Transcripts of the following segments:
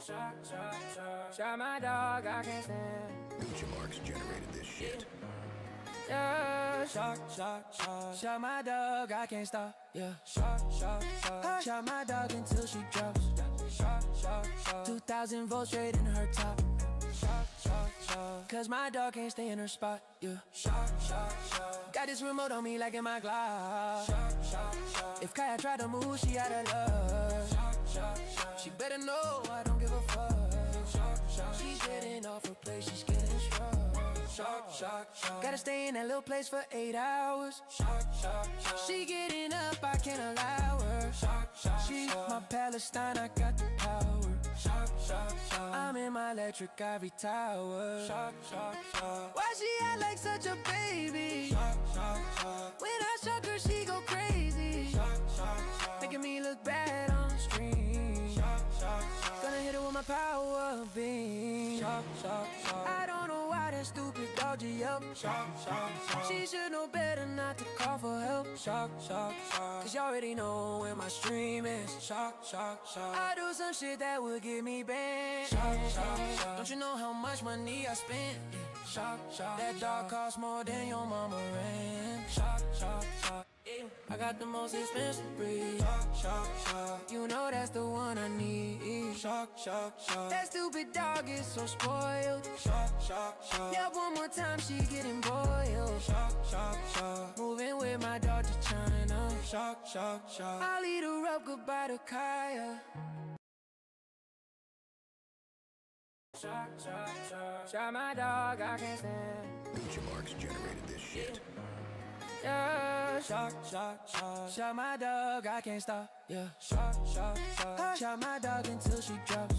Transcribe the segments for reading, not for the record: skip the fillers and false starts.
Shot my dog, I can't stand. Gucci Marks generated this shit. Yeah, shot my dog, I can't stop. Yeah, shot my dog until she drops. 2,000 volts straight in her top. Cause my dog can't stay in her spot. Yeah, got this remote on me like in my Glock. If Kaya try to move, she out of love. She better know I don't give a fuck. She's getting off her place, she's getting struck. Gotta stay in that little place for 8 hours. She getting up, I can't allow her. She my Palestine, I got the power. I'm in my electric ivory tower. Why she act like such a baby? When I shock her, she go crazy, making me look bad on the stream. Gonna hit her with my power beam. I don't know why that stupid dog G-up. She should know better not to call for help. Cause you already know where my stream is. I do some shit that would get me banned. Don't you know how much money I spent? That dog costs more than your mama rent. I got the most expensive breed. You know that's the one I need. That stupid dog is so spoiled. Yeah, one more time she getting boiled. Moving with my dog to China. I'll lead her up, goodbye to Kaya. Shot my dog, I can't stand. Gucci Marks generated this shit. Yeah, shot my dog, I can't stop. Yeah, shot my dog until she drops.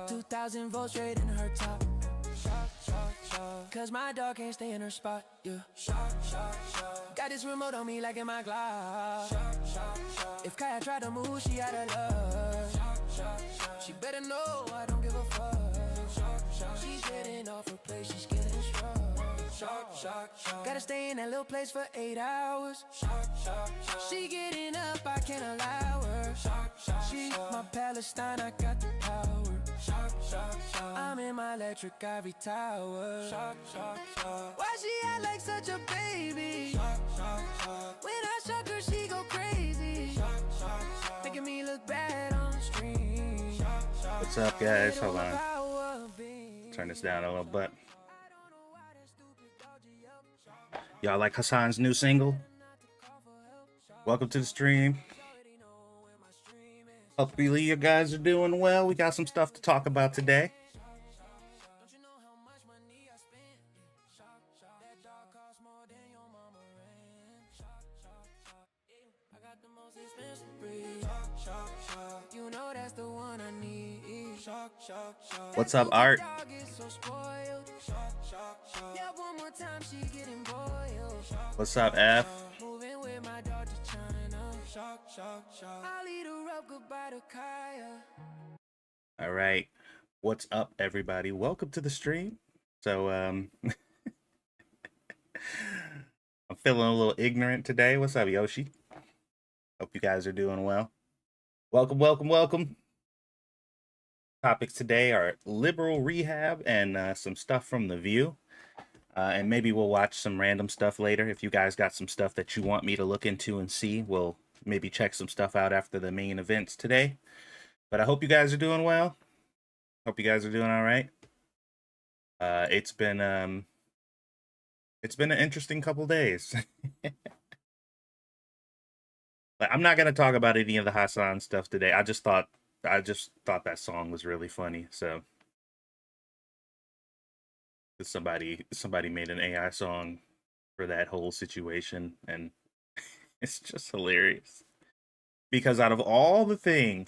2,000 volts straight in her top. Cause my dog can't stay in her spot. Yeah, got this remote on me like in my Glock. If Kaya try to move, she out of love. She better know I don't give a fuck. She's getting off her place, she's getting struck. Gotta stay in that little place for 8 hours. She getting up, I can't allow her. She my Palestine, I got the power. I'm in my electric ivory tower. Why she act like such a baby? When I shock her, she go crazy, making me look bad on the stream. What's up, guys? Hold on. Turn this down a little bit. Y'all like Hassan's new single? Welcome to the stream. Hopefully you guys are doing well. We got some stuff to talk about today. What's up, Art? What's up, F? All right. What's up, everybody? Welcome to the stream. So, I'm feeling a little ignorant today. What's up, Yoshi? Hope you guys are doing well. Welcome, welcome, welcome. Topics today are liberal rehab and some stuff from The View. And maybe we'll watch some random stuff later. If you guys got some stuff that you want me to look into and see, we'll maybe check some stuff out after the main events today. But I hope you guys are doing well. Hope you guys are doing all right. It's been an interesting couple days. I'm not gonna talk about any of the Hassan stuff today. I just thought that song was really funny. So somebody made an AI song for that whole situation, and it's just hilarious. Because out of all the things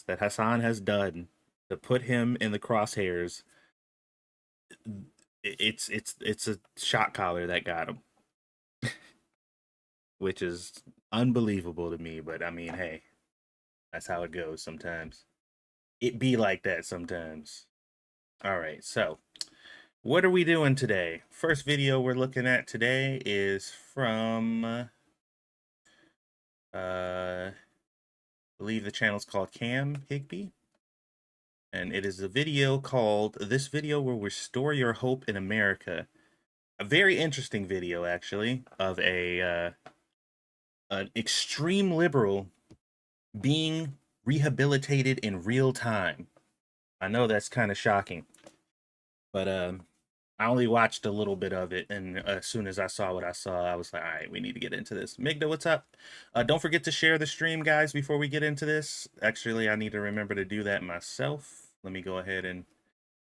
that Hassan has done to put him in the crosshairs, it's a shot collar that got him. Which is unbelievable to me, but I mean, hey, that's how it goes sometimes. It be like that sometimes. All right, so what are we doing today? First video we're looking at today is from believe the channel's called Cam Higby. And it is a video called "This Video Will Restore Your Hope in America." A very interesting video, actually, of an extreme liberal being rehabilitated in real time. I know that's kind of shocking, but I only watched a little bit of it, and as soon as I saw what I saw, I was like, all right, we need to get into this. Migda, what's up? Don't forget to share the stream, guys, before we get into this. Actually, I need to remember to do that myself. Let me go ahead and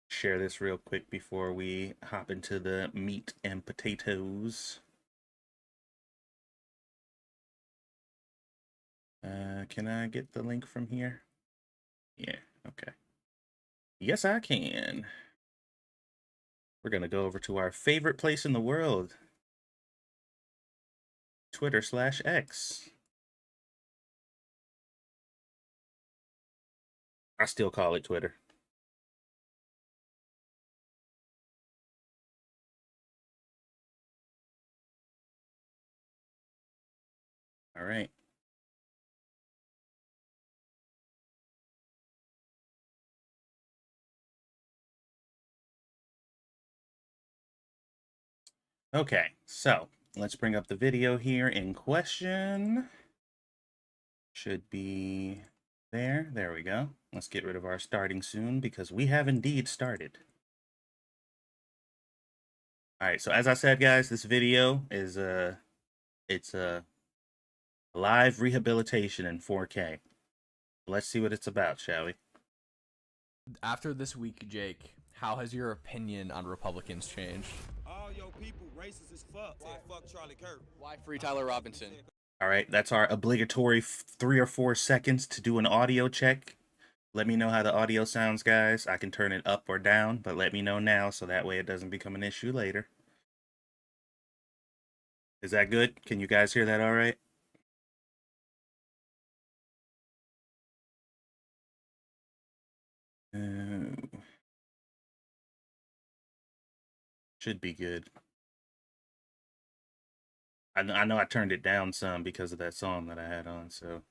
share this real quick before we hop into the meat and potatoes. Can I get the link from here? Yeah, okay. Yes, I can. We're going to go over to our favorite place in the world, Twitter/X. I still call it Twitter. All right. Okay, so let's bring up the video here in question. Should be there. There we go. Let's get rid of our starting soon because we have indeed started. All right, so as I said, guys, this video is it's a live rehabilitation in 4K. Let's see what it's about, shall we? After this week, Jake, how has your opinion on Republicans changed? All your people racist as fuck. Said fuck Charlie Kirk. Why free Tyler Robinson? All right, that's our obligatory 3 or 4 seconds to do an audio check. Let me know how the audio sounds, guys. I can turn it up or down, but let me know now so that way it doesn't become an issue later. Is that good? Can you guys hear that all right? Should be good. I know I turned it down some because of that song that I had on, so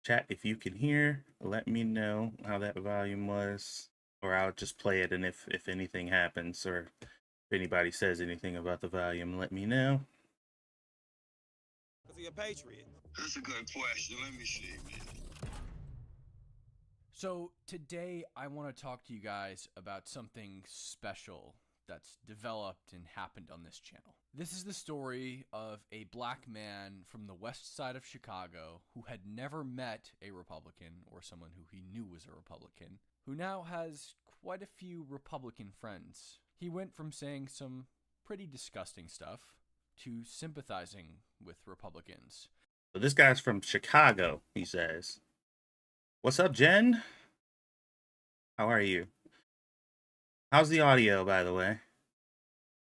chat, if you can hear, let me know how that volume was, or I'll just play it, and if anything happens, or if anybody says anything about the volume, let me know. Cause he a patriot. That's a good question. Let me see, man. So today I want to talk to you guys about something special that's developed and happened on this channel. This is the story of a black man from the west side of Chicago who had never met a Republican or someone who he knew was a Republican, who now has quite a few Republican friends. He went from saying some pretty disgusting stuff to sympathizing with Republicans. So this guy's from Chicago, he says. What's up, Jen? How are you? How's the audio, by the way?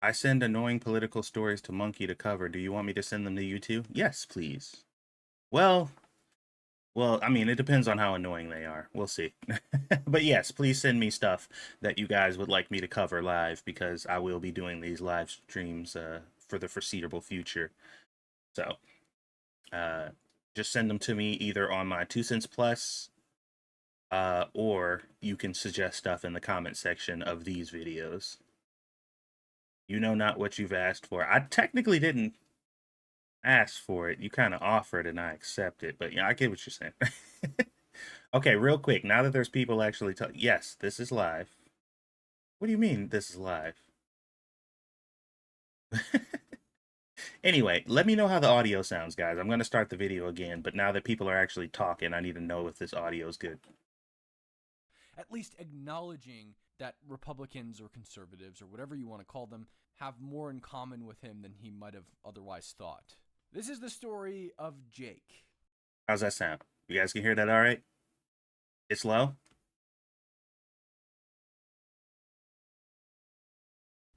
I send annoying political stories to Monkey to cover. Do you want me to send them to you too? Yes, please. Well, I mean, it depends on how annoying they are. We'll see. But yes, please send me stuff that you guys would like me to cover live, because I will be doing these live streams for the foreseeable future. So, just send them to me either on my 2 Cents Plus, or you can suggest stuff in the comment section of these videos. You know not what you've asked for. I technically didn't ask for it. You kind of offered and I accept it. But yeah, I get what you're saying. Okay, real quick. Now that there's people actually talking. Yes, this is live. What do you mean this is live? Anyway, let me know how the audio sounds, guys. I'm going to start the video again. But now that people are actually talking, I need to know if this audio is good. At least acknowledging that Republicans or conservatives or whatever you want to call them have more in common with him than he might have otherwise thought. This is the story of Jake. How's that sound? You guys can hear that all right? It's low?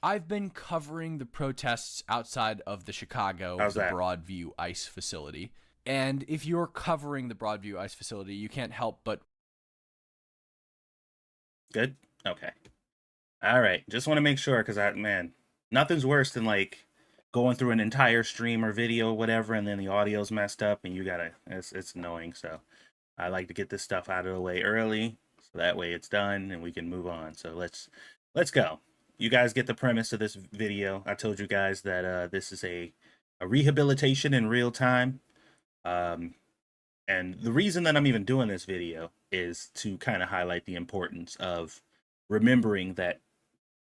I've been covering the protests outside of the Chicago Broadview ICE facility. And if you're covering the Broadview ICE facility, you can't help but... Good? Okay. All right. Just want to make sure, because man, nothing's worse than like going through an entire stream or video or whatever, and then the audio's messed up and you gotta, it's annoying. So I like to get this stuff out of the way early, so that way it's done and we can move on. So let's go. You guys get the premise of this video. I told you guys that this is a rehabilitation in real time. And the reason that I'm even doing this video is to kind of highlight the importance of remembering that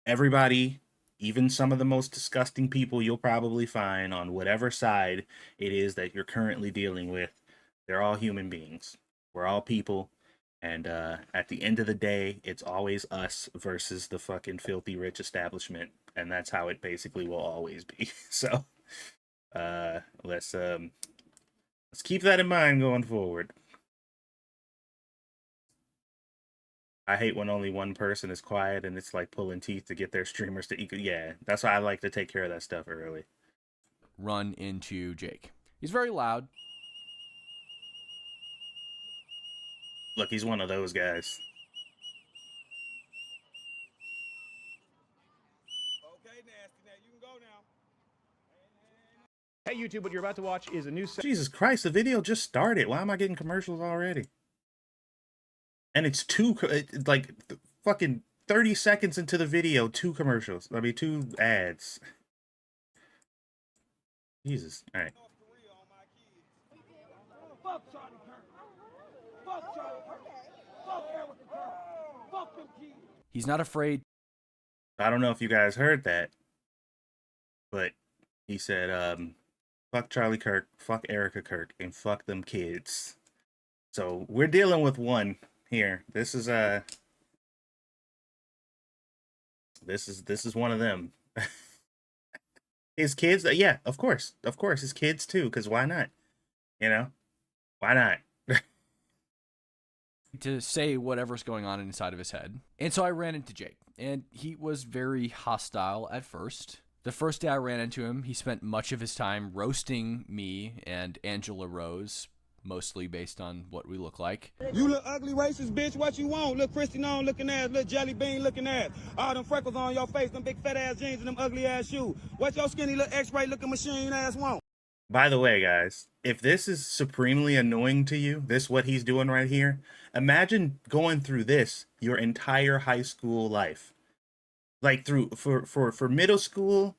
everybody, even some of the most disgusting people you'll probably find on whatever side it is that you're currently dealing with, they're all human beings. We're all people. And at the end of the day, it's always us versus the fucking filthy rich establishment. And that's how it basically will always be. So let's keep that in mind going forward. I hate when only one person is quiet and it's like pulling teeth to get their streamers to equal. Yeah, that's why I like to take care of that stuff early. Run into Jake. He's very loud. Look, he's one of those guys. Okay, nasty. Now you can go now. Hey YouTube, what you're about to watch is a new Jesus Christ, the video just started. Why am I getting commercials already? And it's like fucking 30 seconds into the video, 2 commercials. I mean, 2 ads. Jesus. All right. Fuck Charlie Kirk. Fuck Charlie Kirk. Fuck Erica Kirk. Fuck them kids. He's not afraid. I don't know if you guys heard that, but he said, fuck Charlie Kirk, fuck Erica Kirk, and fuck them kids. So we're dealing with one here. This is one of them. His kids, yeah, of course, his kids too, because why not? You know, why not? To say whatever's going on inside of his head. And so I ran into Jake, and he was very hostile at first. The first day I ran into him, he spent much of his time roasting me and Angela Rose, mostly based on what we look like. You look ugly racist bitch, what you want? Look Christy None looking ass, look Jelly Bean looking ass. All them freckles on your face, them big fat ass jeans and them ugly ass shoes. What your skinny little X-ray looking machine ass want? By the way, guys, if this is supremely annoying to you, what he's doing right here, imagine going through this your entire high school life. Like for middle school,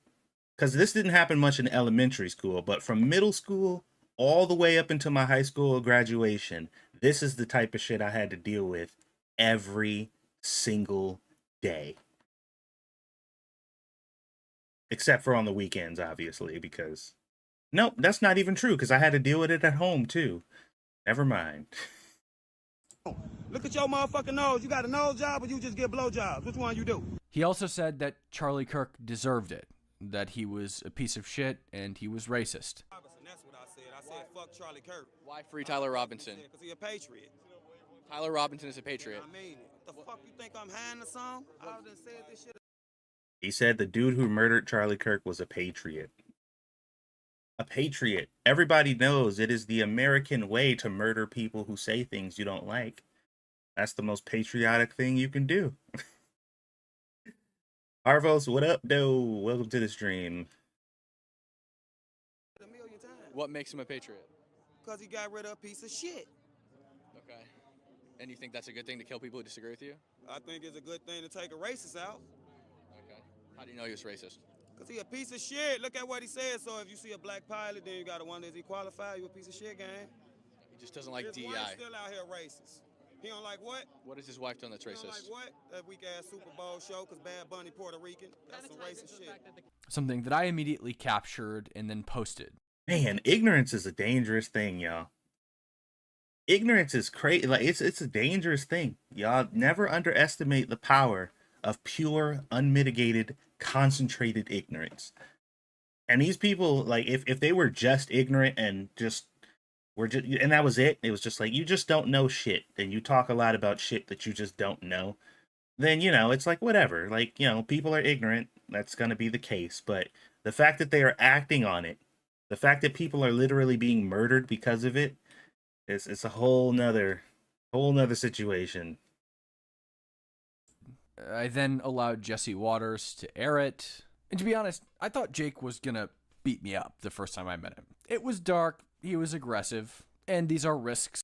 because this didn't happen much in elementary school, but from middle school all the way up until my high school graduation, this is the type of shit I had to deal with every single day. Except for on the weekends, obviously, because... Nope, that's not even true, because I had to deal with it at home, too. Never mind. Look at your motherfucking nose. You got a nose job or you just get blow jobs? Which one you do? He also said that Charlie Kirk deserved it, that he was a piece of shit and he was racist. That's what I said. I said fuck Charlie Kirk. Why free Tyler Robinson? Because he a patriot. Tyler Robinson is a patriot. I mean, what the fuck you think I'm hiding or something? I done said this shit. He said the dude who murdered Charlie Kirk was a patriot. A patriot. Everybody knows it is the American way to murder people who say things you don't like. That's the most patriotic thing you can do. Arvos, what up, though? Welcome to the stream. What makes him a patriot? Because he got rid of a piece of shit. Okay. And you think that's a good thing to kill people who disagree with you? I think it's a good thing to take a racist out. Okay. How do you know he was racist? Because he a piece of shit. Look at what he said. So if you see a black pilot, then you got to wonder, is he qualified? You a piece of shit, gang? He just doesn't like His DEI. wife's still out here racist. He don't like what? What has his wife done that's He don't like racist? what? That weak-ass Super Bowl show because Bad Bunny Puerto Rican. That's some racist shit. Something that I immediately captured and then posted. Man, ignorance is a dangerous thing, y'all. Ignorance is crazy. Like it's a dangerous thing. Y'all never underestimate the power of pure, unmitigated, concentrated ignorance. And these people, like, if they were just ignorant and and that was it, it was just like, you just don't know shit, and you talk a lot about shit that you just don't know, then, you know, it's like, whatever. Like, you know, people are ignorant. That's going to be the case. But the fact that they are acting on it, the fact that people are literally being murdered because of it, it's a whole nother situation. I then allowed Jesse Waters to air it. And to be honest, I thought Jake was going to beat me up the first time I met him. It was dark, he was aggressive, and these are risks.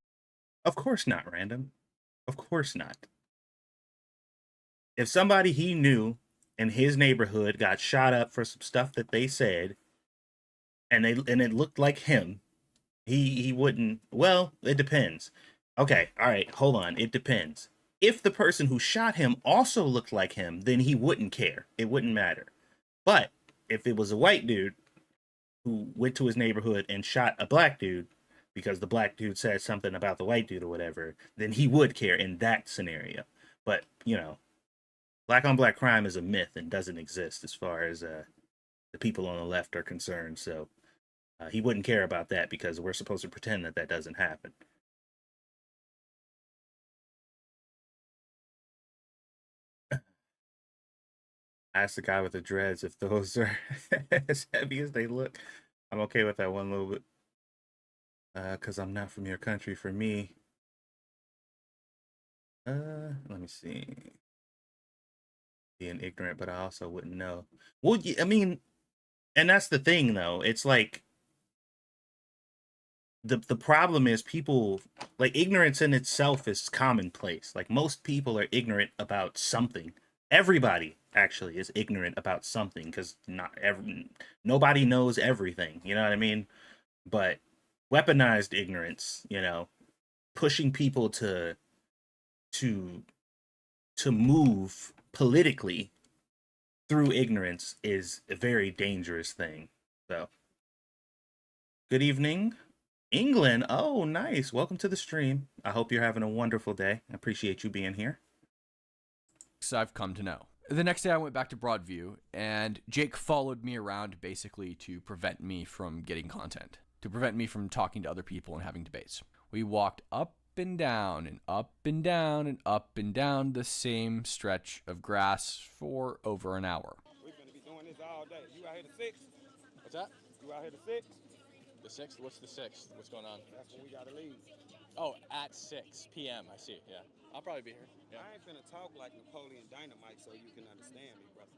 Of course not, Random. Of course not. If somebody he knew in his neighborhood got shot up for some stuff that they said, and it looked like him, he wouldn't. Well, it depends. Okay, all right, hold on. It depends. If the person who shot him also looked like him, then he wouldn't care. It wouldn't matter. But if it was a white dude who went to his neighborhood and shot a black dude because the black dude said something about the white dude or whatever, then he would care in that scenario. But, you know, black on black crime is a myth and doesn't exist as far as the people on the left are concerned. So he wouldn't care about that because we're supposed to pretend that that doesn't happen. Ask the guy with the dreads if those are as heavy as they look. I'm okay with that one little bit. Because I'm not from your country. For me, let me see. Being ignorant, but I also wouldn't know. Well, I mean, and that's the thing, though. It's like the problem is people like ignorance in itself is commonplace. Like most people are ignorant about something. Everybody actually is ignorant about something because nobody knows everything. You know what I mean? But weaponized ignorance, you know, pushing people to move politically through ignorance is a very dangerous thing. So, good evening, England. Oh, nice. Welcome to the stream. I hope you're having a wonderful day. I appreciate you being here. I've come to know. The next day I went back to Broadview, and Jake followed me around basically to prevent me from getting content, to prevent me from talking to other people and having debates. We walked up and down and up and down and up and down the same stretch of grass for over an hour. We're going to be doing this all day. You out here to 6? What's that? You out here to 6? The 6th? What's the 6th? What's going on? That's when we got to leave. Oh, at 6 p.m. I see. Yeah. I'll probably be here. Yeah. I ain't finna talk like Napoleon Dynamite so you can understand me, brother.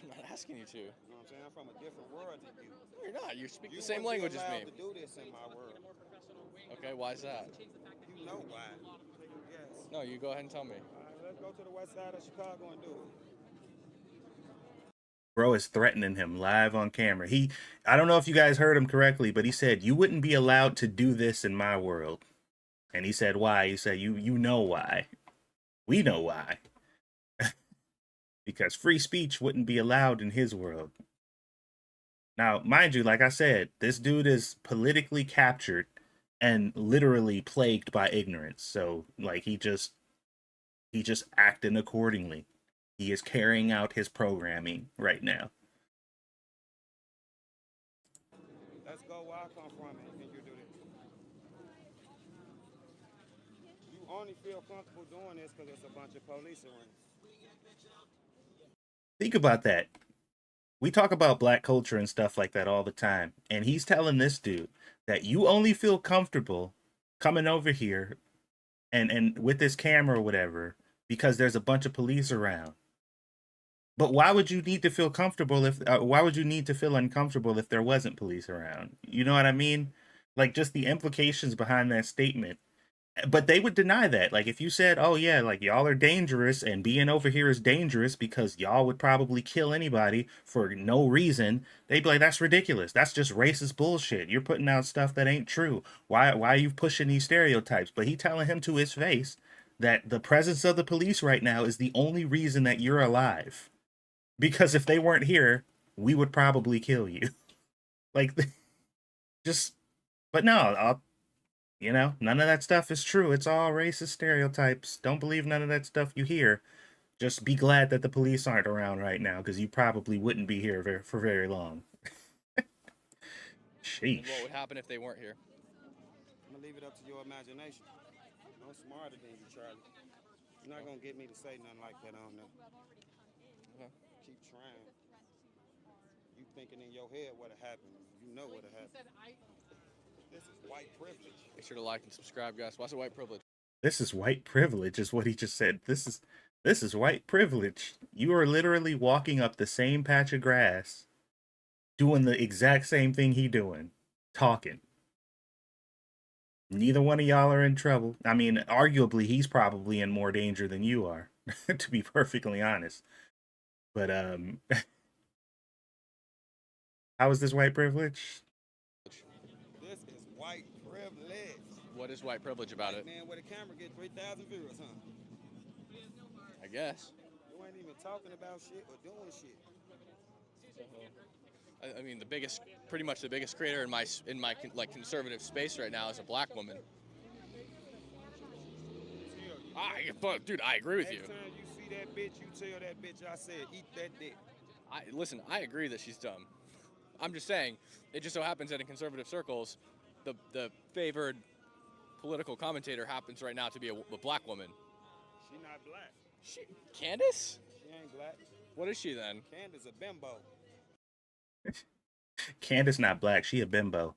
I'm not asking you to. You know what I'm saying? I'm from a different world than you. No, you're not. You speak You the same wouldn't language be as allowed me. to do this in my world. Okay, why is that? You know why. Yes. No, you go ahead and tell me. All right, let's go to the west side of Chicago and do it. Bro is threatening him live on camera. I don't know if you guys heard him correctly, but he said, you wouldn't be allowed to do this in my world. And he said, why? He said, you know why. We know why. Because free speech wouldn't be allowed in his world. Now, mind you, like I said, this dude is politically captured and literally plagued by ignorance. So, like, he just acting accordingly. He is carrying out his programming right now. Let's go where I come from and you do this. You only feel comfortable doing this because there's a bunch of police around. Think about that. We talk about black culture and stuff like that all the time. And he's telling this dude that you only feel comfortable coming over here and with this camera or whatever because there's a bunch of police around. But why would you need to feel comfortable why would you need to feel uncomfortable if there wasn't police around? You know what I mean? Like just the implications behind that statement. But they would deny that. Like if you said, oh yeah, like y'all are dangerous and being over here is dangerous because y'all would probably kill anybody for no reason, they'd be like, that's ridiculous. That's just racist bullshit. You're putting out stuff that ain't true. Why are you pushing these stereotypes? But he telling him to his face that the presence of the police right now is the only reason that you're alive. Because if they weren't here, we would probably kill you. Like, just, but no, you know, none of that stuff is true. It's all racist stereotypes. Don't believe none of that stuff you hear. Just be glad that the police aren't around right now, because you probably wouldn't be here for very long. Sheesh. And what would happen if they weren't here? I'm going to leave it up to your imagination. I'm smarter than you, Charlie. You're not going to get me to say nothing like that on there. Okay. Keep trying. You thinking in your head what'll happen. You know what'll happen. This is white privilege. Make sure to like and subscribe, guys. Why's it white privilege? This is white privilege, is what he just said. This is white privilege. You are literally walking up the same patch of grass, doing the exact same thing he doing, talking. Neither one of y'all are in trouble. I mean, arguably, he's probably in more danger than you are, to be perfectly honest. But how is this white privilege? This is white privilege. What is white privilege about it? Man, where the camera get 3,000 viewers, huh? I guess. You ain't even talking about shit or doing shit. I mean, pretty much the biggest creator in my like conservative space right now is a black woman. But dude, I agree with you. Next time you see that bitch, you tell that bitch I said eat that dick. Listen, I agree that she's dumb. I'm just saying, it just so happens that in conservative circles, the favored political commentator happens right now to be a black woman. She not black. Candace? She ain't black. What is she then? Candace a bimbo. Candace not black. She a bimbo.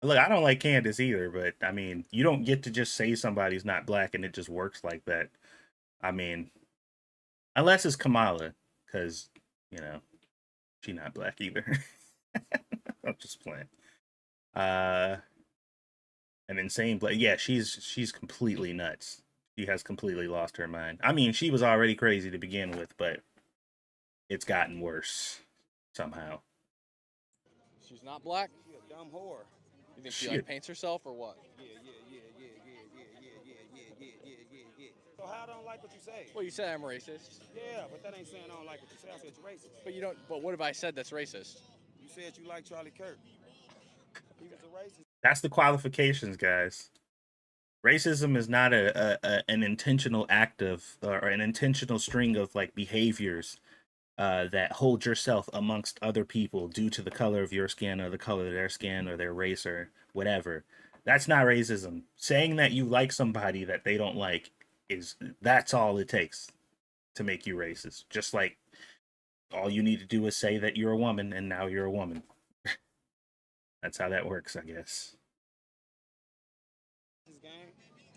Look, I don't like Candace either, but I mean, you don't get to just say somebody's not black and it just works like that. I mean, unless it's Kamala, because, you know, she not black either. I'm just playing. An insane black. Yeah, she's completely nuts. She has completely lost her mind. I mean, she was already crazy to begin with, but it's gotten worse somehow. She's not black? She a dumb whore. You think she like paints herself or what? Yeah. So how I don't like what you say? Well, you said I'm racist. Yeah, but that ain't saying I don't like what you say. I said you're racist. But you don't. But what have I said that's racist? You said you like Charlie Kirk. He was a racist. That's the qualifications, guys. Racism is not an intentional act of or an intentional string of like behaviors that hold yourself amongst other people due to the color of your skin or the color of their skin or their race or whatever. That's not racism. Saying that you like somebody that they don't like that's all it takes to make you racist. Just like all you need to do is say that you're a woman and now you're a woman. That's how that works, I guess. This game.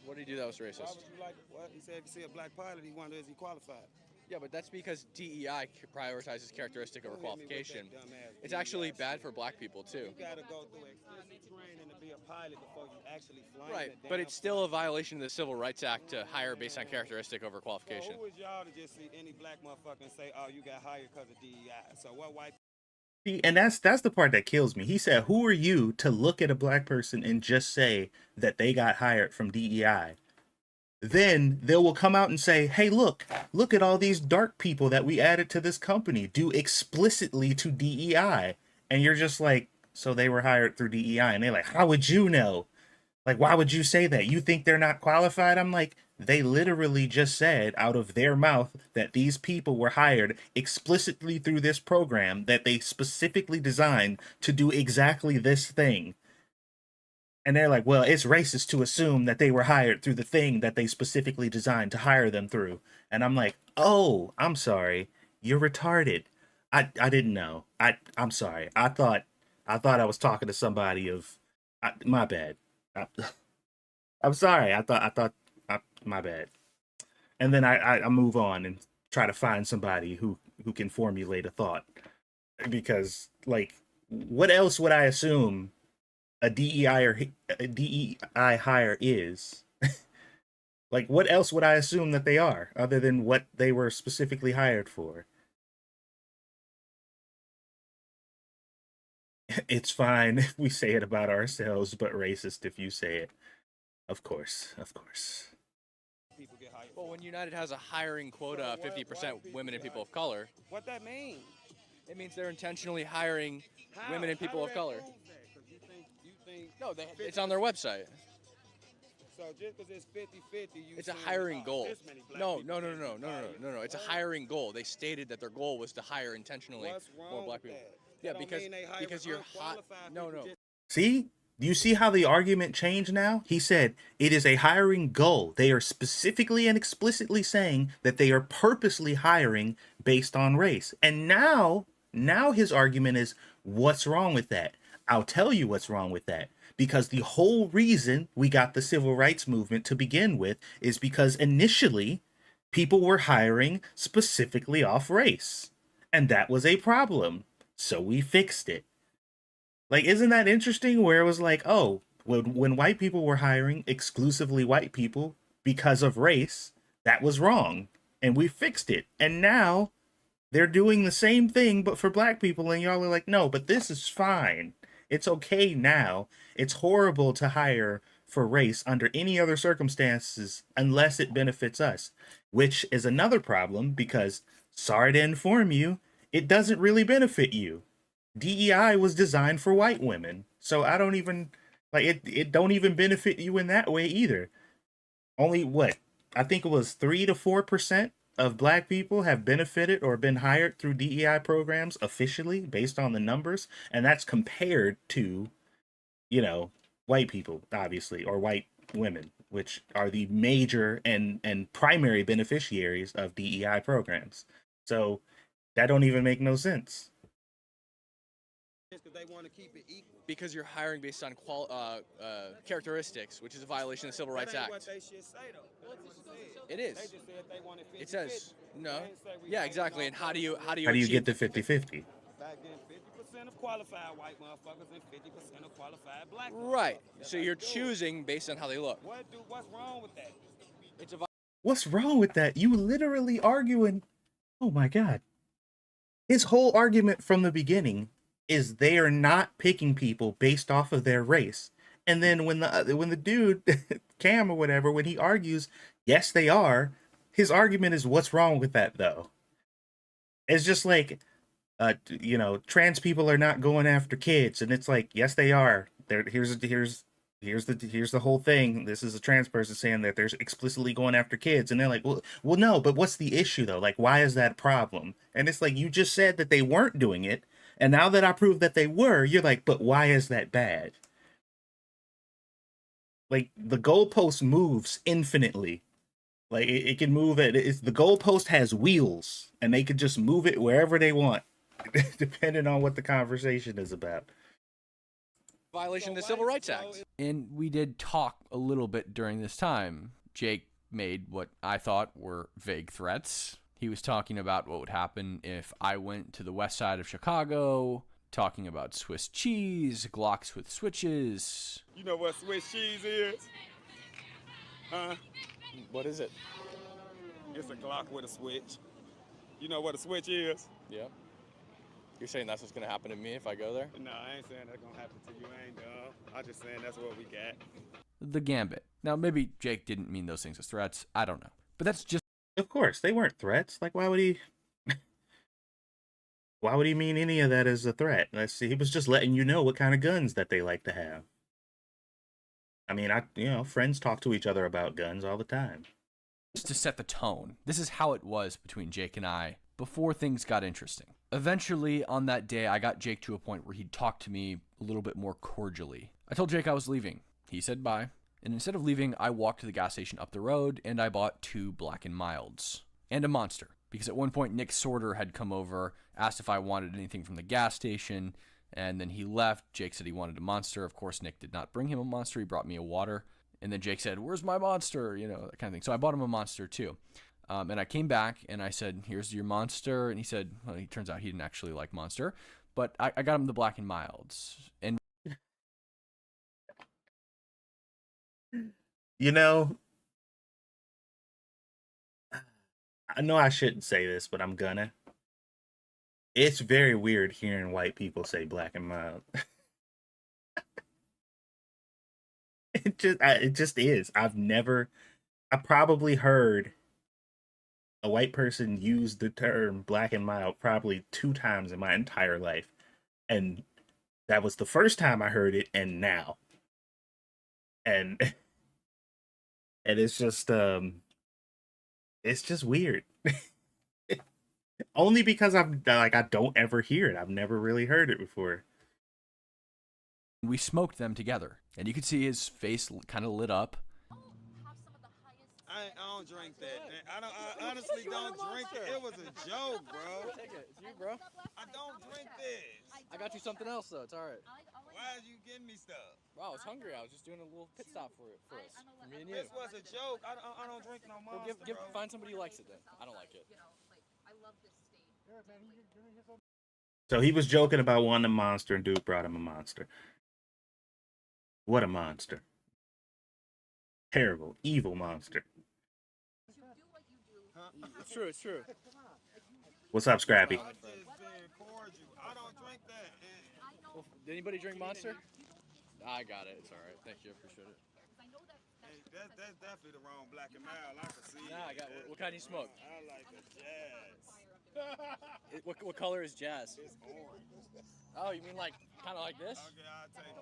What did he do that was Why racist? would you like what? He said if you see a black pilot, he wonders is he qualified. Yeah, but that's because DEI prioritizes characteristic over Don't hit me with that qualification. dumbass It's DEI actually shit. bad for black people too. You gotta go through explicit training to be a pilot before you actually fly. Right, but it's still a violation of the Civil Rights Act to hire based on characteristic over qualification. So who is y'all to just see any black motherfucker and say, "Oh, you got hired because of DEI"? So what white? See, and that's the part that kills me. He said, "Who are you to look at a black person and just say that they got hired from DEI?" Then they will come out and say, "Hey, look at all these dark people that we added to this company due explicitly to DEI." And you're just like, so they were hired through DEI. And they're like, how would you know? Like, why would you say that? You think they're not qualified? I'm like, they literally just said out of their mouth that these people were hired explicitly through this program that they specifically designed to do exactly this thing. And they're like, well, it's racist to assume that they were hired through the thing that they specifically designed to hire them through. And I'm like, oh, I'm sorry. You're retarded. I didn't know. I'm sorry. I thought I was talking to somebody of my bad. I'm sorry. I thought my bad. And then I move on and try to find somebody who can formulate a thought. Because like, what else would I assume a DEI hire is? Like, what else would I assume that they are other than what they were specifically hired for? It's fine if we say it about ourselves, but racist if you say it. Of course. People get hired. Well, when United has a hiring quota of 50% women and people of color, What that mean? it means they're intentionally hiring How? women and people How of do color. that prove that? 'Cause you think No, it's on their website. so just because it's 50-50, you It's a saying, hiring oh, goal. this many black No. people can't be hired. It's a hiring goal. They stated that their goal was to hire intentionally What's wrong more black with people. that? Yeah, That don't because mean they hiring because you're hot. unqualified No, people no. just- See? Do you see how the argument changed now? He said it is a hiring goal. They are specifically and explicitly saying that they are purposely hiring based on race. And now his argument is, what's wrong with that? I'll tell you what's wrong with that. Because the whole reason we got the civil rights movement to begin with is because initially people were hiring specifically off race. And that was a problem. So we fixed it. Like, isn't that interesting? Where it was like, oh, When white people were hiring exclusively white people because of race, that was wrong, and we fixed it. And now they're doing the same thing, but for black people, and y'all are like, no, but this is fine. It's okay now. It's horrible to hire for race under any other circumstances unless it benefits us, which is another problem because, sorry to inform you, it doesn't really benefit you. DEI was designed for white women, so I don't even like it. It don't even benefit you in that way either. Only what I think it was 3 to 4% of black people have benefited or been hired through DEI programs officially based on the numbers, and that's compared to, you know, white people, obviously, or white women, which are the major and primary beneficiaries of DEI programs. So that don't even make no sense. Because they want to keep it equal. Because you're hiring based on characteristics, which is a violation of the Civil Rights That ain't Act. what they should say though. It is. They just said they wanted 50, It says 50. no. They didn't say we Yeah, wanted exactly. all And how do you How do you achieve get to 50-50? Back then, 50% of qualified white motherfuckers and 50% of qualified black motherfuckers. Right. That's So how you're you do it. choosing based on how they look. What's wrong with that? It's a What's wrong with that? You literally arguing. Oh my God. His whole argument from the beginning is they are not picking people based off of their race. And then when the dude, Cam or whatever, when he argues, yes, they are, his argument is what's wrong with that though? It's just like, trans people are not going after kids. And it's like, yes, they are. Here's the whole thing. This is a trans person saying that they're explicitly going after kids, and they're like, well, no, but what's the issue though? Like, why is that a problem? And it's like, you just said that they weren't doing it, and now that I proved that they were, you're like, but why is that bad? Like, the goalpost moves infinitely. Like, it can move the goalpost has wheels, and they can just move it wherever they want, depending on what the conversation is about. violation of the Civil Rights Act. And we did talk a little bit during this time. Jake made what I thought were vague threats. He was talking about what would happen if I went to the west side of Chicago, talking about Swiss cheese, Glocks with switches. You know what Swiss cheese is? Huh? What is it? It's a Glock with a switch. You know what a switch is? Yeah. You're saying that's what's going to happen to me if I go there? No, I ain't saying that's gonna happen to you. I ain't dumb. I'm just saying that's what we got. The gambit. Now, maybe Jake didn't mean those things as threats. I don't know. But that's just Of course, they weren't threats. Like, why would he? Why would he mean any of that as a threat? Let's see. He was just letting you know what kind of guns that they like to have. I mean, friends talk to each other about guns all the time. to set the tone. This is how it was between Jake and I before things got interesting. Eventually, on that day, I got Jake to a point where he'd talk to me a little bit more cordially. I told Jake I was leaving. He said bye. And instead of leaving, I walked to the gas station up the road and I bought 2 Black and Milds and a Monster. Because at one point, Nick Sorter had come over, asked if I wanted anything from the gas station, and then he left. Jake said he wanted a Monster. Of course, Nick did not bring him a Monster. He brought me a water. And then Jake said, "Where's my Monster?" You know, that kind of thing. So I bought him a Monster too. And I came back and I said, "Here's your Monster." And he said, well, it turns out he didn't actually like Monster. But I got him the Black and Milds. And You know, I know I shouldn't say this, but I'm gonna. It's very weird hearing white people say Black and Mild. It just is. I probably heard a white person use the term Black and Mild probably 2 times in my entire life. And that was the first time I heard it, and now. And it's just weird. Only because I don't ever hear it. I've never really heard it before. we smoked them together. And you could see his face kind of lit up. I don't drink that. I honestly don't drink it. It was a joke, bro. Take it. It's you, bro. I don't drink this. I got you something else, though. It's all right. Why are you getting me stuff? Wow, I was hungry. I was just doing a little pit stop for us. For me and you. This was a joke. I don't drink no Well, Monster, bro. find somebody who likes it then. I don't like it. So he was joking about wanting a Monster, and Duke brought him a Monster. What a monster. Terrible, evil monster. It's true. It's true. What's up, Scrappy? I'm just being cordial. I don't drink that. Well, did anybody drink Monster? I got it. It's all right. Thank you. Appreciate it. Hey, that's definitely the wrong black and mild. I can see it. Nah, I got. What kind do you smoke? I like the jazz. What color is Jazz? It's orange. Oh, you mean like kind of like this? Okay, I'll take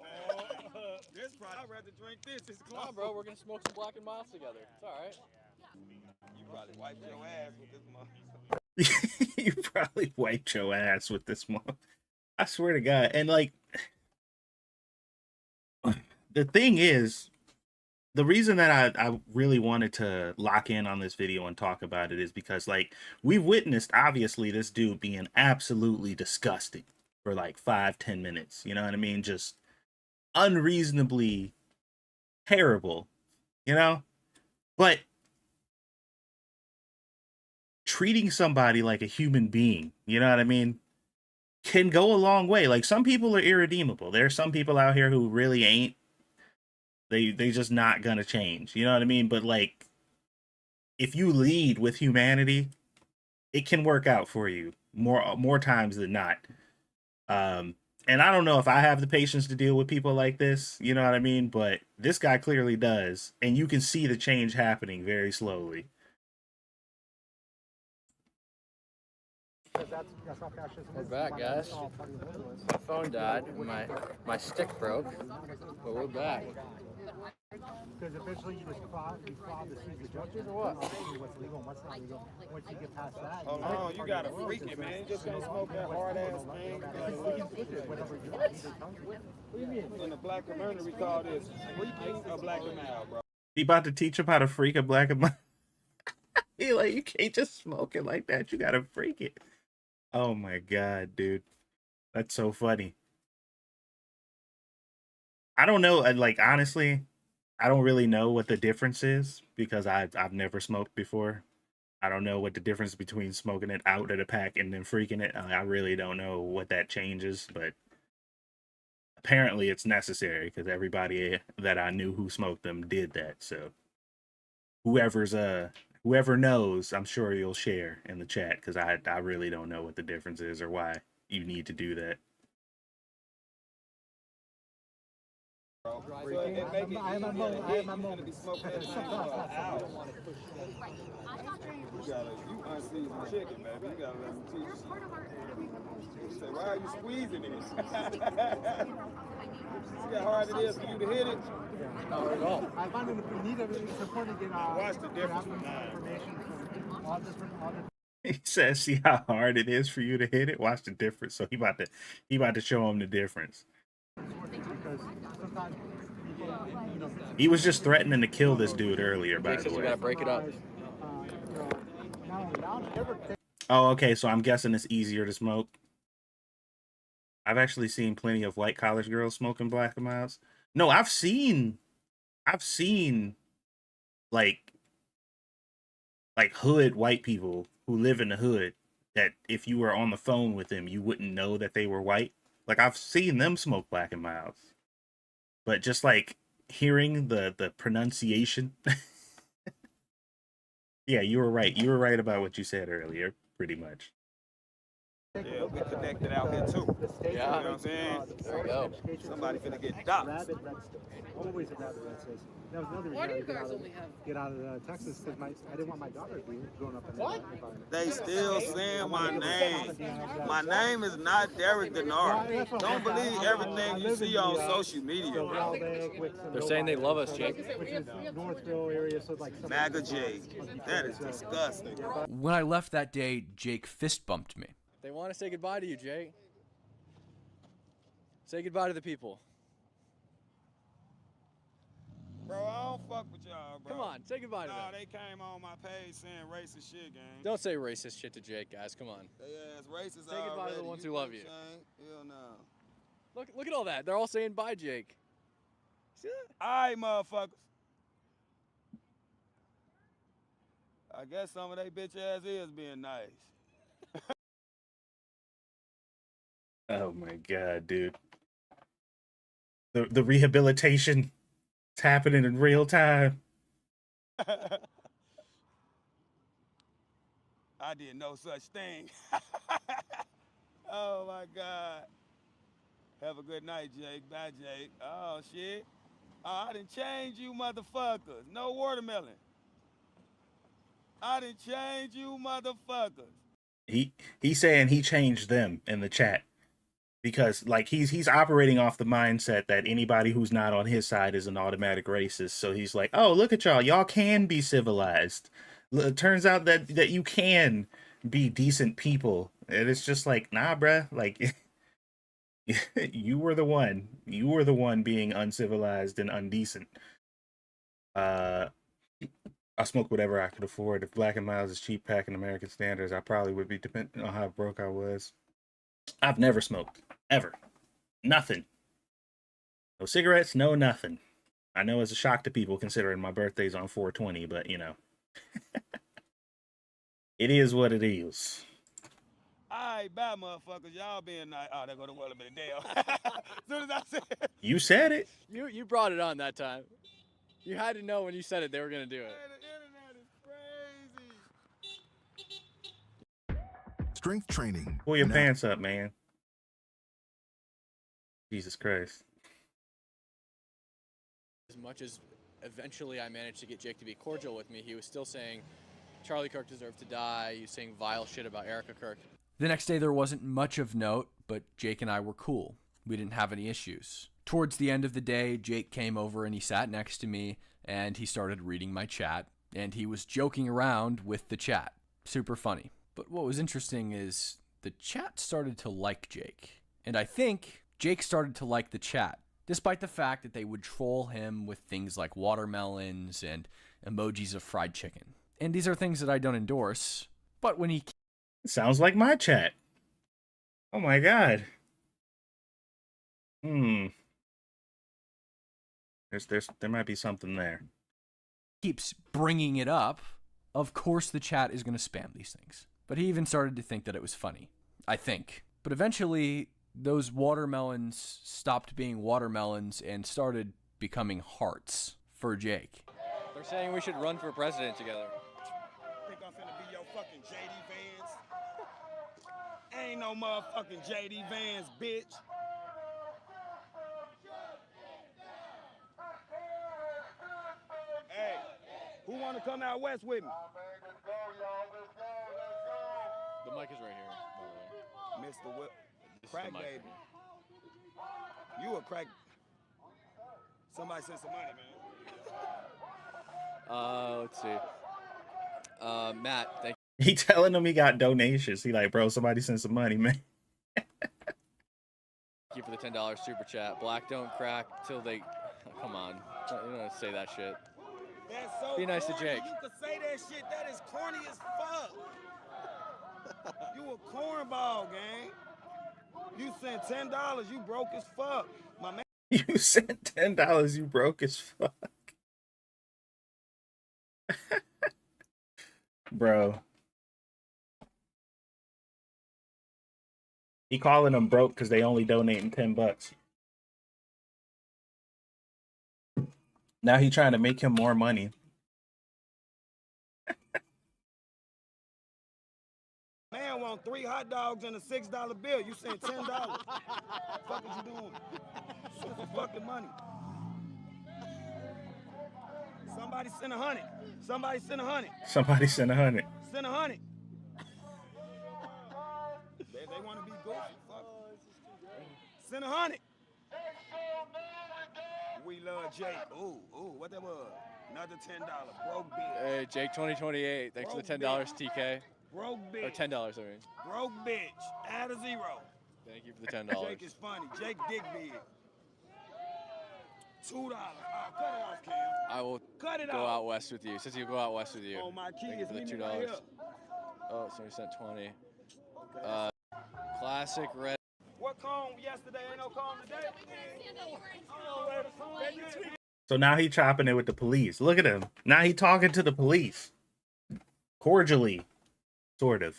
that. This probably, I'd rather drink this. It's Nah, close. bro, we're gonna smoke some Black and Milds together. It's all right. You probably wiped your ass with this motherfucker. You probably wiped your ass with this one. I swear to God. And like, the thing is, the reason that I really wanted to lock in on this video and talk about it is because, like, we've witnessed, obviously, this dude being absolutely disgusting for like 5-10 minutes. You know what I mean? Just unreasonably terrible, you know? But treating somebody like a human being, you know what I mean, can go a long way. Like, some people are irredeemable. There are some people out here who really ain't. They just not gonna change. You know what I mean? But like, if you lead with humanity, it can work out for you more times than not. And I don't know if I have the patience to deal with people like this. You know what I mean? But this guy clearly does, and you can see the change happening very slowly. We're back, guys. My phone died. My stick broke, but we're back. Because eventually you just cloud the season judges or what? What's legal and what's not legal. Once you get past that, Hold on, you gotta freak it, man. You just gonna smoke that hard ass thing. we can switch it whenever you want. What do you mean? In the black community, we call this freaking a black and mild, bro. He about to teach him how to freak a black and white. He like, you can't just smoke it like that. You gotta freak it. Oh my God, dude. That's so funny. I don't know. Like, honestly, I don't really know what the difference is because I've never smoked before. I don't know what the difference between smoking it out of the pack and then freaking it. I really don't know what that changes, but apparently it's necessary because everybody that I knew who smoked them did that. So whoever knows, I'm sure you'll share in the chat because I really don't know what the difference is or why you need to do that. So it make it easier. You're gonna be smoking that thing for an hour. You unseasoned chicken, baby. You gotta let me teach you. You say, why are you squeezing it? See how hard it is for you to hit it? Not at all. I find it it's important to get Watch the difference with mine. information from all different He says, "See how hard it is for you to hit it. Watch the difference." So he about to show him the difference. because sometimes people, you know, He was just threatening to kill this dude earlier, by Jake the says you way. gotta break it up. Oh, okay. So I'm guessing it's easier to smoke. I've actually seen plenty of white college girls smoking black and milds. No, I've seen like hood white people who live in the hood that if you were on the phone with them, you wouldn't know that they were white. Like, I've seen them smoke black and milds, but just like hearing the pronunciation. Yeah, you were right. You were right about what you said earlier, pretty much. Yeah, we connected out here too. Yeah. You know what I'm saying? There we go. Somebody finna get doxxed. Rabid red state. Always a rabid red state. That was another reason I get out of Texas because I didn't want my daughter to be growing up in that environment. They still saying my name. My name is not Derek Denard. Don't believe everything you see on social media, bro. They're saying they love us, Jake. Which is Northville area, so like MAGA J. That is disgusting. When I left that day, Jake fist bumped me. They want to say goodbye to you, Jake. Say goodbye to the people. Bro, I don't fuck with y'all, bro. Come on, say goodbye to Nah, them. they came on my page saying racist shit, gang. Don't say racist shit to Jake, guys. Come on. They ass racist Say goodbye to already. the ones You who love think you. Shane? Hell no. Look at all that. They're all saying bye, Jake. See that? Alright, motherfuckers. I guess some of they bitch ass is being nice. Oh my God, dude. The rehabilitation is happening in real time. I did no such thing. Oh my God. Have a good night, Jake. Bye, Jake. Oh shit. Oh, I done changed you motherfuckers. No watermelon. I done changed you motherfuckers. He's saying he changed them in the chat because like he's operating off the mindset that anybody who's not on his side is an automatic racist. So he's like, oh, look at y'all can be civilized. It turns out that you can be decent people, and it's just like, nah, bruh, like you were the one being uncivilized and undecent. I smoke whatever I could afford. If Black and Miles is cheap packing American standards, I probably would be, depending on how broke I was. I've never smoked. Ever. Nothing. No cigarettes, no nothing. I know it's a shock to people considering my birthday's on 4/20, but you know. It is what it is. Alright, bye, motherfuckers. Y'all being nice. Oh, there go the word of the damn. As soon as I said You said it. You brought it on that time. You had to know when you said it they were gonna do it. the internet is crazy. Strength training. Pull your now. pants up, man. Jesus Christ. As much as eventually I managed to get Jake to be cordial with me, he was still saying Charlie Kirk deserved to die. He was saying vile shit about Erica Kirk. The next day there wasn't much of note, but Jake and I were cool. We didn't have any issues. Towards the end of the day, Jake came over and he sat next to me and he started reading my chat and he was joking around with the chat. Super funny. But what was interesting is the chat started to like Jake. And I think Jake started to like the chat, despite the fact that they would troll him with things like watermelons and emojis of fried chicken. And these are things that I don't endorse, but when he... Sounds like my chat. Oh my god. There might be something there. keeps bringing it up, of course the chat is going to spam these things. But he even started to think that it was funny, I think. But eventually, those watermelons stopped being watermelons and started becoming hearts for Jake. They're saying we should run for president together. Think I'm finna be your fucking JD Vance? Ain't no motherfucking JD Vance, bitch. Hey, who wanna come out west with me? The mic is right here, by the way. Mr. Whip. This is Crack the mic. baby. You a crack. Somebody send some money, man. Let's see. Matt, thank He telling him he got donations. He like, bro, somebody send some money, man. you for the $10 super chat. Black don't crack till they... come on. You don't say that shit. That's so Be nice to corny. Jake. You could say that shit. That is corny as fuck. You a cornball, gang. You sent $10. You broke as fuck. My man. You sent $10, you broke as fuck. Bro. He calling them broke because they only donating $10. Now he trying to make him more money. Man want 3 hot dogs and a $6 bill. You sent $10. Fuck is you doing? Send some fucking money. Somebody send 100. Somebody send 100. Somebody sent 100. Send 100. They want to be goofy. Fuck. Send 100. We love Jake. Ooh, what that was? Another $10. Broke bitch. Hey, Jake 2028. Thanks for the $10, TK. Broke Or bitch. $10, I mean. Broke bitch. Add a 0. Thank you for the $10. Jake is funny. Jake dick big. $2. Oh, cut it off, Cam. I will Cut it go off. out west with you. Since you go out west with you. On my Thank you kids, for the meet $2. me right here. Oh, somebody sent 20. Classic red. What comb yesterday? Ain't no comb today? So now he chopping it with the police. Look at him. Now he talking to the police. Cordially. Sort of.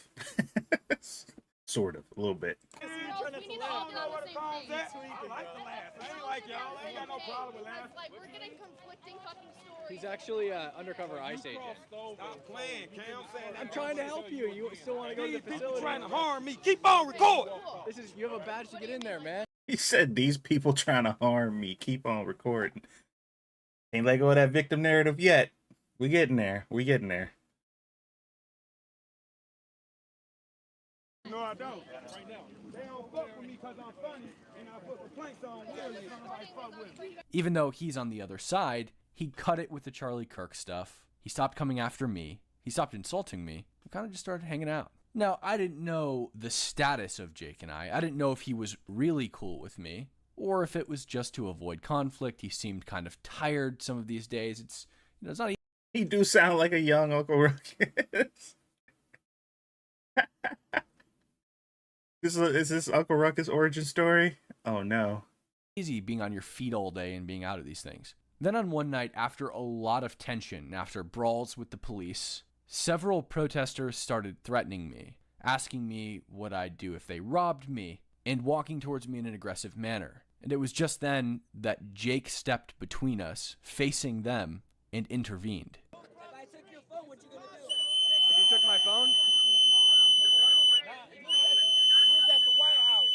sort of, a little bit. We need to all get on the same page. I like to laugh. I ain't like y'all. I ain't got no problem with laughing. Like, we're getting conflicting fucking stories. He's actually an undercover ICE agent. Stop playing, Cam. I'm trying to help you. You still want to go to the People facility? trying to harm me. Keep on recording. You have a badge to get in there, man. He said, these people trying to harm me. Keep on recording. Ain't let go of that victim narrative yet. We getting there. We getting there. No, I don't. Right now. They don't fuck with me because I'm funny and I put complaints on Williams. Nobody fuck with me. Even though he's on the other side, he cut it with the Charlie Kirk stuff. He stopped coming after me. He stopped insulting me. We kind of just started hanging out. Now, I didn't know the status of Jake and I. I didn't know if he was really cool with me or if it was just to avoid conflict. He seemed kind of tired some of these days. It's not. He do sound like a young Uncle Ruckus. Is this Uncle Ruckus origin story? Oh no. Easy being on your feet all day and being out of these things. Then on one night, after a lot of tension, after brawls with the police, several protesters started threatening me, asking me what I'd do if they robbed me, and walking towards me in an aggressive manner. And it was just then that Jake stepped between us, facing them, and intervened. If I took your phone, what you gonna do? If you took my phone? He was at the White House.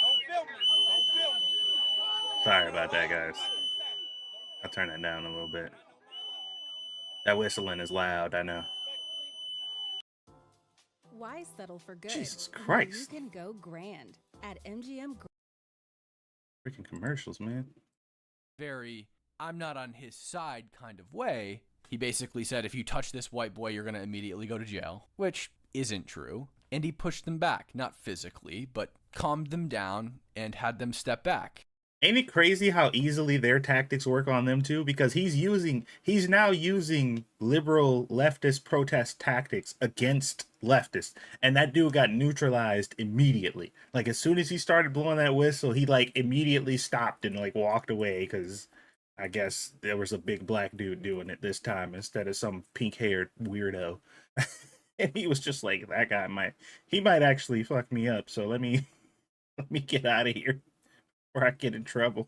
Don't film me. Don't film me. Sorry about that, guys. I'll turn that down a little bit. That whistling is loud, I know. Why settle for good? Jesus when Christ. You can go grand at MGM. Freaking commercials, man. Very, I'm not on his side kind of way. He basically said, if you touch this white boy, you're going to immediately go to jail, which isn't true. And he pushed them back, not physically, but calmed them down and had them step back. Ain't it crazy how easily their tactics work on them too? Because he's now using liberal leftist protest tactics against leftists. And that dude got neutralized immediately. Like as soon as he started blowing that whistle, he like immediately stopped and like walked away because I guess there was a big black dude doing it this time instead of some pink-haired weirdo. And he was just like, that guy might actually fuck me up. So let me get out of here. Or I get in trouble.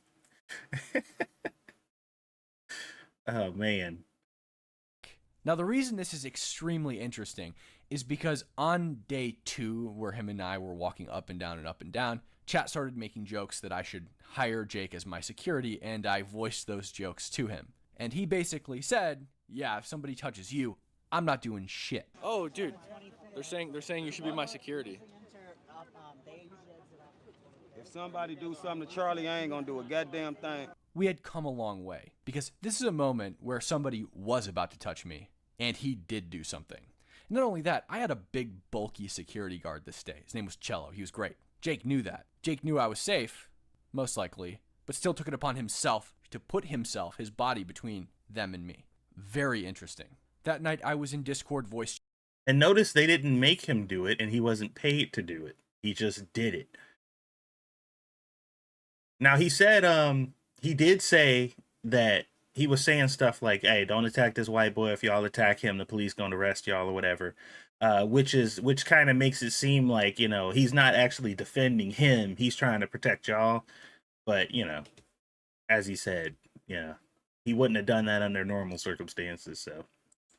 Oh, man. Now, the reason this is extremely interesting is because on day 2, where him and I were walking up and down, chat started making jokes that I should hire Jake as my security, and I voiced those jokes to him. And he basically said, yeah, if somebody touches you, I'm not doing shit. Oh, dude. They're saying you should be my security. If somebody do something to Charlie, I ain't gonna do a goddamn thing. We had come a long way, because this is a moment where somebody was about to touch me, and he did do something. And not only that, I had a big, bulky security guard this day. His name was Cello. He was great. Jake knew that. Jake knew I was safe, most likely, but still took it upon himself to put his body between them and me. Very interesting. That night, I was in Discord voice. And notice they didn't make him do it, and he wasn't paid to do it. He just did it. Now, he said, he did say that he was saying stuff like, hey, don't attack this white boy. If y'all attack him, the police gonna arrest y'all or whatever. Which kind of makes it seem like, you know, he's not actually defending him. He's trying to protect y'all. But, you know, as he said, yeah, he wouldn't have done that under normal circumstances, so.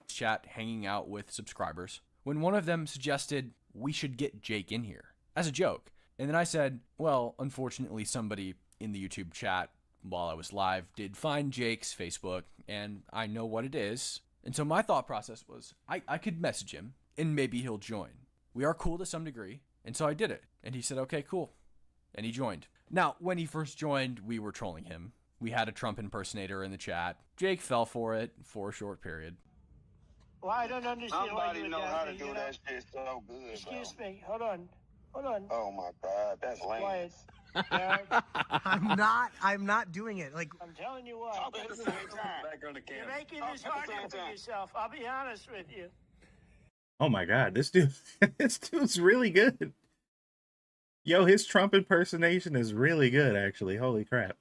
Chat hanging out with subscribers when one of them suggested we should get Jake in here as a joke. And then I said, well, unfortunately, somebody in the YouTube chat while I was live did find Jake's Facebook, and I know what it is. And so my thought process was I could message him and maybe he'll join. We are cool to some degree. And so I did it. And he said, okay, cool. And he joined. Now, when he first joined, we were trolling him. We had a Trump impersonator in the chat. Jake fell for it for a short period. Well, I don't understand why you would know how to that, do you that shit so good, Excuse bro. me. Hold on. Oh my God, that's lame. Quiet. Derek, I'm not doing it. Like I'm telling you what. Talk at the same time. Back on the You're camera. making Talk this at the harder same for time. yourself. I'll be honest with you. Oh my God, this dude's really good. Yo, his Trump impersonation is really good, actually. Holy crap.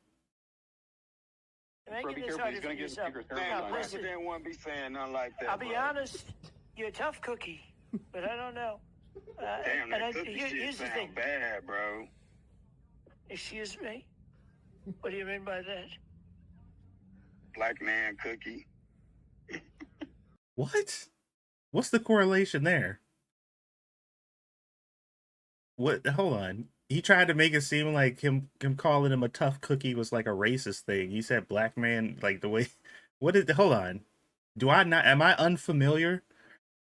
You're making this harder for yourself. Man, Now, the listen, president won't be saying nothing like that. I'll be bro. honest. You're a tough cookie, but I don't know. Damn, and that cookie shit here's the thing. sound bad, bro. Excuse me? What do you mean by that? Black man cookie. What? What's the correlation there? What? Hold on. He tried to make it seem like him calling him a tough cookie was like a racist thing. He said black man like the way. What did? Hold on. Do I not? Am I unfamiliar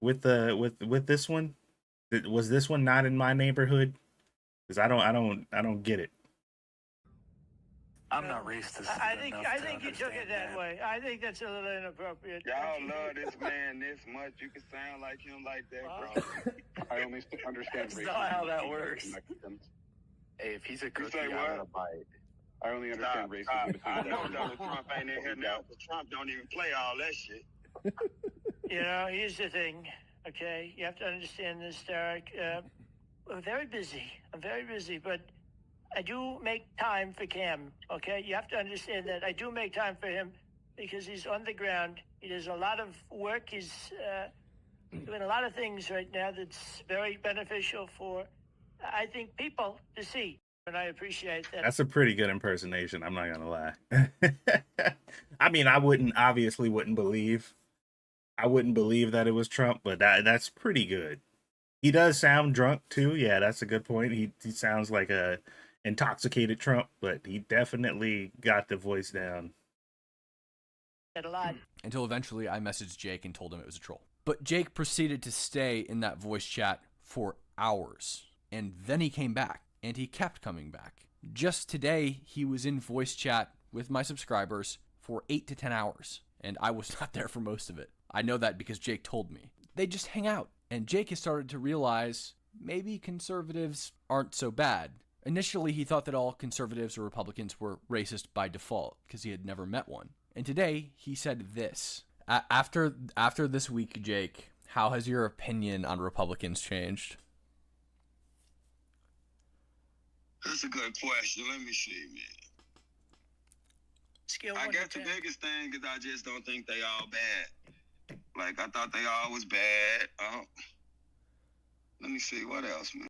with the with this one? Was this one not in my neighborhood? Because I don't get it. I'm not racist. I think you took it that way. I think that's a little inappropriate. Y'all love this man this much. You can sound like him like that, bro. I only understand That's not how that works. Hey, if he's a You cookie, say I'm what? gonna bite. I only understand racism. I know Donald Trump ain't in here now, but Trump don't even play all that shit. You know, here's the thing, okay? You have to understand this, Derek. We're very busy. I'm very busy, but I do make time for Cam, okay? You have to understand that I do make time for him because he's on the ground. He does a lot of work. He's doing a lot of things right now that's very beneficial for, I think, people to see. And I appreciate that. That's a pretty good impersonation. I'm not gonna lie. I mean, I obviously wouldn't believe that it was Trump, but that's pretty good. He does sound drunk too. Yeah, that's a good point. He sounds like a intoxicated Trump, but he definitely got the voice down. A lot. Until eventually I messaged Jake and told him it was a troll. But Jake proceeded to stay in that voice chat for hours. And then he came back. And he kept coming back. Just today, he was in voice chat with my subscribers for 8 to 10 hours. And I was not there for most of it. I know that because Jake told me. They just hang out. And Jake has started to realize maybe conservatives aren't so bad. Initially, he thought that all conservatives or Republicans were racist by default because he had never met one. And today, he said this. After this week, Jake, how has your opinion on Republicans changed? That's a good question. Let me see, man. I guess the biggest thing is I just don't think they all bad. Like, I thought they all was bad. Let me see, what else, man?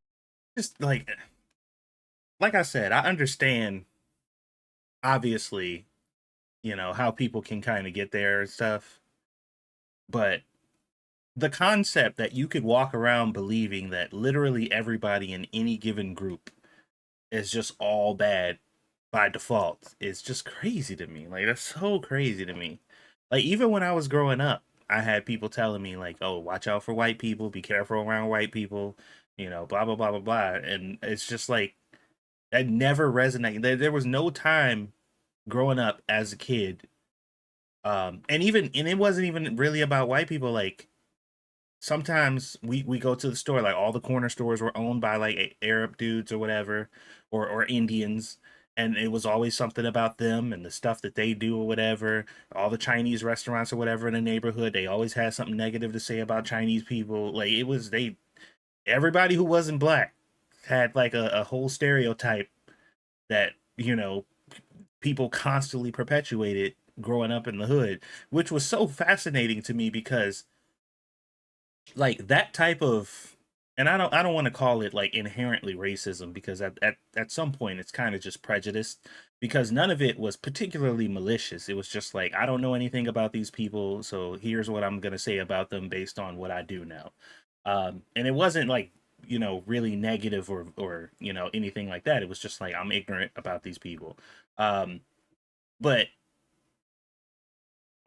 Just like I said, I understand, obviously, you know, how people can kind of get there and stuff. But the concept that you could walk around believing that literally everybody in any given group is just all bad by default is just crazy to me. Like, that's so crazy to me. Like, even when I was growing up, I had people telling me, like, oh, watch out for white people, be careful around white people, you know, blah, blah, blah, blah, blah. And it's just like, that never resonated. There was no time growing up as a kid. And it wasn't even really about white people. Like, sometimes we go to the store, like all the corner stores were owned by like Arab dudes or whatever, or Indians. And it was always something about them and the stuff that they do or whatever. All the Chinese restaurants or whatever in the neighborhood, they always had something negative to say about Chinese people. Like, everybody who wasn't black had like a whole stereotype that, you know, people constantly perpetuated growing up in the hood, which was so fascinating to me because like that type of, and I don't want to call it like inherently racism, because at some point it's kind of just prejudice, because none of it was particularly malicious. It was just like, I don't know anything about these people, so here's what I'm gonna say about them based on what I do now. And it wasn't like, you know, really negative or you know, anything like that. It was just like, I'm ignorant about these people. But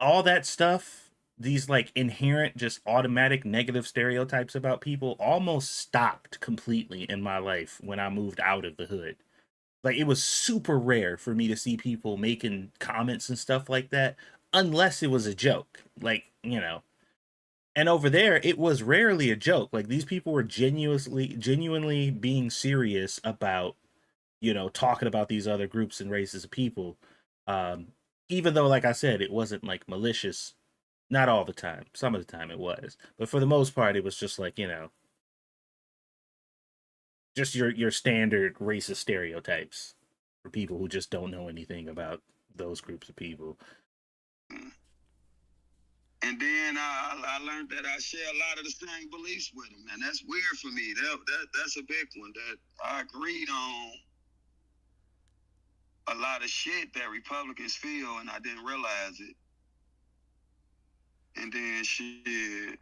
all that stuff, these like inherent, just automatic negative stereotypes about people almost stopped completely in my life when I moved out of the hood. Like, it was super rare for me to see people making comments and stuff like that, unless it was a joke, like, you know. And over there, it was rarely a joke. Like, these people were genuinely being serious about, you know, talking about these other groups and races of people. Even though, like I said, it wasn't like malicious. Not all the time. Some of the time it was. But for the most part, it was just like, you know, just your standard racist stereotypes for people who just don't know anything about those groups of people. And then I learned that I share a lot of the same beliefs with him, and that's weird for me. That's a big one. That I agreed on a lot of shit that Republicans feel, and I didn't realize it. And then shit,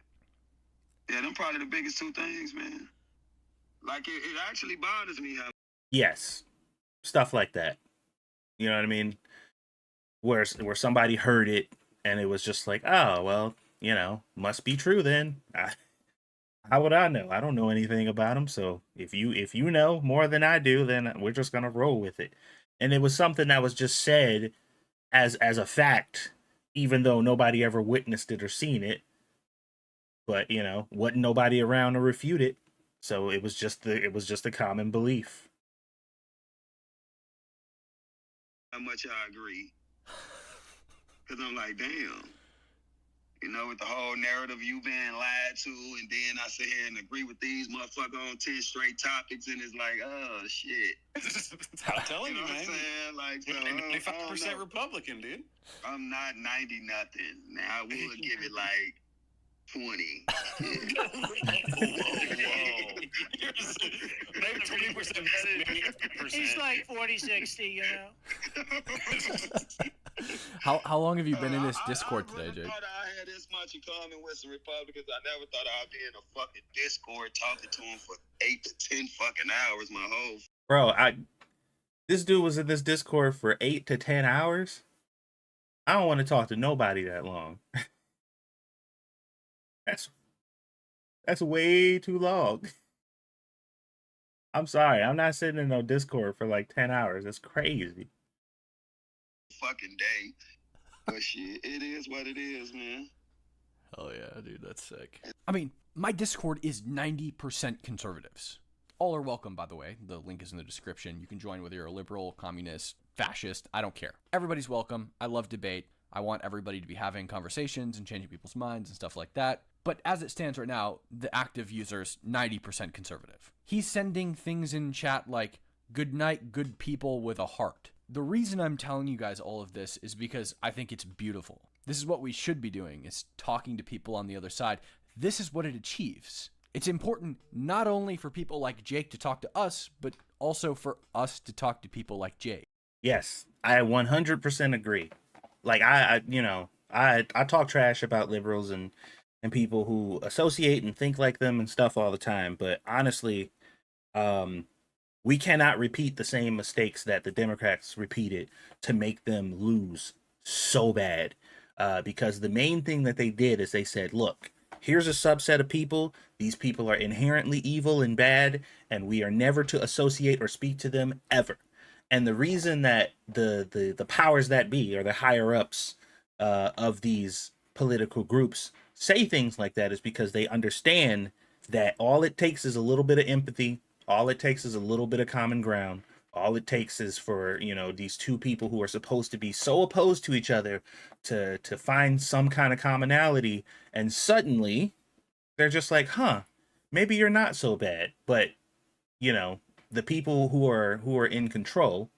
yeah, them probably the biggest two things, man. Like it actually bothers me how. Yes, stuff like that. You know what I mean? Where somebody heard it and it was just like, oh well, must be true then. How would I know? I don't know anything about them. So if you know more than I do, then we're just gonna roll with it. And it was something that was just said as a fact, even though nobody ever witnessed it or seen it. But wasn't nobody around to refute it. So it was just a common belief. How much I agree. Because I'm like, damn. With the whole narrative you being lied to, and then I sit here and agree with these motherfuckers on 10 straight topics, and it's like, oh, shit. I'm telling you, What man. I'm saying? Like, so, You're 95% Republican, dude. I'm not 90 nothing. Now, I would give it like 20. Whoa. Maybe 20%. He's like 40, 60, you know. How long have you been in this Discord today, Jake? I thought I had this much in common with some Republicans. I never thought I'd be in a fucking Discord talking to them for 8 to 10 fucking hours my whole. Bro, this dude was in this Discord for 8 to 10 hours. I don't want to talk to nobody that long. That's way too long. I'm sorry. I'm not sitting in no Discord for like 10 hours. That's crazy. Fucking day. But shit, it is what it is, man. Hell yeah, dude, that's sick. I mean, my Discord is 90% conservatives. All are welcome, by the way. The link is in the description. You can join whether you're a liberal, communist, fascist. I don't care. Everybody's welcome. I love debate. I want everybody to be having conversations and changing people's minds and stuff like that. But as it stands right now, the active user's 90% conservative. He's sending things in chat like, good night, good people with a heart. The reason I'm telling you guys all of this is because I think it's beautiful. This is what we should be doing, is talking to people on the other side. This is what it achieves. It's important not only for people like Jake to talk to us, but also for us to talk to people like Jake. Yes, I 100% agree. Like I talk trash about liberals and people who associate and think like them and stuff all the time, but honestly, we cannot repeat the same mistakes that the Democrats repeated to make them lose so bad. Because the main thing that they did is they said, look, here's a subset of people. These people are inherently evil and bad, and we are never to associate or speak to them ever. And the reason that the powers that be, or the higher ups of these political groups, say things like that is because they understand that all it takes is a little bit of empathy. All it takes is a little bit of common ground. All it takes is for, these two people who are supposed to be so opposed to each other to find some kind of commonality. And suddenly they're just like, huh, maybe you're not so bad. But, the people who are in control,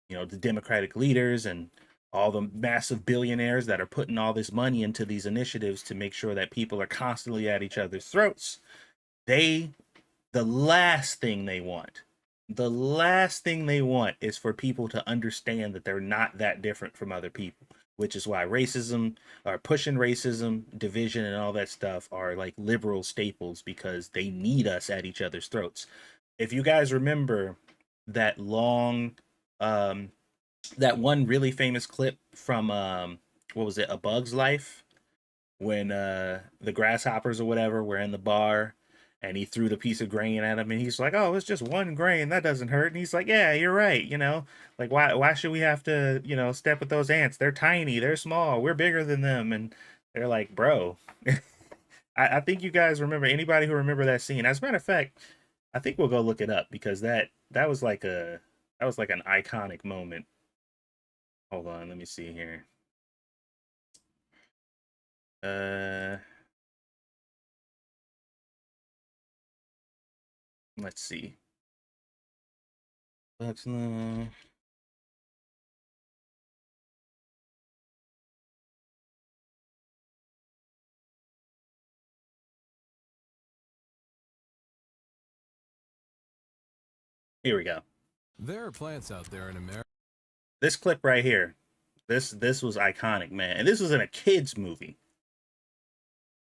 the Democratic leaders and all the massive billionaires that are putting all this money into these initiatives to make sure that people are constantly at each other's throats, the last thing they want is for people to understand that they're not that different from other people, which is why racism, or pushing racism, division, and all that stuff are like liberal staples, because they need us at each other's throats. If you guys remember that that one really famous clip from what was it, A Bug's Life, when the grasshoppers or whatever were in the bar and he threw the piece of grain at him and he's like, oh, it's just one grain, that doesn't hurt. And he's like, yeah, you're right, like why should we have to step with those ants? They're tiny, they're small, we're bigger than them. And they're like, bro. I think you guys remember, anybody who remember that scene. As a matter of fact, I think we'll go look it up, because that was like an iconic moment. Hold on, let me see here. Let's see. Here we go. There are plants out there in America. This clip right here. This was iconic, man. And this was in a kids movie.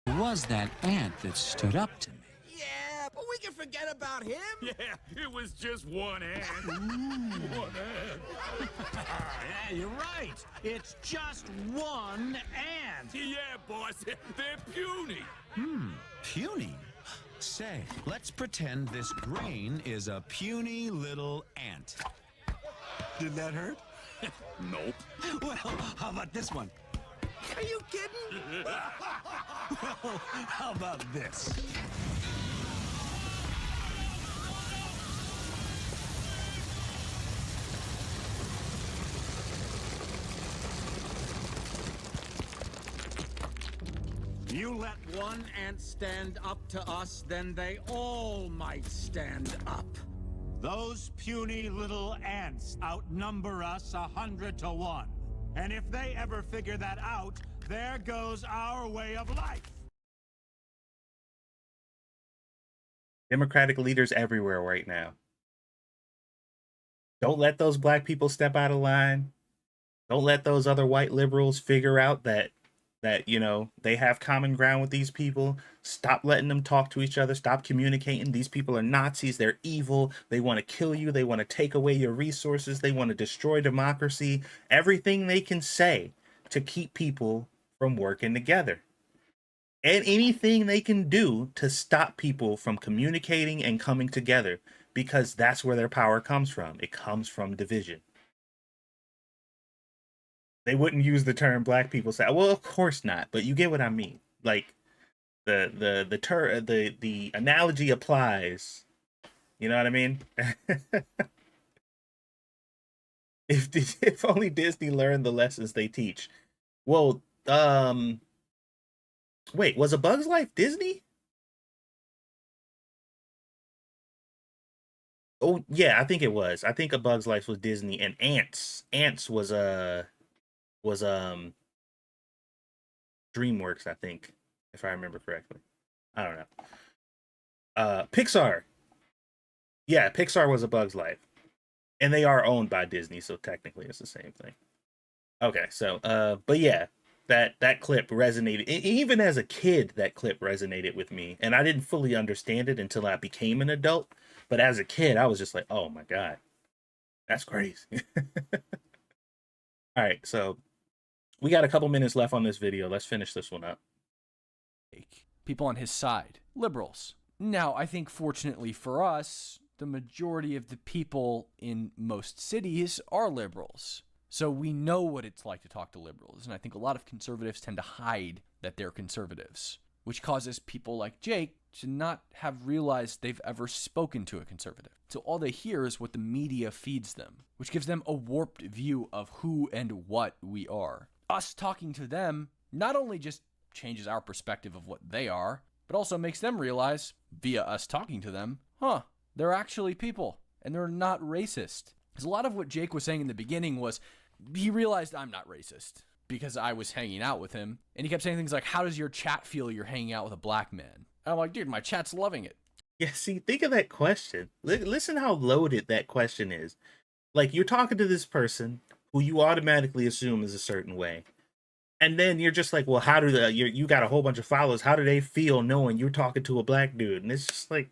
Was that ant that stood up to me? Yeah, but we can forget about him. Yeah, it was just one ant. One ant. Yeah, you're right. It's just one ant. Yeah, boss. They're puny. Puny? Say, let's pretend this grain is a puny little ant. Did that hurt? Nope. Well, how about this one? Are you kidding? Well, how about this? You let one ant stand up to us, then they all might stand up. Those puny little ants outnumber us 100 to 1. And if they ever figure that out, there goes our way of life. Democratic leaders everywhere right now. Don't let those black people step out of line. Don't let those other white liberals figure out that you know, they have common ground with these people. Stop letting them talk to each other. Stop communicating. These people are Nazis. They're evil. They want to kill you. They want to take away your resources. They want to destroy democracy. Everything they can say to keep people from working together. And anything they can do to stop people from communicating and coming together, because that's where their power comes from. It comes from division. They wouldn't use the term black people say, well, of course not, but you get what I mean. Like the analogy applies. You know what I mean? If only Disney learned the lessons they teach. Well, wait, was A Bug's Life Disney? Oh yeah, I think it was. I think A Bug's Life was Disney, and Ants was DreamWorks, I think, if I remember correctly. I don't know. Pixar. Yeah, Pixar was A Bug's Life. And they are owned by Disney, so technically it's the same thing. Okay, so but yeah, that clip resonated. Even as a kid, that clip resonated with me, and I didn't fully understand it until I became an adult. But as a kid, I was just like, "Oh my god, that's crazy." All right, so we got a couple minutes left on this video. Let's finish this one up. People on his side, liberals. Now, I think fortunately for us, the majority of the people in most cities are liberals. So we know what it's like to talk to liberals. And I think a lot of conservatives tend to hide that they're conservatives, which causes people like Jake to not have realized they've ever spoken to a conservative. So all they hear is what the media feeds them, which gives them a warped view of who and what we are. Us talking to them not only just changes our perspective of what they are, but also makes them realize, via us talking to them, they're actually people, and they're not racist. Because a lot of what Jake was saying in the beginning was, he realized I'm not racist, because I was hanging out with him, and he kept saying things like, how does your chat feel you're hanging out with a black man? And I'm like, dude, my chat's loving it. Yeah, see, think of that question. Listen how loaded that question is. Like, you're talking to this person who you automatically assume is a certain way. And then you're just like, well, how do you got a whole bunch of followers. How do they feel knowing you're talking to a black dude? And it's just like,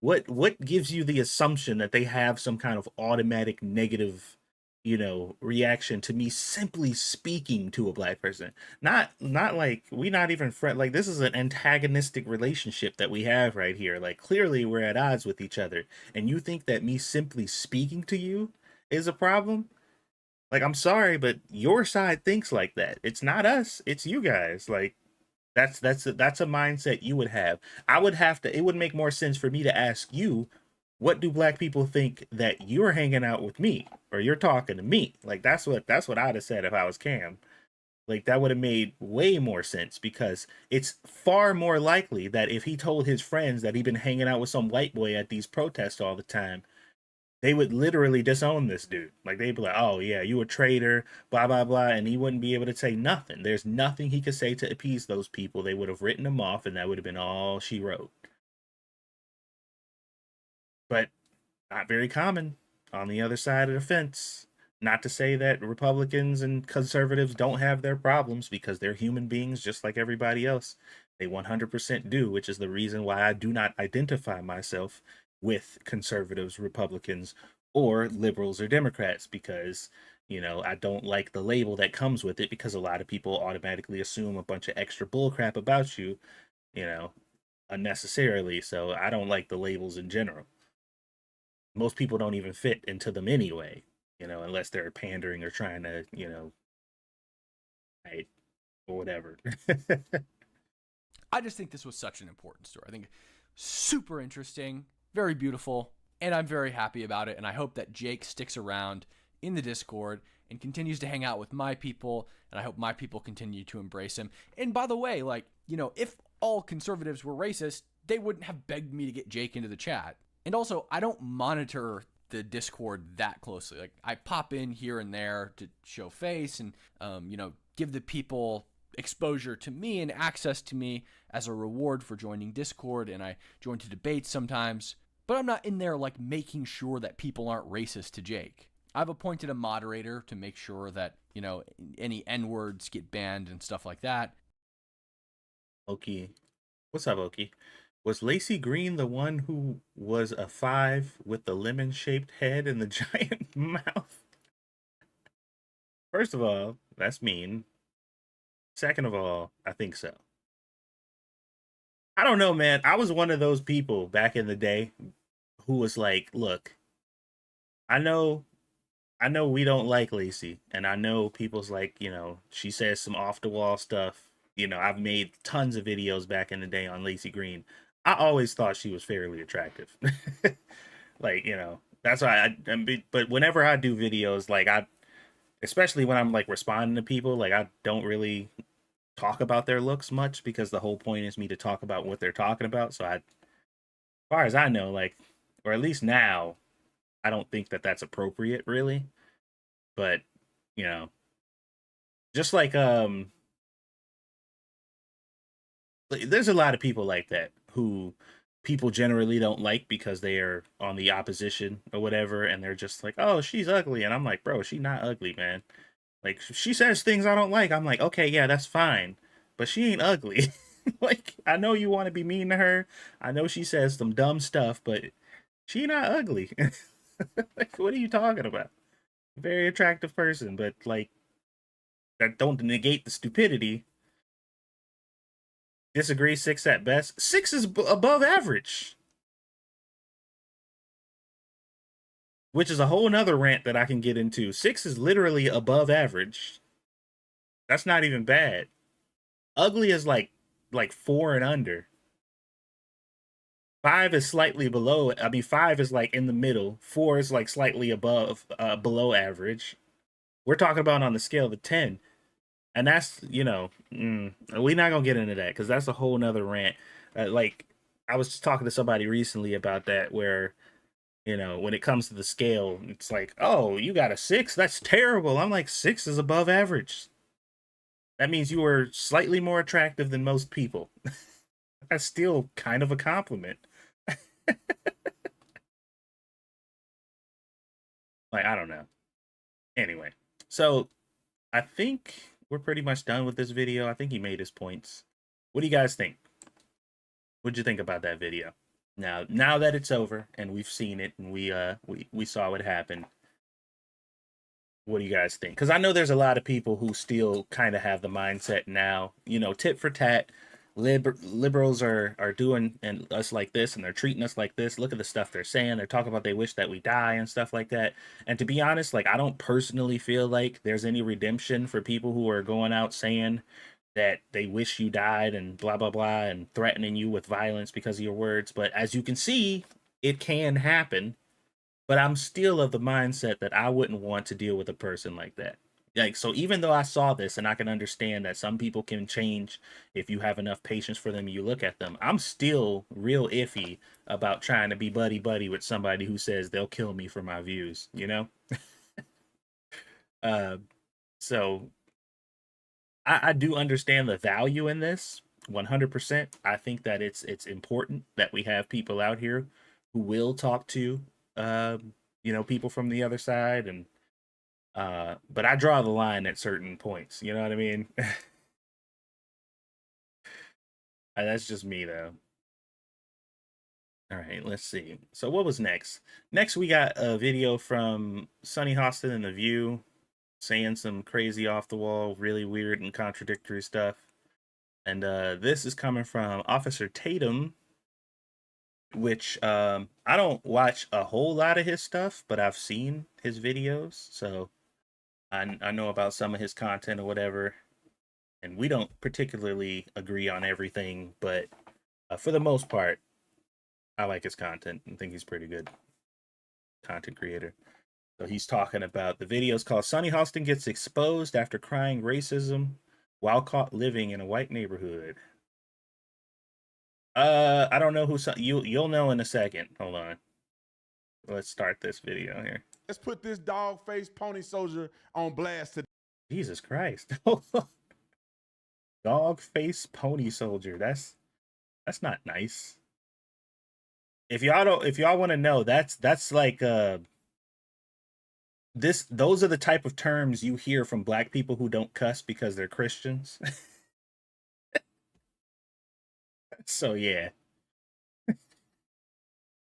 what gives you the assumption that they have some kind of automatic negative, you know, reaction to me simply speaking to a black person? Not like we not even friend. Like, this is an antagonistic relationship that we have right here. Like, clearly we're at odds with each other. And you think that me simply speaking to you is a problem? Like, I'm sorry, but your side thinks like that. It's not us. It's you guys. Like, that's a mindset you would have. I would have to. It would make more sense for me to ask you, what do black people think that you're hanging out with me or you're talking to me? Like, that's what I'd have said if I was Cam. Like, that would have made way more sense, because it's far more likely that if he told his friends that he'd been hanging out with some white boy at these protests all the time, they would literally disown this dude. Like, they'd be like, oh yeah, you a traitor, blah, blah, blah. And he wouldn't be able to say nothing. There's nothing he could say to appease those people. They would have written him off, and that would have been all she wrote. But not very common on the other side of the fence. Not to say that Republicans and conservatives don't have their problems, because they're human beings just like everybody else. They 100% do, which is the reason why I do not identify myself with conservatives, Republicans, or liberals or Democrats, because, you know, I don't like the label that comes with it, because a lot of people automatically assume a bunch of extra bullcrap about you, you know, unnecessarily. So I don't like the labels in general. Most people don't even fit into them anyway, you know, unless they're pandering or trying to, you know, right, or whatever. I just think this was such an important story. I think super interesting, very beautiful, and I'm very happy about it. And I hope that Jake sticks around in the Discord and continues to hang out with my people. And I hope my people continue to embrace him. And by the way, like, you know, if all conservatives were racist, they wouldn't have begged me to get Jake into the chat. And also, I don't monitor the Discord that closely. Like, I pop in here and there to show face and, you know, give the people exposure to me and access to me as a reward for joining Discord, and I join to debates sometimes, but I'm not in there like making sure that people aren't racist to Jake. I've appointed a moderator to make sure that, you know, any N-words get banned and stuff like that. Okie. What's up, Okie? Was Lacey Green the one who was a 5 with the lemon-shaped head and the giant mouth? First of all, that's mean. Second of all, I think so. I don't know, man. I was one of those people back in the day who was like, look, I know we don't like Lacey, and I know people's like, you know, she says some off the wall stuff. You know, I've made tons of videos back in the day on Lacey Green. I always thought she was fairly attractive. Like, you know, that's why but whenever I do videos, like especially when I'm like responding to people, like I don't really talk about their looks much, because the whole point is me to talk about what they're talking about. So as far as I know, like, or at least now, I don't think that that's appropriate really. But, you know, just like there's a lot of people like that who people generally don't like because they are on the opposition or whatever, and they're just like, oh, she's ugly. And I'm like, bro, she's not ugly, man. Like, she says things I don't like. I'm like, okay, yeah, that's fine, but she ain't ugly. Like, I know you want to be mean to her. I know she says some dumb stuff, but she not ugly. Like, what are you talking about? Very attractive person, but like, that don't negate the stupidity. Disagree, 6 at best. 6 is above average. Which is a whole nother rant that I can get into. 6 is literally above average. That's not even bad. Ugly is like 4 and under. 5 is slightly below. I mean, 5 is like in the middle. 4 is like slightly above, below average. We're talking about on the scale of a 10. And that's, you know, we're not going to get into that because that's a whole nother rant. Like, I was just talking to somebody recently about that, where, you know, when it comes to the scale, it's like, oh, you got a 6? That's terrible. I'm like, 6 is above average. That means you are slightly more attractive than most people. That's still kind of a compliment. Like, I don't know. Anyway, so I think we're pretty much done with this video. I think he made his points. What do you guys think? What'd you think about that video? Now that it's over and we've seen it and we saw what happened, what do you guys think? Because I know there's a lot of people who still kind of have the mindset now, you know, tit for tat. Liberals are doing and us like this, and they're treating us like this. Look at the stuff they're saying. They're talking about they wish that we die and stuff like that. And to be honest, like, I don't personally feel like there's any redemption for people who are going out saying that they wish you died and blah blah blah and threatening you with violence because of your words. But as you can see, it can happen. But I'm still of the mindset that I wouldn't want to deal with a person like that. Like, so even though I saw this and I can understand that some people can change if you have enough patience for them, you look at them, I'm still real iffy about trying to be buddy buddy with somebody who says they'll kill me for my views, you know? So I do understand the value in this 100%. I think that it's important that we have people out here who will talk to you know, people from the other side, and but I draw the line at certain points. You know what I mean? That's just me, though. All right, let's see. So what was next? Next, we got a video from Sunny Hostin in The View saying some crazy off the wall, really weird and contradictory stuff. And this is coming from Officer Tatum, which I don't watch a whole lot of his stuff, but I've seen his videos, so I know about some of his content or whatever. And we don't particularly agree on everything, but for the most part, I like his content and think he's pretty good content creator. So he's talking about the videos called Sunny Hostin Gets Exposed After Crying Racism While Caught Living in a White Neighborhood. I don't know who you'll know in a second. Hold on. Let's start this video here. Let's put this dog-faced pony soldier on blast today. Jesus Christ. Dog-faced pony soldier. That's not nice. If y'all want to know, that's like those are the type of terms you hear from black people who don't cuss because they're Christians. So yeah.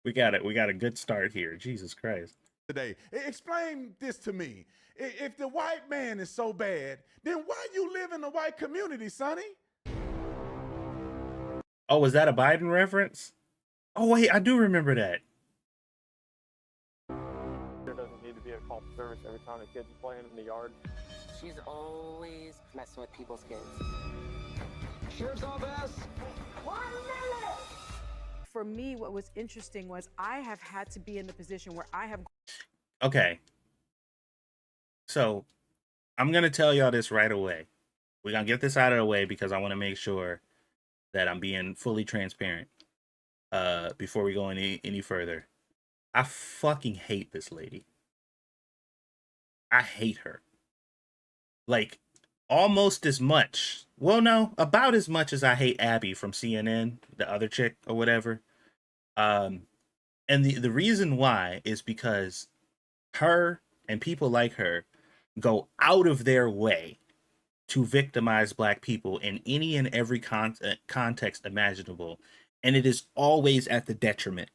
We got it. We got a good start here. Jesus Christ. Today. Explain this to me. If the white man is so bad, then why you live in the white community, Sonny? Oh, was that a Biden reference? Oh wait, I do remember that. There doesn't need to be a call for service every time a kid's playing in the yard. She's always messing with people's kids. Sheriff's office. 1 minute. For me, what was interesting was I have had to be in the position where I have. Okay. So I'm going to tell y'all this right away. We're going to get this out of the way because I want to make sure that I'm being fully transparent before we go any further. I fucking hate this lady. I hate her. Like, almost as much. Well, no, about as much as I hate Abby from CNN, the other chick or whatever. And the reason why is because her and people like her go out of their way to victimize black people in any and every context imaginable, and it is always at the detriment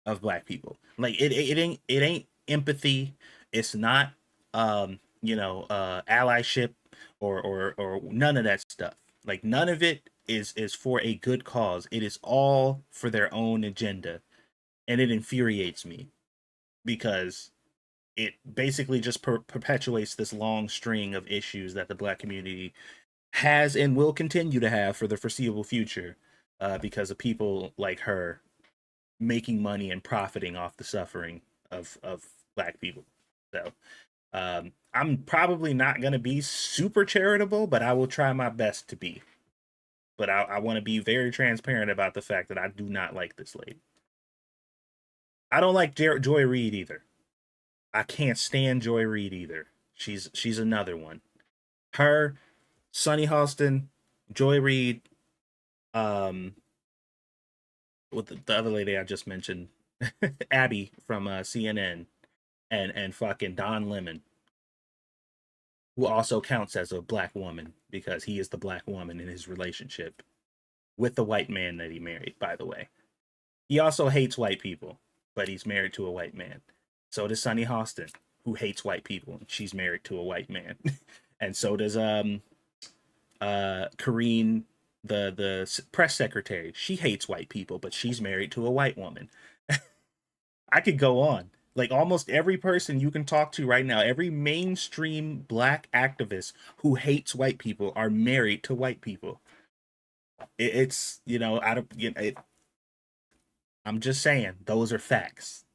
of black people. Like it ain't empathy. It's not allyship or none of that stuff. Like none of it is for a good cause. It is all for their own agenda, and it infuriates me because it basically just perpetuates this long string of issues that the black community has and will continue to have for the foreseeable future because of people like her making money and profiting off the suffering of black people. So I'm probably not going to be super charitable, but I will try my best to be. But I want to be very transparent about the fact that I do not like this lady. I don't like Joy Reid either. I can't stand Joy Reid either. She's another one. Her, Sunny Hostin, Joy Reid, with the other lady I just mentioned, Abby from CNN, and fucking Don Lemon, who also counts as a black woman because he is the black woman in his relationship with the white man that he married, by the way. He also hates white people, but he's married to a white man. So does Sunny Hostin, who hates white people. She's married to a white man. And so does Karine, the press secretary. She hates white people, but she's married to a white woman. I could go on. Like almost every person you can talk to right now, every mainstream black activist who hates white people are married to white people. It's, I'm just saying, those are facts.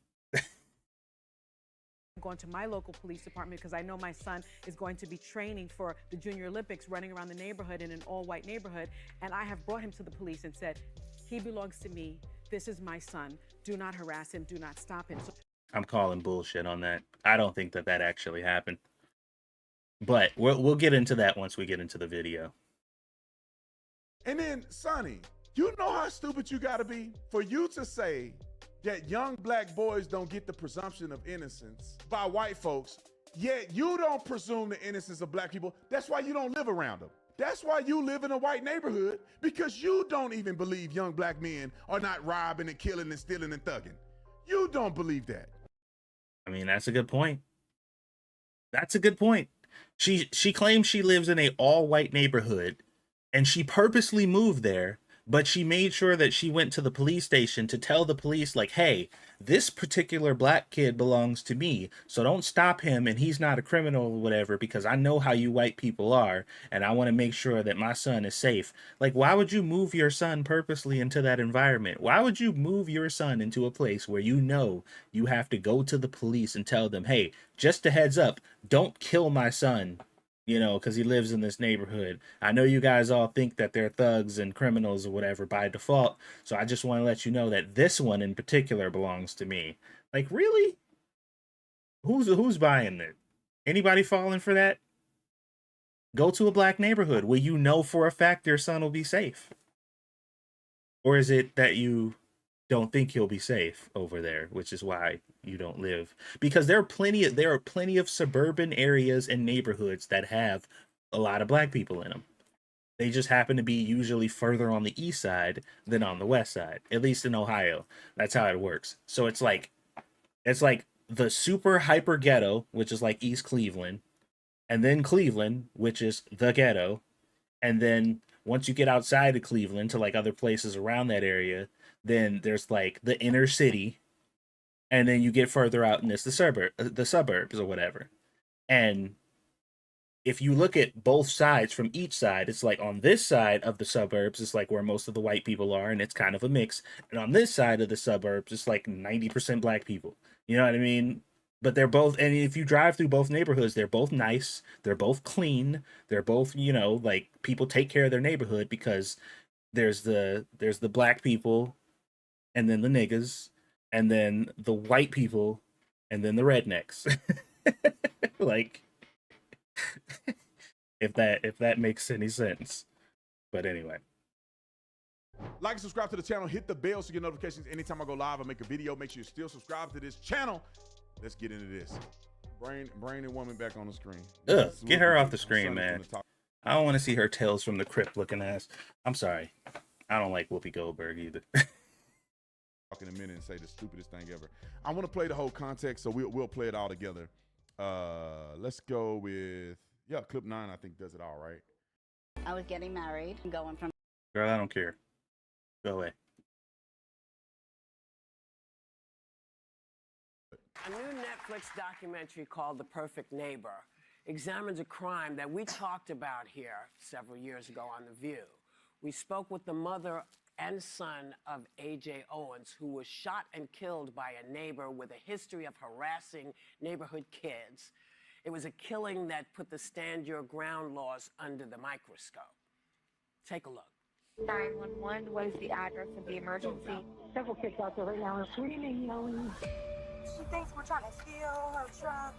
Going to my local police department because I know my son is going to be training for the Junior Olympics, running around the neighborhood in an all-white neighborhood, and I have brought him to the police and said, he belongs to me. This is my son. Do not harass him. Do not stop him. I'm calling bullshit on that. I don't think that actually happened. But we'll get into that once we get into the video. And then, Sonny, you know how stupid you gotta be for you to say Yet young black boys don't get the presumption of innocence by white folks. Yet you don't presume the innocence of black people. That's why you don't live around them. That's why you live in a white neighborhood, because you don't even believe young black men are not robbing and killing and stealing and thugging. You don't believe that. I mean, that's a good point. That's a good point. She claims she lives in a all-white neighborhood, and she purposely moved there, but she made sure that she went to the police station to tell the police, like, hey, this particular black kid belongs to me, so don't stop him, and he's not a criminal or whatever, because I know how you white people are, and I want to make sure that my son is safe. Like, why would you move your son purposely into that environment? Why would you move your son into a place where you know you have to go to the police and tell them, hey, just a heads up, don't kill my son, you know, because he lives in this neighborhood. I know you guys all think that they're thugs and criminals or whatever by default, so I just want to let you know that this one in particular belongs to me. Like, really? Who's buying it? Anybody falling for that? Go to a black neighborhood where you know for a fact your son will be safe. Or is it that you don't think he'll be safe over there, which is why you don't live? Because there are plenty of suburban areas and neighborhoods that have a lot of black people in them. They just happen to be usually further on the east side than on the west side, at least in Ohio. That's how it works. So it's like the super hyper ghetto, which is like East Cleveland, and then Cleveland, which is the ghetto, and then once you get outside of Cleveland to like other places around that area, then there's like the inner city, and then you get further out and it's the suburbs or whatever. And if you look at both sides from each side, it's like on this side of the suburbs, it's like where most of the white people are, and it's kind of a mix. And on this side of the suburbs, it's like 90% black people. You know what I mean? But they're both, and if you drive through both neighborhoods, they're both nice, they're both clean, they're both, you know, like people take care of their neighborhood, because there's the black people, and then the niggas, and then the white people, and then the rednecks. Like, if that makes any sense. But anyway. Like and subscribe to the channel. Hit the bell so you get notifications anytime I go live or make a video. Make sure you're still subscribed to this channel. Let's get into this. Brain and woman back on the screen. Ugh, get her off the screen, man. I don't want to see her Tales from the Crypt looking ass. I'm sorry. I don't like Whoopi Goldberg either. Talk in a minute and say the stupidest thing ever. I want to play the whole context, so we'll play it all together. Let's go with clip 9. I think does it all right. I was getting married and going from. Girl, I don't care. Go away. A new Netflix documentary called The Perfect Neighbor examines a crime that we talked about here several years ago on The View. We spoke with the mother and son of A.J. Owens, who was shot and killed by a neighbor with a history of harassing neighborhood kids. It was a killing that put the stand your ground laws under the microscope. Take a look. 911, what is the address of the emergency? Several kids out there right now are screaming, yelling. She thinks we're trying to steal her truck.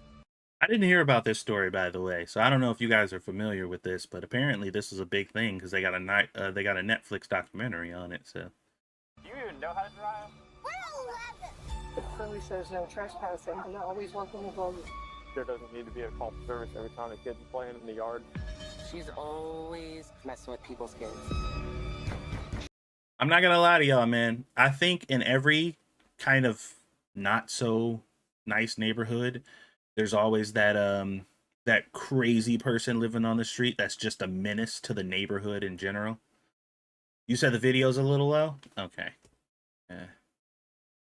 I didn't hear about this story, by the way, so I don't know if you guys are familiar with this, but apparently this is a big thing because they got a Netflix documentary on it. So. Do you even know how to drive? The police says no trespassing, and always welcome to go. There doesn't need to be a call for service every time a kid's playing in the yard. She's always messing with people's kids. I'm not gonna lie to y'all, man. I think in every kind of not so nice neighborhood, there's always that that crazy person living on the street that's just a menace to the neighborhood in general. You said the video's a little low? Okay. Yeah.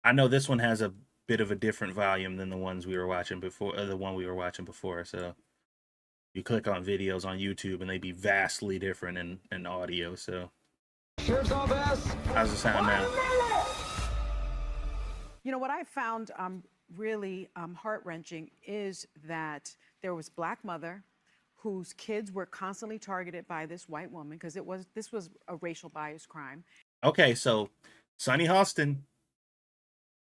I know this one has a bit of a different volume than the ones we were watching before, the one we were watching before, so you click on videos on YouTube and they'd be vastly different in audio, so. Sheriff's office. How's it sound now? You know, what I found really heart-wrenching is that there was black mother whose kids were constantly targeted by this white woman, because this was a racial bias crime. Okay, so Sonny Halston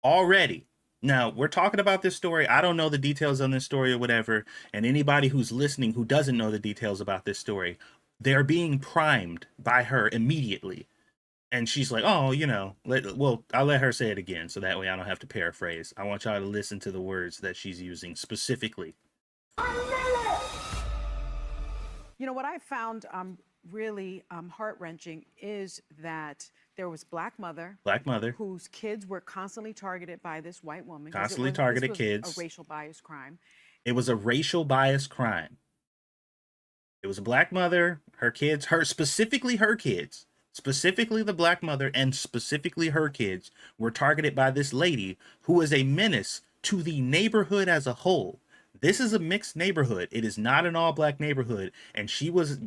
already. Now, we're talking about this story. I don't know the details on this story or whatever, and anybody who's listening who doesn't know the details about this story, they're being primed by her immediately. And she's like, oh, you know, well, I'll let her say it again so that way I don't have to paraphrase. I want y'all to listen to the words that she's using specifically. You know, what I found really heart-wrenching is that there was black mother whose kids were constantly targeted by this white woman. Constantly targeted kids. A racial bias crime. It was a racial bias crime. It was a black mother, her kids, specifically the black mother and specifically her kids were targeted by this lady who is a menace to the neighborhood as a whole. This is a mixed neighborhood. It is not an all-black neighborhood, and she was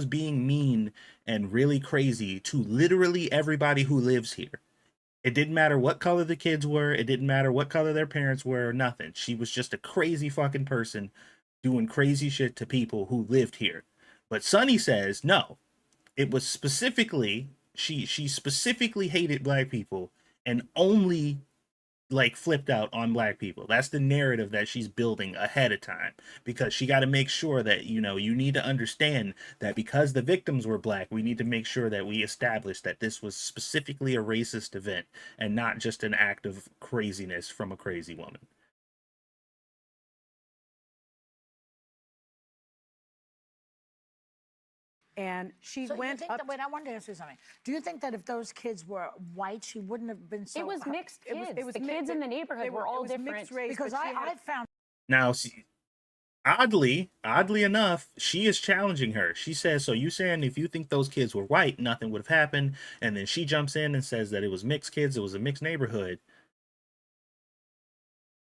being mean and really crazy to literally everybody who lives here. It didn't matter what color the kids were. It didn't matter what color their parents were or nothing. She was just a crazy fucking person doing crazy shit to people who lived here. But Sonny says, no, it was specifically, she specifically hated black people and only like flipped out on black people. That's the narrative that she's building ahead of time, because she got to make sure that, you know, you need to understand that because the victims were black, we need to make sure that we establish that this was specifically a racist event and not just an act of craziness from a crazy woman. And she went up. Wait, I wanted to ask you something. Do you think that if those kids were white, she wouldn't have been so... It was mixed kids. It was the kids in the neighborhood were all different. Because I found... Now, oddly enough, she is challenging her. She says, so you saying if you think those kids were white, nothing would have happened. And then she jumps in and says that it was mixed kids. It was a mixed neighborhood.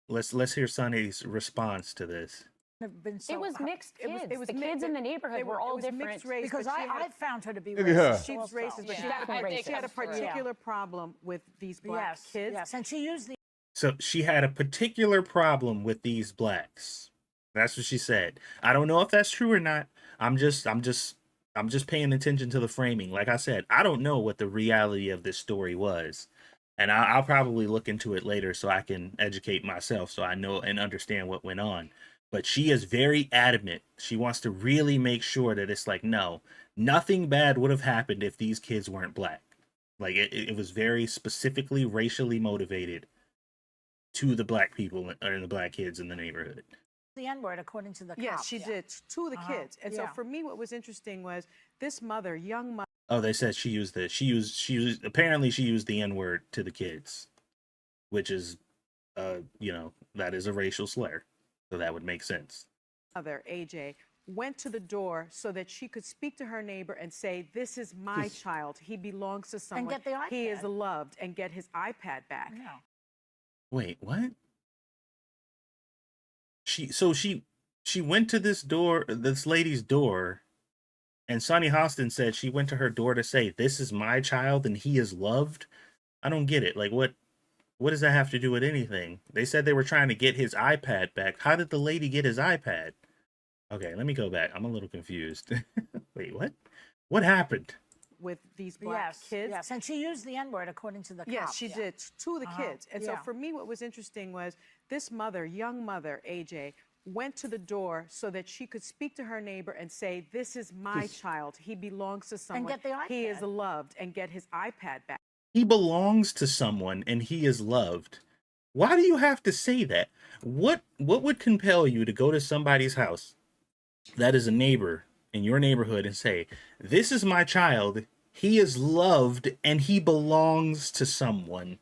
Let's hear Sonny's response to this. It was mixed kids. It was the kids in the neighborhood were all different. Because I found her to be racist. She was racist, but she had a particular problem with these black kids. Yes, and she used the... So she had a particular problem with these blacks. That's what she said. I don't know if that's true or not. I'm just paying attention to the framing. Like I said, I don't know what the reality of this story was. And I'll probably look into it later so I can educate myself so I know and understand what went on. But she is very adamant. She wants to really make sure that it's like, no, nothing bad would have happened if these kids weren't black. Like, it was very specifically racially motivated to the black people and the black kids in the neighborhood. The N-word, according to the cop. Yes, she did, to the kids. And so for me, what was interesting was this mother, young mother. Oh, they said she used apparently she used the N-word to the kids, which is, you know, that is a racial slur. So that would make sense. Mother, AJ, went to the door so that she could speak to her neighbor and say, this is my child. He belongs to someone. And get the iPad. He is loved, and get his iPad back. No. Wait, what? She went to this lady's door, and Sonny Hostin said she went to her door to say, this is my child and he is loved. I don't get it. Like, what does that have to do with anything? They said they were trying to get his iPad back. How did the lady get his iPad? Okay, let me go back. I'm a little confused. Wait, what? What happened? With these black kids. Yes, and she used the N-word, according to the cop. Yes, she did, to the kids. And so for me, what was interesting was this mother, young mother, AJ, went to the door so that she could speak to her neighbor and say, this is my child. He belongs to someone. And get the iPad. He is loved, and get his iPad back. He belongs to someone and he is loved. Why do you have to say that? What would compel you to go to somebody's house that is a neighbor in your neighborhood and say, this is my child, he is loved, and he belongs to someone?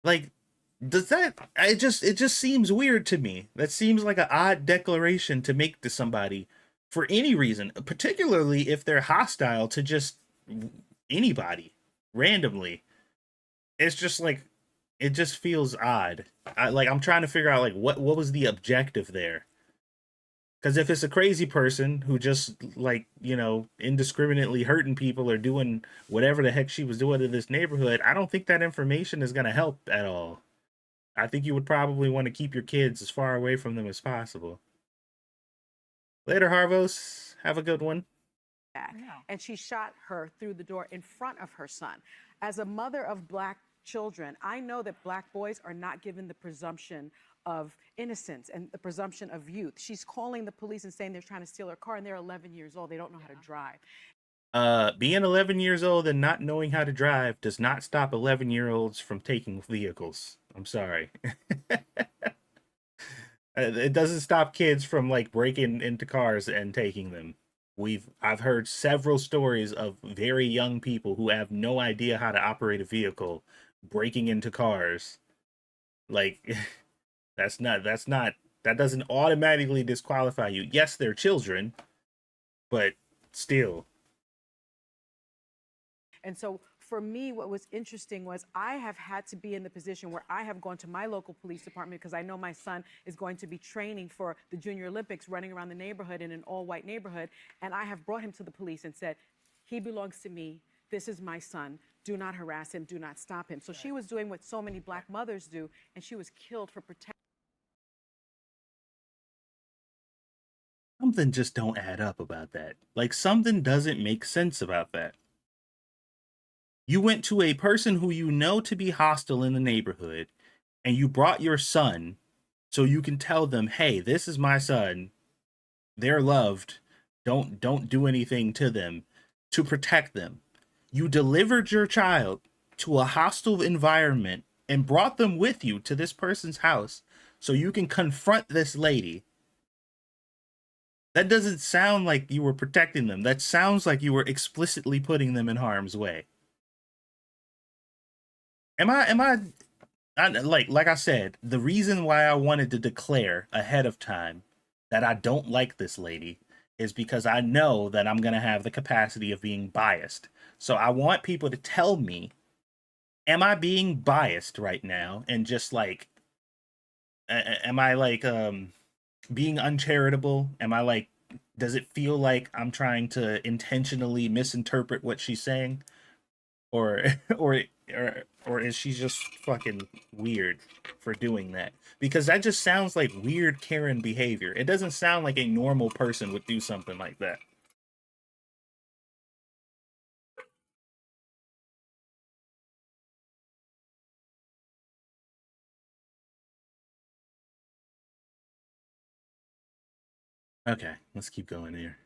Like, does that, it just seems weird to me. That seems like an odd declaration to make to somebody for any reason, particularly if they're hostile to just anybody randomly. It's just like, it just feels odd. I'm trying to figure out like what was the objective there. Because if it's a crazy person who just, like, you know, indiscriminately hurting people or doing whatever the heck she was doing in this neighborhood, I don't think that information is going to help at all. I think you would probably want to keep your kids as far away from them as possible. Later, Harvos. Have a good one. And she shot her through the door in front of her son. As a mother of black children, I know that black boys are not given the presumption of innocence and the presumption of youth. She's calling the police and saying they're trying to steal her car, and they're 11 years old. They don't know how to drive. Being 11 years old and not knowing how to drive does not stop 11-year-olds from taking vehicles. I'm sorry. It doesn't stop kids from like breaking into cars and taking them. I've heard several stories of very young people who have no idea how to operate a vehicle breaking into cars. Like that doesn't automatically disqualify you. Yes, they're children, but still. And so for me, what was interesting was I have had to be in the position where I have gone to my local police department because I know my son is going to be training for the Junior Olympics, running around the neighborhood in an all-white neighborhood. And I have brought him to the police and said, he belongs to me. This is my son. Do not harass him. Do not stop him. So she was doing what so many black mothers do, and she was killed for protecting. Something just don't add up about that. Like, something doesn't make sense about that. You went to a person who you know to be hostile in the neighborhood, and you brought your son so you can tell them, hey, this is my son. They're loved. Don't do anything to them, to protect them. You delivered your child to a hostile environment and brought them with you to this person's house so you can confront this lady. That doesn't sound like you were protecting them. That sounds like you were explicitly putting them in harm's way. Am I like I said, the reason why I wanted to declare ahead of time that I don't like this lady is because I know that I'm going to have the capacity of being biased. So I want people to tell me, am I being biased right now? And just like, am I like being uncharitable? Am I like, does it feel like I'm trying to intentionally misinterpret what she's saying? Or is she just fucking weird for doing that? Because that just sounds like weird Karen behavior. It doesn't sound like a normal person would do something like that. Okay, let's keep going here.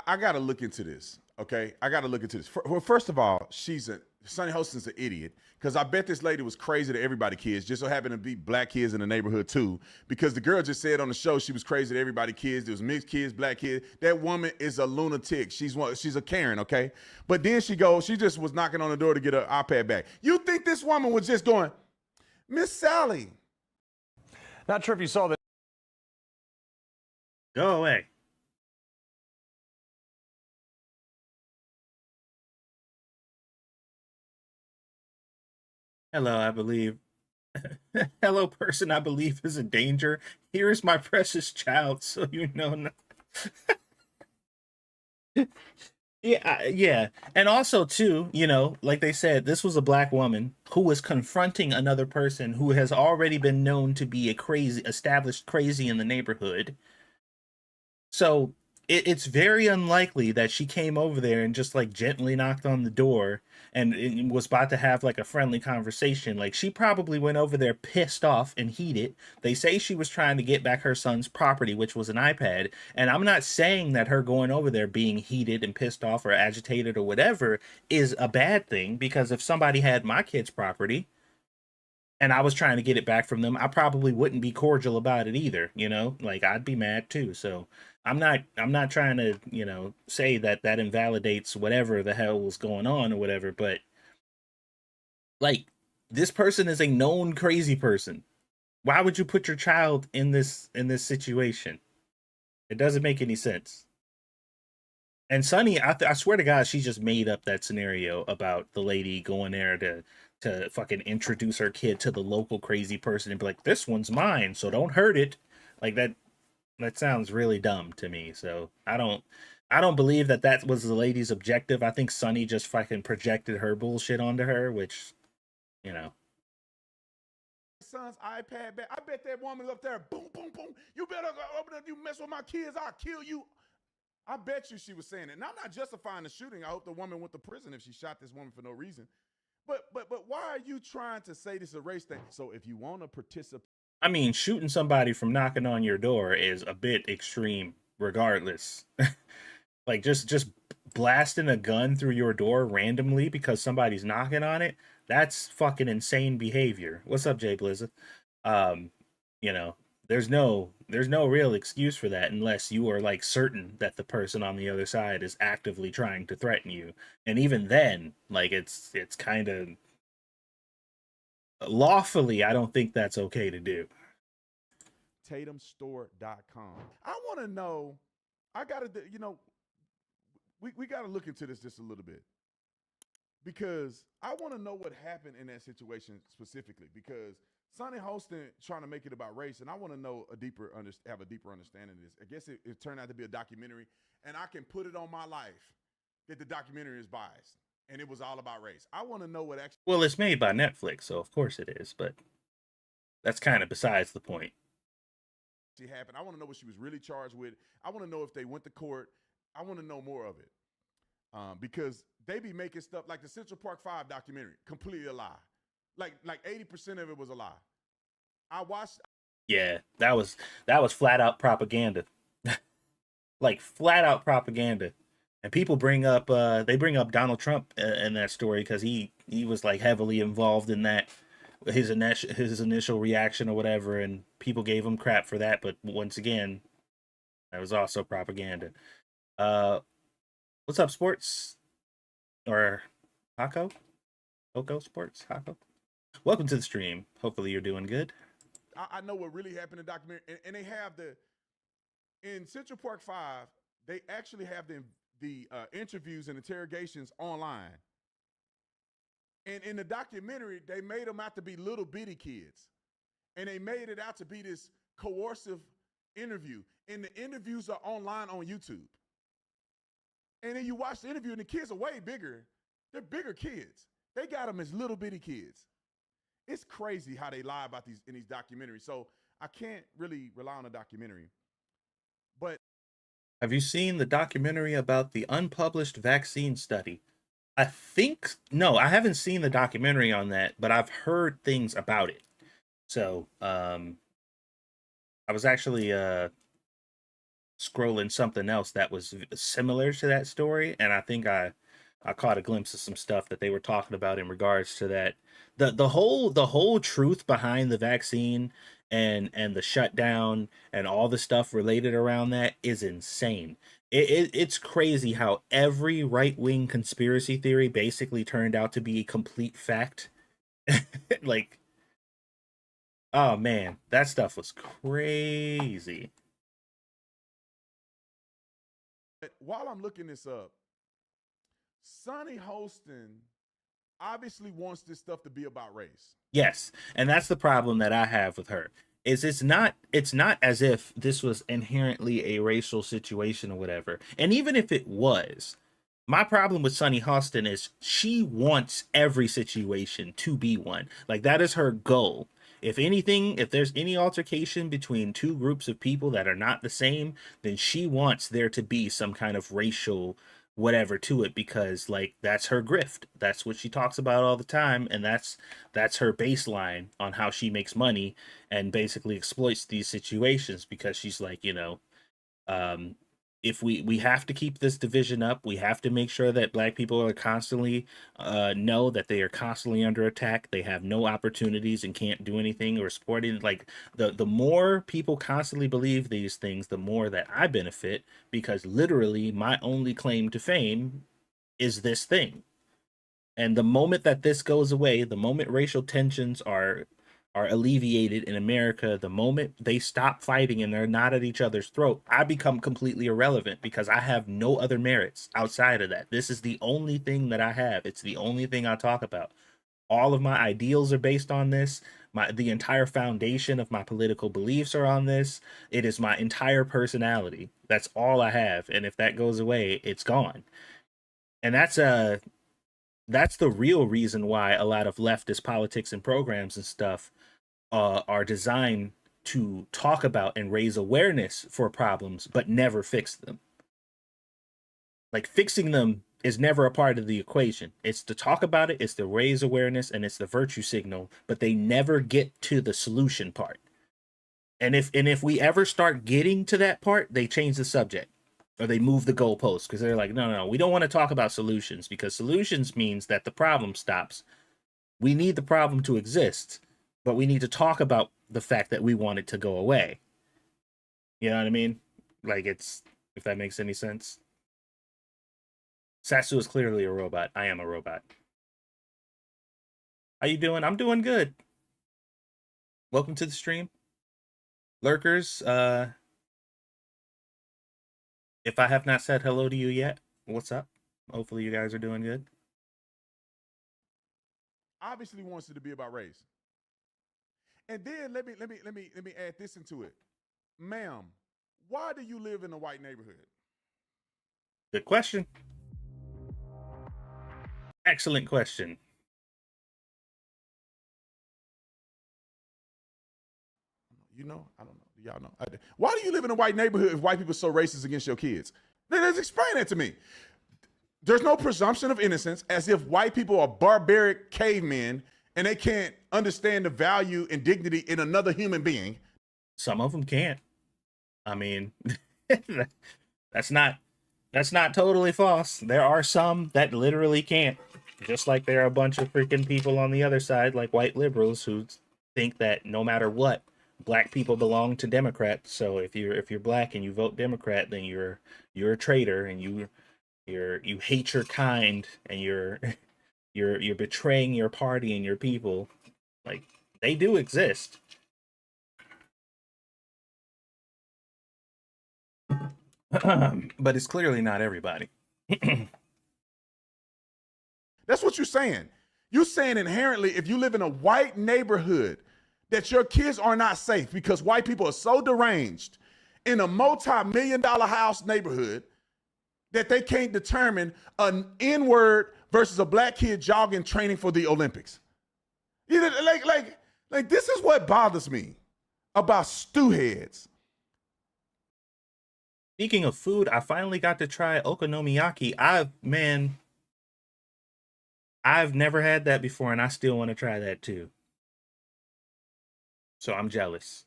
I got to look into this. Okay, I got to look into this. Well, first of all, Sonny Hostin's an idiot because I bet this lady was crazy to everybody kids. Just so happened to be black kids in the neighborhood too. Because the girl just said on the show she was crazy to everybody kids. There was mixed kids, black kids. That woman is a lunatic. She's a Karen. Okay, but then she just was knocking on the door to get her iPad back. You think this woman was just going, Miss Sally? Not sure if you saw that. Go away. Hello, I believe. Hello, person I believe is in danger. Here is my precious child, so you know. Yeah. And also, too, you know, like they said, this was a black woman who was confronting another person who has already been known to be established crazy in the neighborhood. So it's very unlikely that she came over there and just like gently knocked on the door and was about to have like a friendly conversation. Like, she probably went over there pissed off and heated. They say she was trying to get back her son's property, which was an iPad. And I'm not saying that her going over there being heated and pissed off or agitated or whatever is a bad thing, because if somebody had my kid's property and I was trying to get it back from them, I probably wouldn't be cordial about it either, you know? Like, I'd be mad too. So I'm not trying to, you know, say that invalidates whatever the hell was going on or whatever, but like, this person is a known crazy person. Why would you put your child in this situation? It doesn't make any sense. And Sunny, I swear to God, she just made up that scenario about the lady going there to fucking introduce her kid to the local crazy person and be like, this one's mine, so don't hurt it. Like, that sounds really dumb to me. So I don't believe that was the lady's objective. I think Sunny just fucking projected her bullshit onto her, which, you know. Son's iPad back. I bet that woman up there, boom, boom, boom. You better go open up. You mess with my kids, I'll kill you. I bet you she was saying it. And I'm not justifying the shooting. I hope the woman went to prison if she shot this woman for no reason. But why are you trying to say this is a race thing? So if you want to participate, I mean, shooting somebody from knocking on your door is a bit extreme regardless. Like just blasting a gun through your door randomly because somebody's knocking on it, that's fucking insane behavior. What's up, Jay Blizza? Um, you know, there's no real excuse for that unless you are like certain that the person on the other side is actively trying to threaten you. And even then, like it's kind of lawfully, I don't think that's okay to do. TatumStore.com. I want to know, I got to, we got to look into this just a little bit because I want to know what happened in that situation specifically because Sonny Holston trying to make it about race, and I want to know have a deeper understanding of this. I guess it turned out to be a documentary, and I can put it on my life that the documentary is biased, and it was all about race. I want to know what actually. Well, it's made by Netflix, so of course it is, but that's kind of besides the point. Happened. I want to know what she was really charged with. I want to know if they went to court. I want to know more of it because they be making stuff like the Central Park 5 documentary, completely a lie. Like 80% of it was a lie. I watched. Yeah, that was flat out propaganda. Like flat out propaganda. And people bring up Donald Trump in that story because he was like heavily involved in that, his initial reaction or whatever, and people gave him crap for that. But once again, that was also propaganda. What's up, sports? Or Hako? Hoko Sports? Hako? Welcome to the stream. Hopefully you're doing good. I know what really happened in the documentary, and they have in Central Park 5, they actually have the interviews and interrogations online. And in the documentary, they made them out to be little bitty kids. And they made it out to be this coercive interview. And the interviews are online on YouTube. And then you watch the interview, and the kids are way bigger. They're bigger kids. They got them as little bitty kids. It's crazy how they lie about these in these documentaries. So I can't really rely on a documentary. But have you seen the documentary about the unpublished vaccine study? No, I haven't seen the documentary on that, but I've heard things about it. So, I was actually scrolling something else that was similar to that story, and I think I caught a glimpse of some stuff that they were talking about in regards to that. The whole truth behind the vaccine and the shutdown and all the stuff related around that is insane. It's crazy how every right-wing conspiracy theory basically turned out to be a complete fact. Like, oh man, that stuff was crazy. While I'm looking this up, Sonny Holston obviously wants this stuff to be about race. Yes, and that's the problem that I have with her. Is it's not as if this was inherently a racial situation or whatever. And even if it was, my problem with Sonny Holston is she wants every situation to be one. Like that is her goal. If anything, if there's any altercation between two groups of people that are not the same, then she wants there to be some kind of racial whatever to it because like that's her grift. That's what she talks about all the time, and that's her baseline on how she makes money and basically exploits these situations because she's like, if we have to keep this division up, we have to make sure that black people are constantly know that they are constantly under attack. They have no opportunities and can't do anything or support it. Like the more people constantly believe these things, the more that I benefit because literally my only claim to fame is this thing. And the moment that this goes away, the moment racial tensions are alleviated in America, the moment they stop fighting and they're not at each other's throat, I become completely irrelevant because I have no other merits outside of that. This is the only thing that I have. It's the only thing I talk about. All of my ideals are based on this. The entire foundation of my political beliefs are on this. It is my entire personality. That's all I have. And if that goes away, it's gone. And that's the real reason why a lot of leftist politics and programs and stuff are designed to talk about and raise awareness for problems, but never fix them. Like fixing them is never a part of the equation. It's to talk about it, it's to raise awareness, and it's the virtue signal, but they never get to the solution part. And if we ever start getting to that part, they change the subject or they move the goalposts because they're like, no, we don't want to talk about solutions because solutions means that the problem stops. We need the problem to exist, but we need to talk about the fact that we want it to go away. You know what I mean? Like, it's, if that makes any sense. Sasu is clearly a robot. I am a robot. How you doing? I'm doing good. Welcome to the stream. Lurkers, if I have not said hello to you yet, what's up? Hopefully you guys are doing good. Obviously wants it to be about race. And then let me add this into it. Ma'am, why do you live in a white neighborhood? Good question. Excellent question. You know, I don't know. Y'all know. Why do you live in a white neighborhood if white people are so racist against your kids? Let's explain that to me. There's no presumption of innocence, as if white people are barbaric cavemen and they can't understand the value and dignity in another human being. Some of them can't. I mean, that's not totally false. There are some that literally can't. Just like there are a bunch of freaking people on the other side, like white liberals, who think that no matter what, black people belong to Democrats. So if you're black and you vote Democrat, then you're a traitor and you hate your kind and you're betraying your party and your people. Like, they do exist. But it's clearly not everybody. That's what you're saying. You're saying inherently, if you live in a white neighborhood, that your kids are not safe because white people are so deranged in a multi-million-dollar house neighborhood that they can't determine an N-word versus a black kid jogging training for the Olympics. You know, like this is what bothers me about stew heads. Speaking of food, I finally got to try okonomiyaki. I've never had that before, and I still want to try that too. So I'm jealous.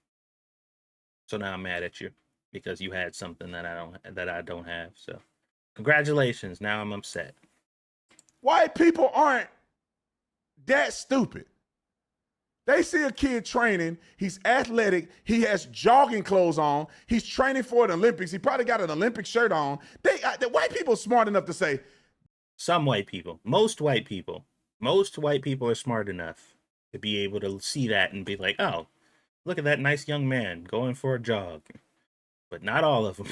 So now I'm mad at you because you had something that I don't have. So congratulations. Now I'm upset. White people aren't that stupid. They see a kid training, he's athletic, he has jogging clothes on, he's training for the Olympics, he probably got an Olympic shirt on. The white people are smart enough to say, some white people, most white people are smart enough to be able to see that and be like, oh, look at that nice young man going for a jog. But not all of them.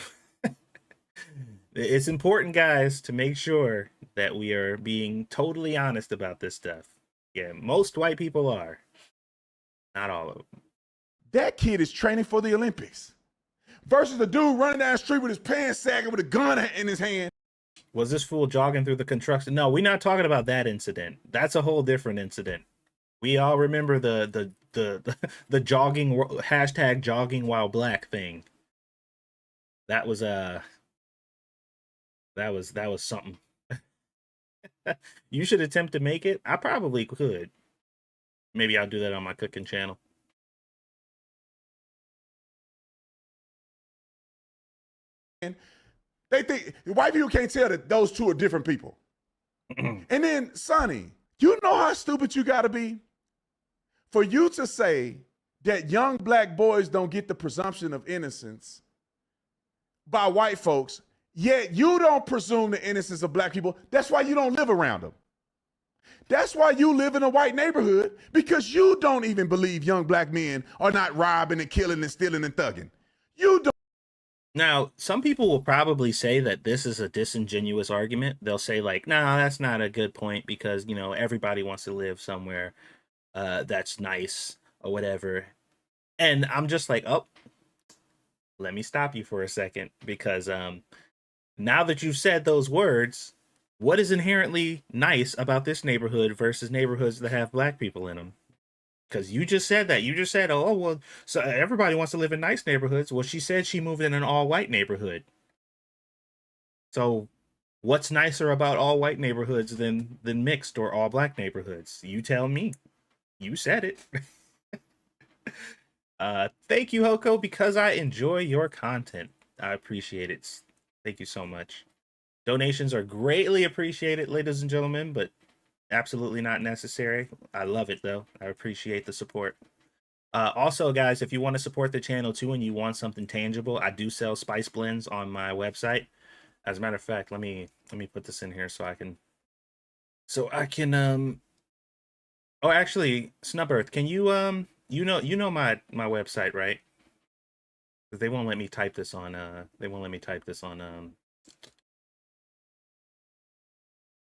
It's important, guys, to make sure that we are being totally honest about this stuff. Yeah, most white people are. Not all of them. That kid is training for the Olympics versus the dude running down the street with his pants sagging with a gun in his hand. Was this fool jogging through the construction? No, we're not talking about that incident. That's a whole different incident. We all remember the jogging hashtag jogging while black thing. That was something. You should attempt to make it. I probably could. Maybe I'll do that on my cooking channel. And they think white people can't tell that those two are different people. And then, Sonny, you know how stupid you gotta be for you to say that young black boys don't get the presumption of innocence by white folks, yet you don't presume the innocence of black people. That's why you don't live around them. That's why you live in a white neighborhood, because you don't even believe young black men are not robbing and killing and stealing and thugging. You don't. Now, some people will probably say that this is a disingenuous argument. They'll say like, nah, that's not a good point because, you know, everybody wants to live somewhere that's nice or whatever. And I'm just like, oh, let me stop you for a second, because now that you've said those words, what is inherently nice about this neighborhood versus neighborhoods that have black people in them? Because you just said that. You just said, oh, well, so everybody wants to live in nice neighborhoods. Well, she said she moved in an all-white neighborhood. So what's nicer about all-white neighborhoods than mixed or all-black neighborhoods? You tell me. You said it. Thank you, Hoko, because I enjoy your content. I appreciate it. Thank you so much. Donations are greatly appreciated, ladies and gentlemen, but absolutely not necessary. I love it, though. I appreciate the support. Also, guys, if you want to support the channel, too, and you want something tangible, I do sell spice blends on my website. As a matter of fact, let me put this in here so I can... Oh, actually, Snubbirth, can you, you know my website, right? Because they won't let me type this on,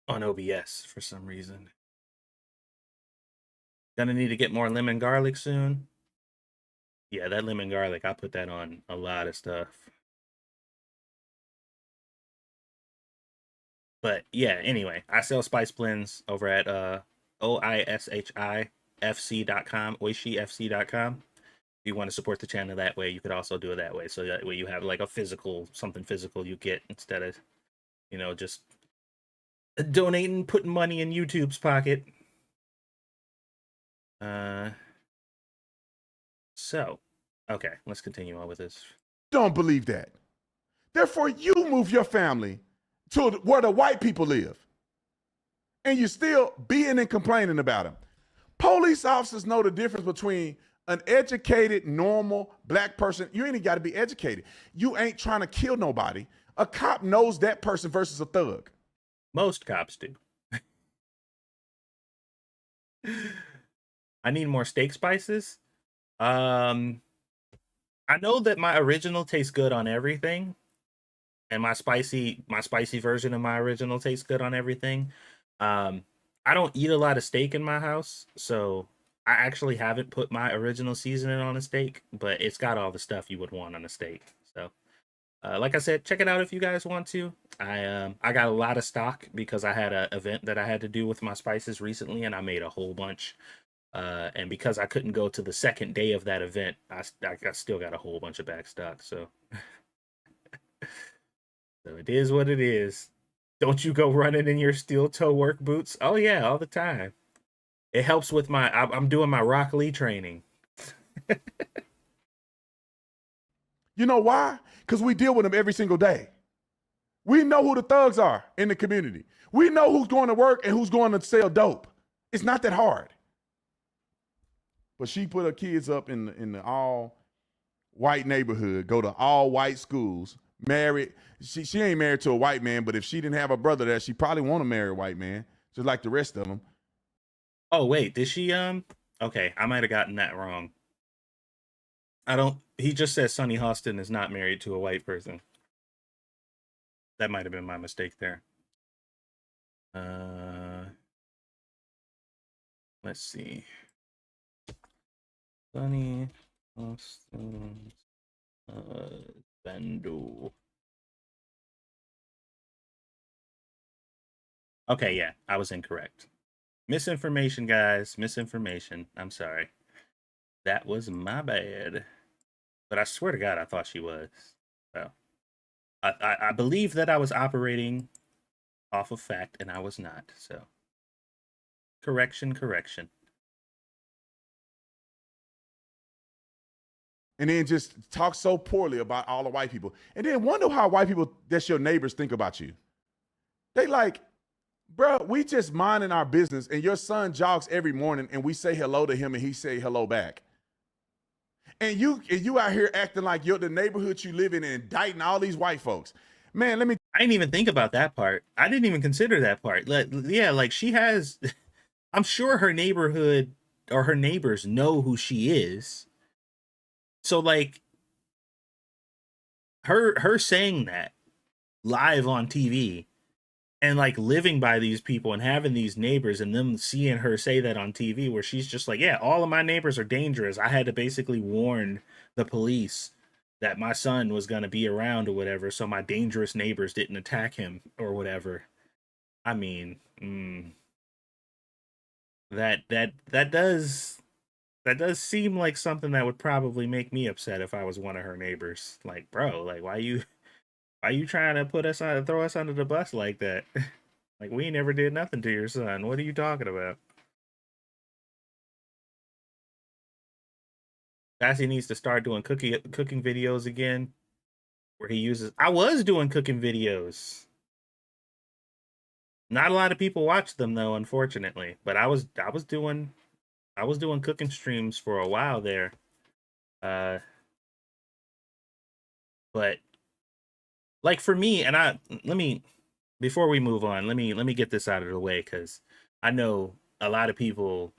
on OBS for some reason. Gonna need to get more lemon garlic soon. Yeah, that lemon garlic, I put that on a lot of stuff. But yeah, anyway, I sell spice blends over at oishifc.com, oishifc.com. If you want to support the channel that way, you could also do it that way. So that way you have like a physical, something physical you get instead of, you know, just donating, putting money in YouTube's pocket. So, okay, let's continue on with this. Don't believe that. Therefore, you move your family to where the white people live. And you're still being and complaining about them. Police officers know the difference between an educated, normal black person. You ain't got to be educated. You ain't trying to kill nobody. A cop knows that person versus a thug. Most cops do. I need more steak spices. I know that my original tastes good on everything, and my spicy version of my original tastes good on everything. I don't eat a lot of steak in my house, so I actually haven't put my original seasoning on a steak, but it's got all the stuff you would want on a steak. So, like I said, check it out if you guys want to. I got a lot of stock because I had an event that I had to do with my spices recently, and I made a whole bunch. And because I couldn't go to the second day of that event, I still got a whole bunch of back stock. So, so it is what it is. Don't you go running in your steel toe work boots? Oh yeah, all the time. It helps with my, I'm doing my Rock Lee training. You know why? Because we deal with them every single day. We know who the thugs are in the community. We know who's going to work and who's going to sell dope. It's not that hard. But she put her kids up in the all white neighborhood, go to all white schools, married. She ain't married to a white man, but if she didn't have a brother there, she probably want to marry a white man, just like the rest of them. Oh, wait, did she, okay, I might have gotten that wrong. He just says Sonny Hostin is not married to a white person. That might have been my mistake there. Let's see. Sonny Hostin, Bendo. Okay, yeah, I was incorrect. Misinformation, guys. Misinformation. I'm sorry. That was my bad. But I swear to God, I thought she was. So I believe that I was operating off of fact, and I was not. So correction. And then just talk so poorly about all the white people. And then wonder how white people that's your neighbors think about you. They like, bro, we just minding our business, and your son jogs every morning, and we say hello to him, and he say hello back. And you out here acting like you're the neighborhood you live in and indicting all these white folks. Man, I didn't even think about that part. I didn't even consider that part. Like she has, I'm sure her neighborhood or her neighbors know who she is. So like her saying that live on TV and like living by these people and having these neighbors and them seeing her say that on TV where she's just like, yeah, all of my neighbors are dangerous. I had to basically warn the police that my son was going to be around or whatever, so my dangerous neighbors didn't attack him or whatever. I mean, that does seem like something that would probably make me upset if I was one of her neighbors. Like, bro, like why you trying to throw us under the bus like that? Like, we never did nothing to your son. What are you talking about? Sassy needs to start doing cooking videos again, where he uses. I was doing cooking videos. Not a lot of people watch them though, unfortunately. But I was doing cooking streams for a while there. But like for me, and let me before we move on, let me get this out of the way because I know a lot of people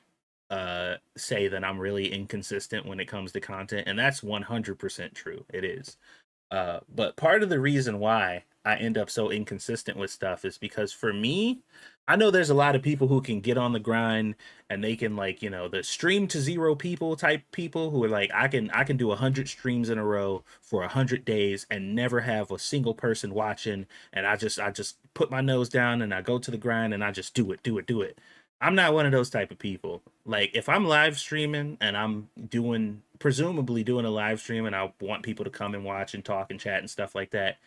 say that I'm really inconsistent when it comes to content, and that's 100% true. It is. But part of the reason why I end up so inconsistent with stuff is because for me, I know there's a lot of people who can get on the grind and they can like, you know, the stream to zero people type people who are like, I can do 100 streams in a row for 100 days and never have a single person watching. And I just put my nose down and I go to the grind and I just do it. I'm not one of those type of people. Like if I'm live streaming and I'm presumably doing a live stream and I want people to come and watch and talk and chat and stuff like that,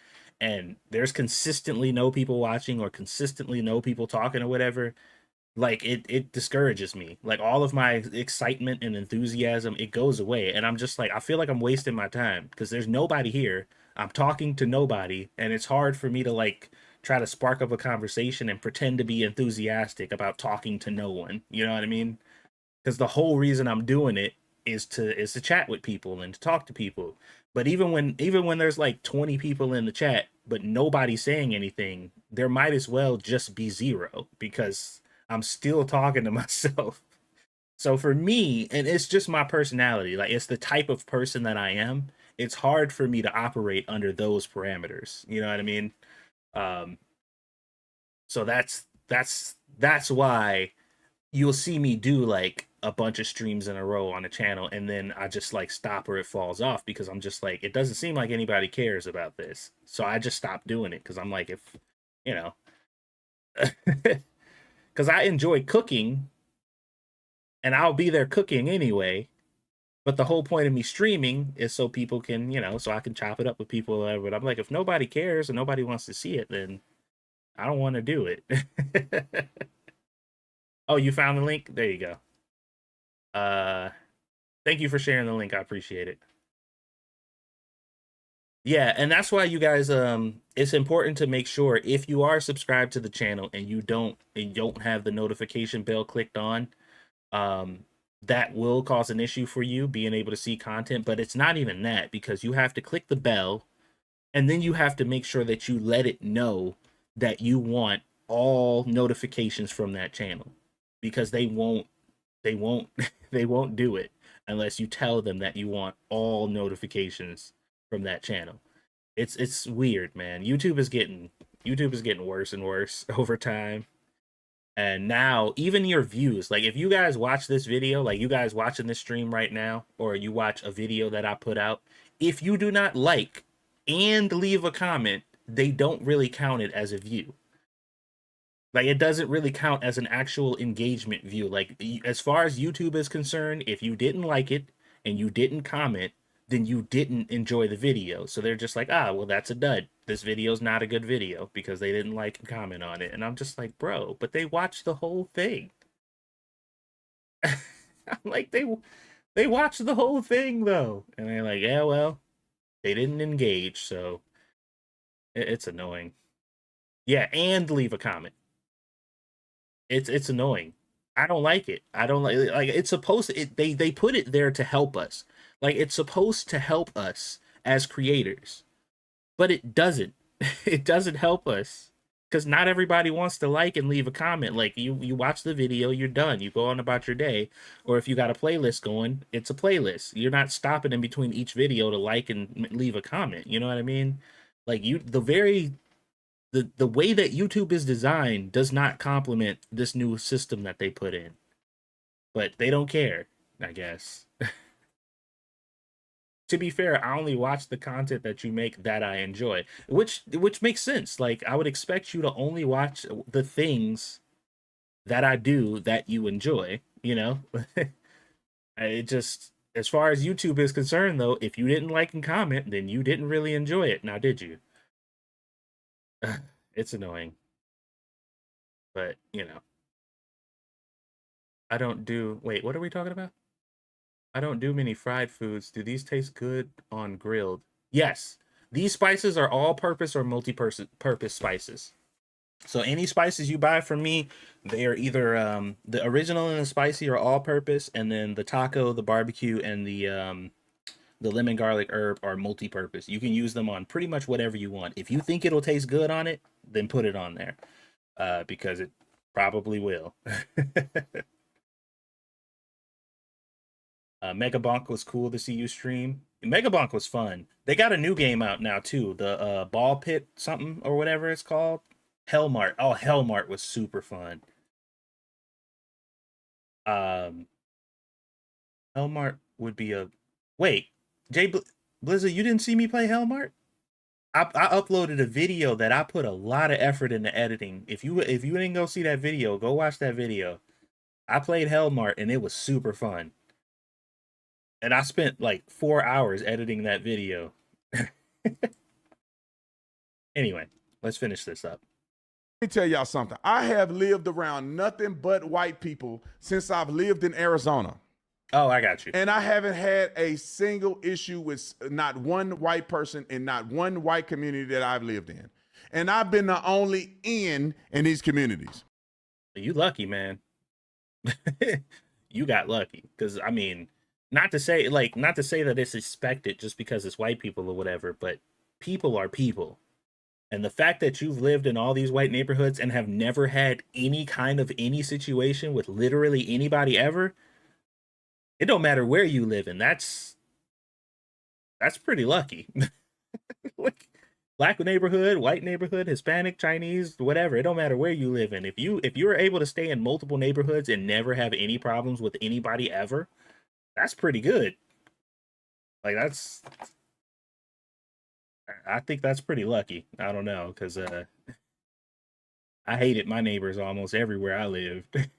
and there's consistently no people watching or consistently no people talking or whatever, like it discourages me. Like all of my excitement and enthusiasm, it goes away. And I'm just like, I feel like I'm wasting my time because there's nobody here. I'm talking to nobody, and it's hard for me to like try to spark up a conversation and pretend to be enthusiastic about talking to no one. You know what I mean? Because the whole reason I'm doing it is to chat with people and to talk to people. But even when there's like 20 people in the chat but nobody saying anything, there might as well just be zero because I'm still talking to myself. So for me, and it's just my personality, like it's the type of person that I am, it's hard for me to operate under those parameters. You know what I mean? Um, so that's why you'll see me do like a bunch of streams in a row on a channel and then I just like stop or it falls off because I'm just like it doesn't seem like anybody cares about this. So I just stop doing it because I'm like if you know because I enjoy cooking and I'll be there cooking anyway. But the whole point of me streaming is so people can, so I can chop it up with people or whatever. But I'm like, if nobody cares and nobody wants to see it, then I don't want to do it. Oh, you found the link? There you go. Thank you for sharing the link. I appreciate it. Yeah, and that's why you guys it's important to make sure if you are subscribed to the channel and you don't have the notification bell clicked on, that will cause an issue for you being able to see content, but it's not even that because you have to click the bell and then you have to make sure that you let it know that you want all notifications from that channel because they won't they won't do it unless you tell them that you want all notifications from that channel. It's weird, man. YouTube is getting worse and worse over time. And now even your views, like if you guys watch this video, like you guys watching this stream right now, or you watch a video that I put out, if you do not like and leave a comment, they don't really count it as a view. Like it doesn't really count as an actual engagement view. Like as far as YouTube is concerned, if you didn't like it and you didn't comment, then you didn't enjoy the video. So they're just like, well, that's a dud. This video's not a good video because they didn't like and comment on it. And I'm just like, bro, but they watched the whole thing. I'm like, they watched the whole thing though. And they're like, yeah, well, they didn't engage, so it's annoying. Yeah, and leave a comment. It's annoying. I don't like it. I don't like it's supposed to they put it there to help us. Like it's supposed to help us as creators. But it doesn't. It doesn't help us cuz not everybody wants to like and leave a comment. Like you watch the video, you're done. You go on about your day, or if you got a playlist going, it's a playlist. You're not stopping in between each video to like and leave a comment. You know what I mean? Like the way that YouTube is designed does not complement this new system that they put in. But they don't care, I guess. To be fair, I only watch the content that you make that I enjoy, which makes sense. Like I would expect you to only watch the things that I do that you enjoy, you know? It just as far as YouTube is concerned though, if you didn't like and comment, then you didn't really enjoy it. Now did you? It's annoying. But, I don't do. Wait, what are we talking about? I don't do many fried foods. Do these taste good on grilled? Yes. These spices are all-purpose or multi-purpose spices. So any spices you buy from me, they are either the original and the spicy or all-purpose, and then the taco, the barbecue, and the lemon garlic herb are multi-purpose. You can use them on pretty much whatever you want. If you think it'll taste good on it, then put it on there, because it probably will. Megabonk was cool to see you stream. Megabonk was fun. They got a new game out now too. The Ball Pit something or whatever it's called. Hellmart. Oh, Hellmart was super fun. Um, Hellmart would be a wait. Blizzard, you didn't see me play Hellmart? I uploaded a video that I put a lot of effort into editing. If you didn't go see that video, go watch that video. I played Hellmart and it was super fun. And I spent like 4 hours editing that video. Anyway, let's finish this up. Let me tell y'all something. I have lived around nothing but white people since I've lived in Arizona. Oh, I got you. And I haven't had a single issue with not one white person in not one white community that I've lived in. And I've been the only in these communities. You lucky, man. You got lucky. Because, I mean, not to say that it's expected just because it's white people or whatever, but people are people. And the fact that you've lived in all these white neighborhoods and have never had any kind of any situation with literally anybody ever, it don't matter where you live in. That's pretty lucky. Like, black neighborhood, white neighborhood, Hispanic, Chinese, whatever. It don't matter where you live in. If you're able to stay in multiple neighborhoods and never have any problems with anybody ever, that's pretty good. Like, I think that's pretty lucky. I don't know, because I hated my neighbors almost everywhere I lived.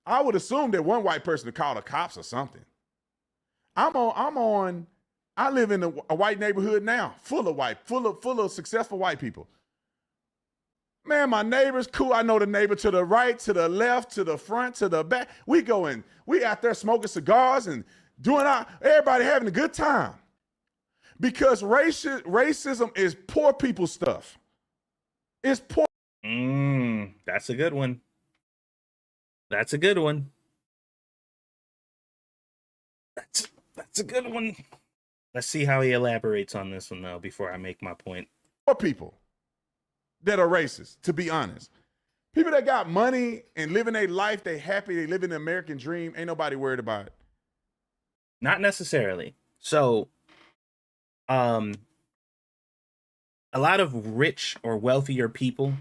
I would assume that one white person would call the cops or something. I live in a white neighborhood now, full of successful white people. Man, my neighbor's cool. I know the neighbor to the right, to the left, to the front, to the back. We out there smoking cigars and everybody having a good time. Because racism is poor people stuff. It's poor. That's a good one. That's a good one. That's a good one. Let's see how he elaborates on this one, though, before I make my point. Poor people that are racist, to be honest. People that got money and living their life, they happy, they live in the American dream, ain't nobody worried about it. Not necessarily. So, a lot of rich or wealthier people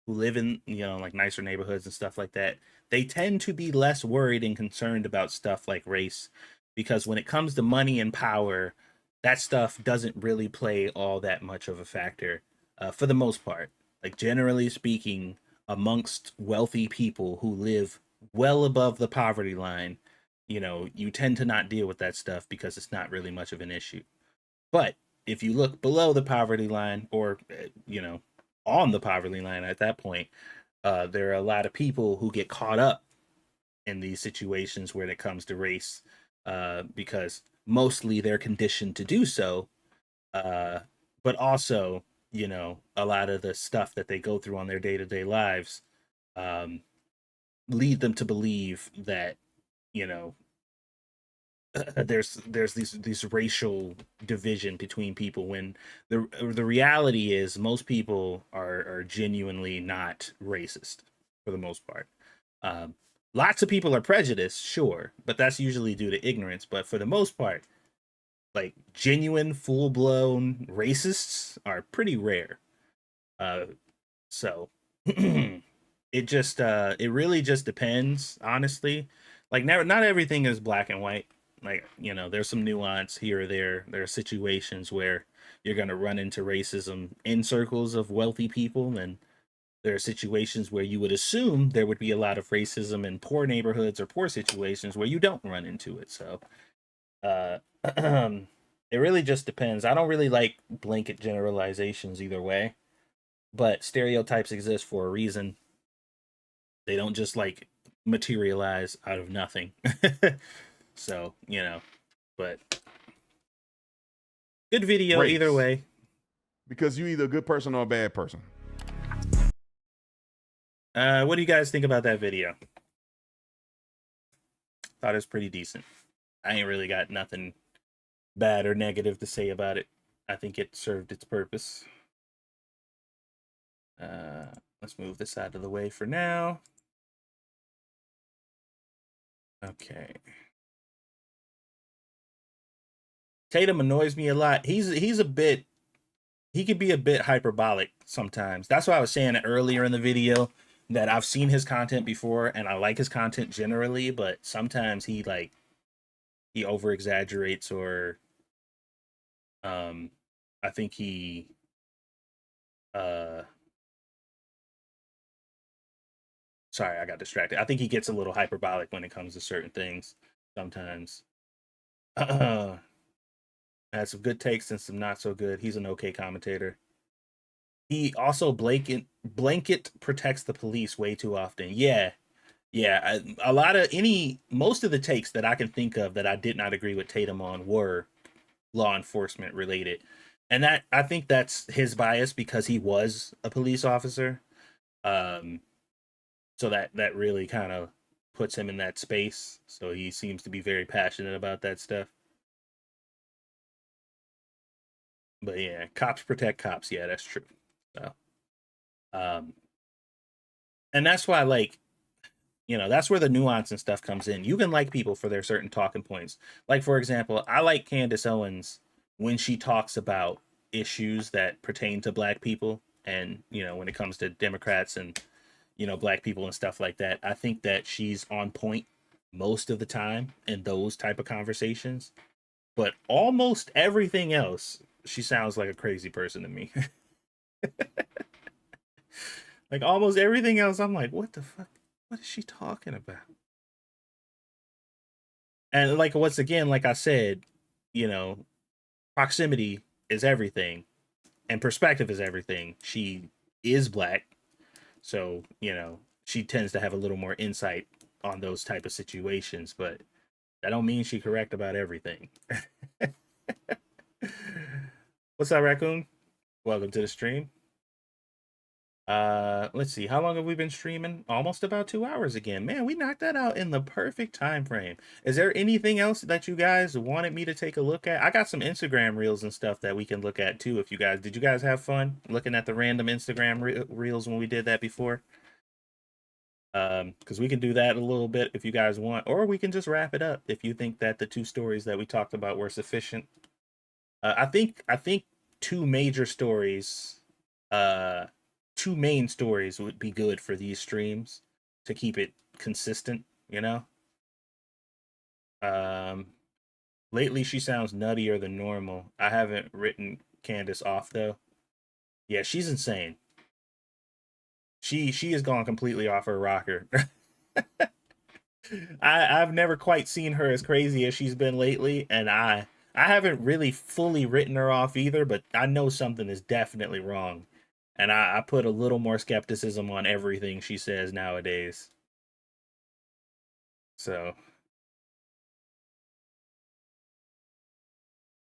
who live in, like nicer neighborhoods and stuff like that, they tend to be less worried and concerned about stuff like race, because when it comes to money and power, that stuff doesn't really play all that much of a factor, for the most part. Like, generally speaking, amongst wealthy people who live well above the poverty line, you tend to not deal with that stuff because it's not really much of an issue. But if you look below the poverty line, or, on the poverty line at that point, there are a lot of people who get caught up in these situations where it comes to race, because mostly they're conditioned to do so. But also, a lot of the stuff that they go through on their day-to-day lives lead them to believe that, there's these racial division between people, when the reality is most people are genuinely not racist for the most part. Lots of people are prejudiced, sure, but that's usually due to ignorance. But for the most part, like, genuine, full-blown racists are pretty rare. So it really just depends, honestly. Like, not everything is black and white. Like, there's some nuance here or there. There are situations where you're going to run into racism in circles of wealthy people, and there are situations where you would assume there would be a lot of racism in poor neighborhoods or poor situations where you don't run into it. So it really just depends. I don't really like blanket generalizations either way, but stereotypes exist for a reason. They don't just like materialize out of nothing. So, you know, but good video Race. either way. Because you either a good person or a bad person. What do you guys think about that video? Thought it was pretty decent. I ain't really got nothing bad or negative to say about it. I think it served its purpose. Let's move this out of the way for now. Okay. Tatum annoys me a lot. He's a bit, he could be a bit hyperbolic sometimes. That's why I was saying earlier in the video that I've seen his content before and I like his content generally, but sometimes he over exaggerates, or I think he sorry, I got distracted. I think he gets a little hyperbolic when it comes to certain things sometimes. Has some good takes and some not so good. He's an okay commentator. He also blanket protects the police way too often. Yeah. Most of the takes that I can think of that I did not agree with Tatum on were law enforcement related. And that, I think that's his bias because he was a police officer. So that really kind of puts him in that space. So he seems to be very passionate about that stuff. But yeah, cops protect cops. Yeah, that's true. So, and that's why, like, you know, that's where the nuance and stuff comes in. You can like people for their certain talking points. Like, for example, I like Candace Owens when she talks about issues that pertain to Black people, and, you know, when it comes to Democrats and, you know, Black people and stuff like that. I think that she's on point most of the time in those type of conversations. But almost everything else, she sounds like a crazy person to me. Like, almost everything else, I'm like, what the fuck? What is she talking about? And like, once again, like I said, you know, proximity is everything and perspective is everything. She is Black. So, you know, she tends to have a little more insight on those type of situations, but that don't mean she's correct about everything. What's up, Raccoon? Welcome to the stream. Let's see, how long have we been streaming? Almost about 2 hours again. Man, we knocked that out in the perfect time frame. Is there anything else that you guys wanted me to take a look at? I got some Instagram reels and stuff that we can look at too. If you guys, did you guys have fun looking at the random Instagram reels when we did that before? Because we can do that a little bit if you guys want, or we can just wrap it up if you think that the two stories that we talked about were sufficient. I think two major stories, two main stories would be good for these streams to keep it consistent, you know. Lately she sounds nuttier than normal. I haven't written Candace off though. Yeah, she's insane. She has gone completely off her rocker. I've never quite seen her as crazy as she's been lately, and I haven't really fully written her off either, but I know something is definitely wrong. And I put a little more skepticism on everything she says nowadays. So.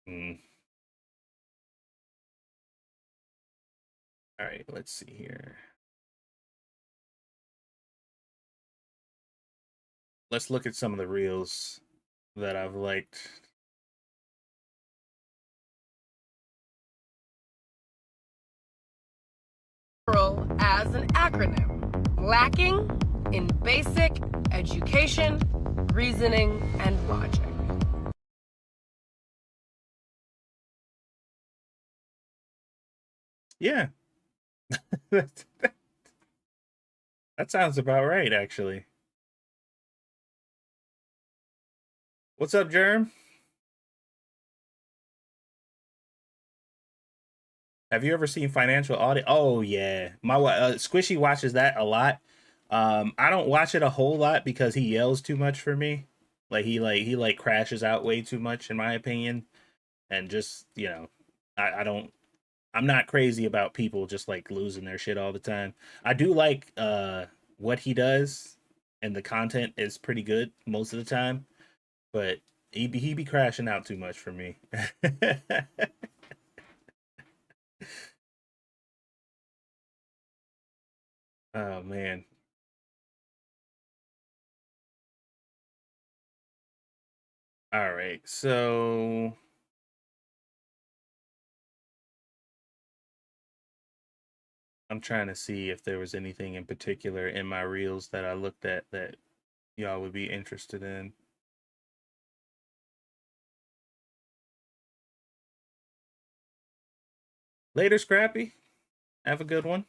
All right, let's see here. Let's look at some of the reels that I've liked. As an acronym, lacking in basic education, reasoning, and logic. Yeah. That sounds about right, actually. What's up, Germ? Have you ever seen Financial Audit? Oh yeah, my Squishy watches that a lot. I don't watch it a whole lot because he yells too much for me. He crashes out way too much in my opinion, and just, you know, I'm not crazy about people just like losing their shit all the time. I do like what he does, and the content is pretty good most of the time, but he be crashing out too much for me. Oh man. All right, so I'm trying to see if there was anything in particular in my reels that I looked at that y'all would be interested in. Later, Scrappy. Have a good one.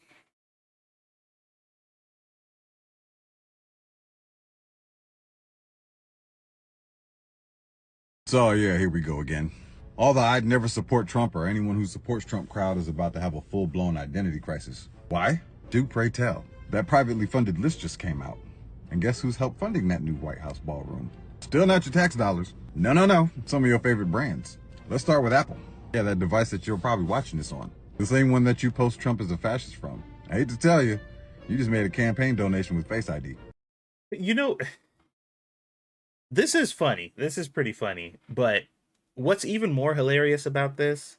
So, yeah, here we go again. Although I'd never support Trump or anyone who supports Trump crowd is about to have a full-blown identity crisis. Why? Do pray tell. That privately funded list just came out. And guess who's helped funding that new White House ballroom? Still not your tax dollars. No. Some of your favorite brands. Let's start with Apple. Yeah, that device that you're probably watching this on. The same one that you post Trump as a fascist from. I hate to tell you, you just made a campaign donation with Face ID. You know, this is funny. This is pretty funny. But what's even more hilarious about this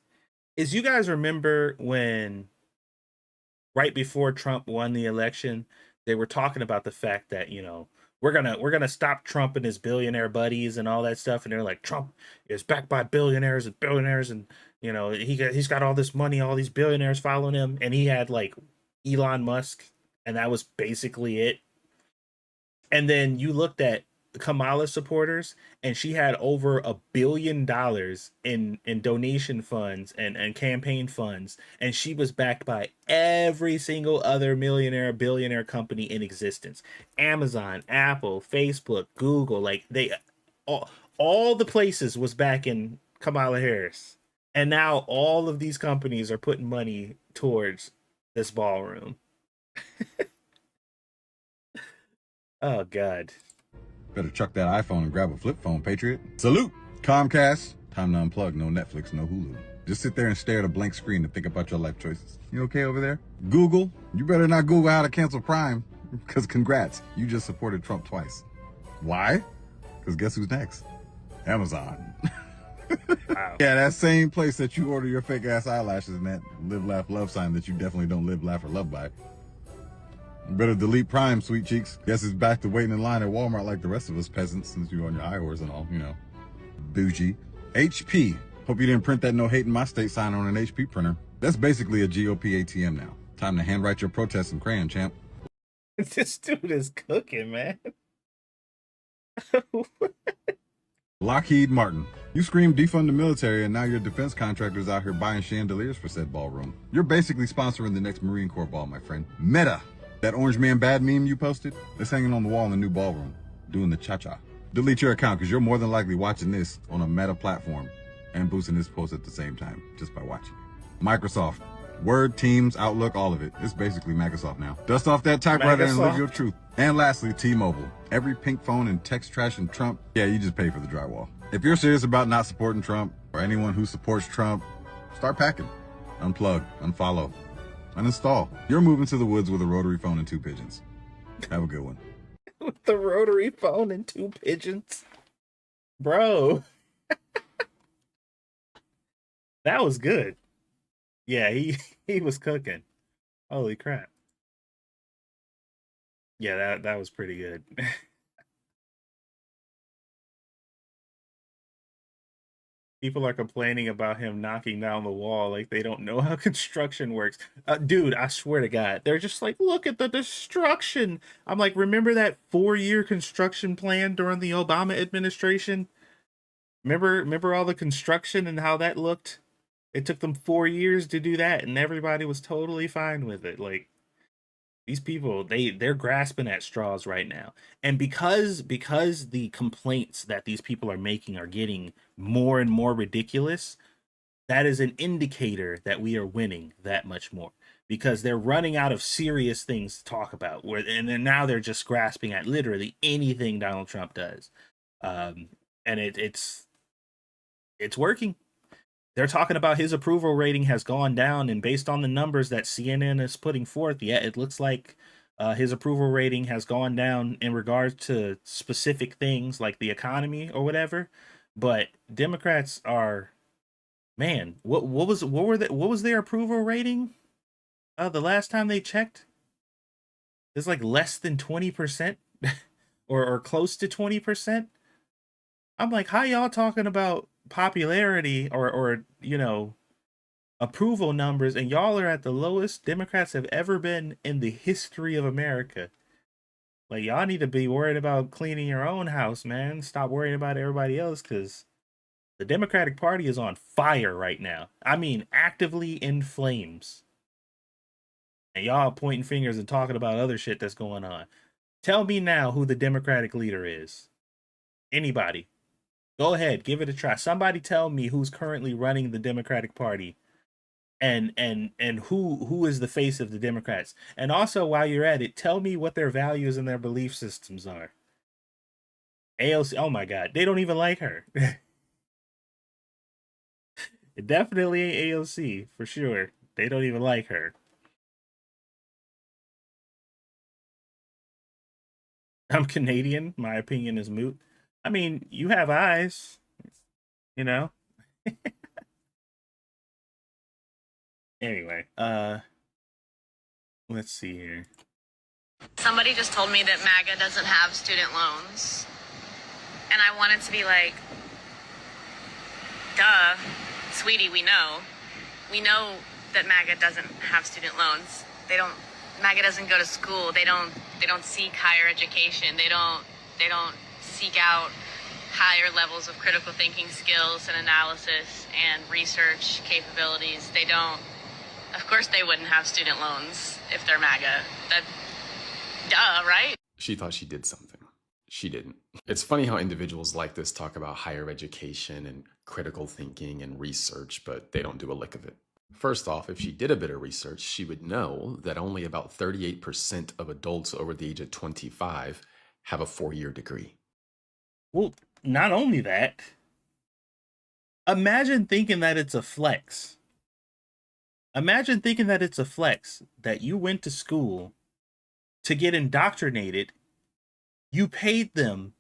is, you guys remember when, right before Trump won the election, they were talking about the fact that, you know, we're gonna stop Trump and his billionaire buddies and all that stuff, and they're like, Trump is backed by billionaires, and you know, he's got all this money, all these billionaires following him, and he had like Elon Musk, and that was basically it. And then you looked at Kamala supporters, and she had over $1 billion in donation funds and campaign funds, and she was backed by every single other millionaire, billionaire company in existence. Amazon, Apple, Facebook, Google, like they all the places was backing Kamala Harris. And now all of these companies are putting money towards this ballroom. Oh God. Better chuck that iPhone and grab a flip phone, Patriot. Salute! Comcast. Time to unplug. No Netflix, no Hulu. Just sit there and stare at a blank screen and think about your life choices. You okay over there? Google. You better not Google how to cancel Prime. Because congrats, you just supported Trump twice. Why? Because guess who's next? Amazon. Wow. Yeah, that same place that you order your fake ass eyelashes and that live, laugh, love sign that you definitely don't live, laugh, or love by. You better delete Prime, sweet cheeks. Guess it's back to waiting in line at Walmart like the rest of us peasants, since you're on your high horse and all, you know. Bougie. HP. Hope you didn't print that no hate in my state sign on an HP printer. That's basically a GOP ATM now. Time to handwrite your protests in crayon, champ. This dude is cooking, man. Lockheed Martin. You scream defund the military, and now your defense contractors out here buying chandeliers for said ballroom. You're basically sponsoring the next Marine Corps ball, my friend. Meta. That Orange Man Bad meme you posted, it's hanging on the wall in the new ballroom, doing the cha-cha. Delete your account, because you're more than likely watching this on a Meta platform and boosting this post at the same time, just by watching. Microsoft. Word, Teams, Outlook, all of it. It's basically Microsoft now. Dust off that typewriter and live your truth. And lastly, T-Mobile. Every pink phone and text trash and Trump, yeah, you just pay for the drywall. If you're serious about not supporting Trump, or anyone who supports Trump, start packing. Unplug, unfollow, uninstall. You're moving to the woods with a rotary phone and 2 pigeons. Have a good one. With the rotary phone and 2 pigeons? Bro. That was good. Yeah, he was cooking. Holy crap. Yeah, that was pretty good. People are complaining about him knocking down the wall like they don't know how construction works. Dude, I swear to God, they're just like, look at the destruction. I'm like, remember that 4-year construction plan during the Obama administration? Remember all the construction and how that looked? It took them 4 years to do that, and everybody was totally fine with it. Like, these people, they're grasping at straws right now. And because the complaints that these people are making are getting more and more ridiculous, that is an indicator that we are winning that much more. Because they're running out of serious things to talk about. And then now they're just grasping at literally anything Donald Trump does. And it's working. They're talking about his approval rating has gone down, and based on the numbers that CNN is putting forth, yeah, it looks like His approval rating has gone down in regards to specific things like the economy or whatever. But Democrats are, man, what was their approval rating? The last time they checked, it's like less than 20%, or close to 20%. I'm like, how y'all talking about popularity or approval numbers, and y'all are at the lowest Democrats have ever been in the history of America? Like, y'all need to be worried about cleaning your own house, man. Stop worrying about everybody else, because the Democratic Party is on fire right now. I mean, actively in flames. And y'all pointing fingers and talking about other shit that's going on. Tell me now who the Democratic leader is. Anybody. Go ahead, give it a try. Somebody tell me who's currently running the Democratic Party, and who is the face of the Democrats. And also, while you're at it, tell me what their values and their belief systems are. AOC, oh my God, they don't even like her. Definitely AOC, for sure. They don't even like her. I'm Canadian. My opinion is moot. I mean, you have eyes, you know? Anyway, let's see here. Somebody just told me that MAGA doesn't have student loans. And I wanted to be like, duh, sweetie, we know. We know that MAGA doesn't have student loans. MAGA doesn't go to school. They don't seek higher education. They don't seek out higher levels of critical thinking skills and analysis and research capabilities. They don't. Of course they wouldn't have student loans if they're MAGA. Duh, right? She thought she did something. She didn't. It's funny how individuals like this talk about higher education and critical thinking and research, but they don't do a lick of it. First off, if she did a bit of research, she would know that only about 38% of adults over the age of 25 have a 4-year degree. Well, not only that, imagine thinking that it's a flex. Imagine thinking that it's a flex that you went to school to get indoctrinated. You paid them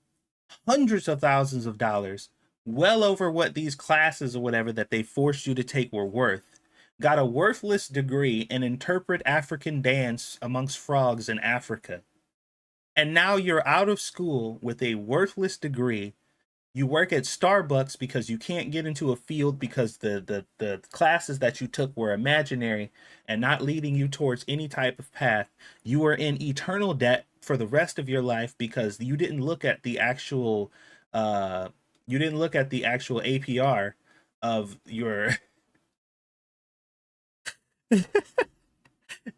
hundreds of thousands of dollars, well over what these classes or whatever that they forced you to take were worth. Got a worthless degree and interpret African dance amongst frogs in Africa. And now you're out of school with a worthless degree. You work at Starbucks because you can't get into a field because the classes that you took were imaginary and not leading you towards any type of path. You are in eternal debt for the rest of your life because you didn't look at the actual APR of your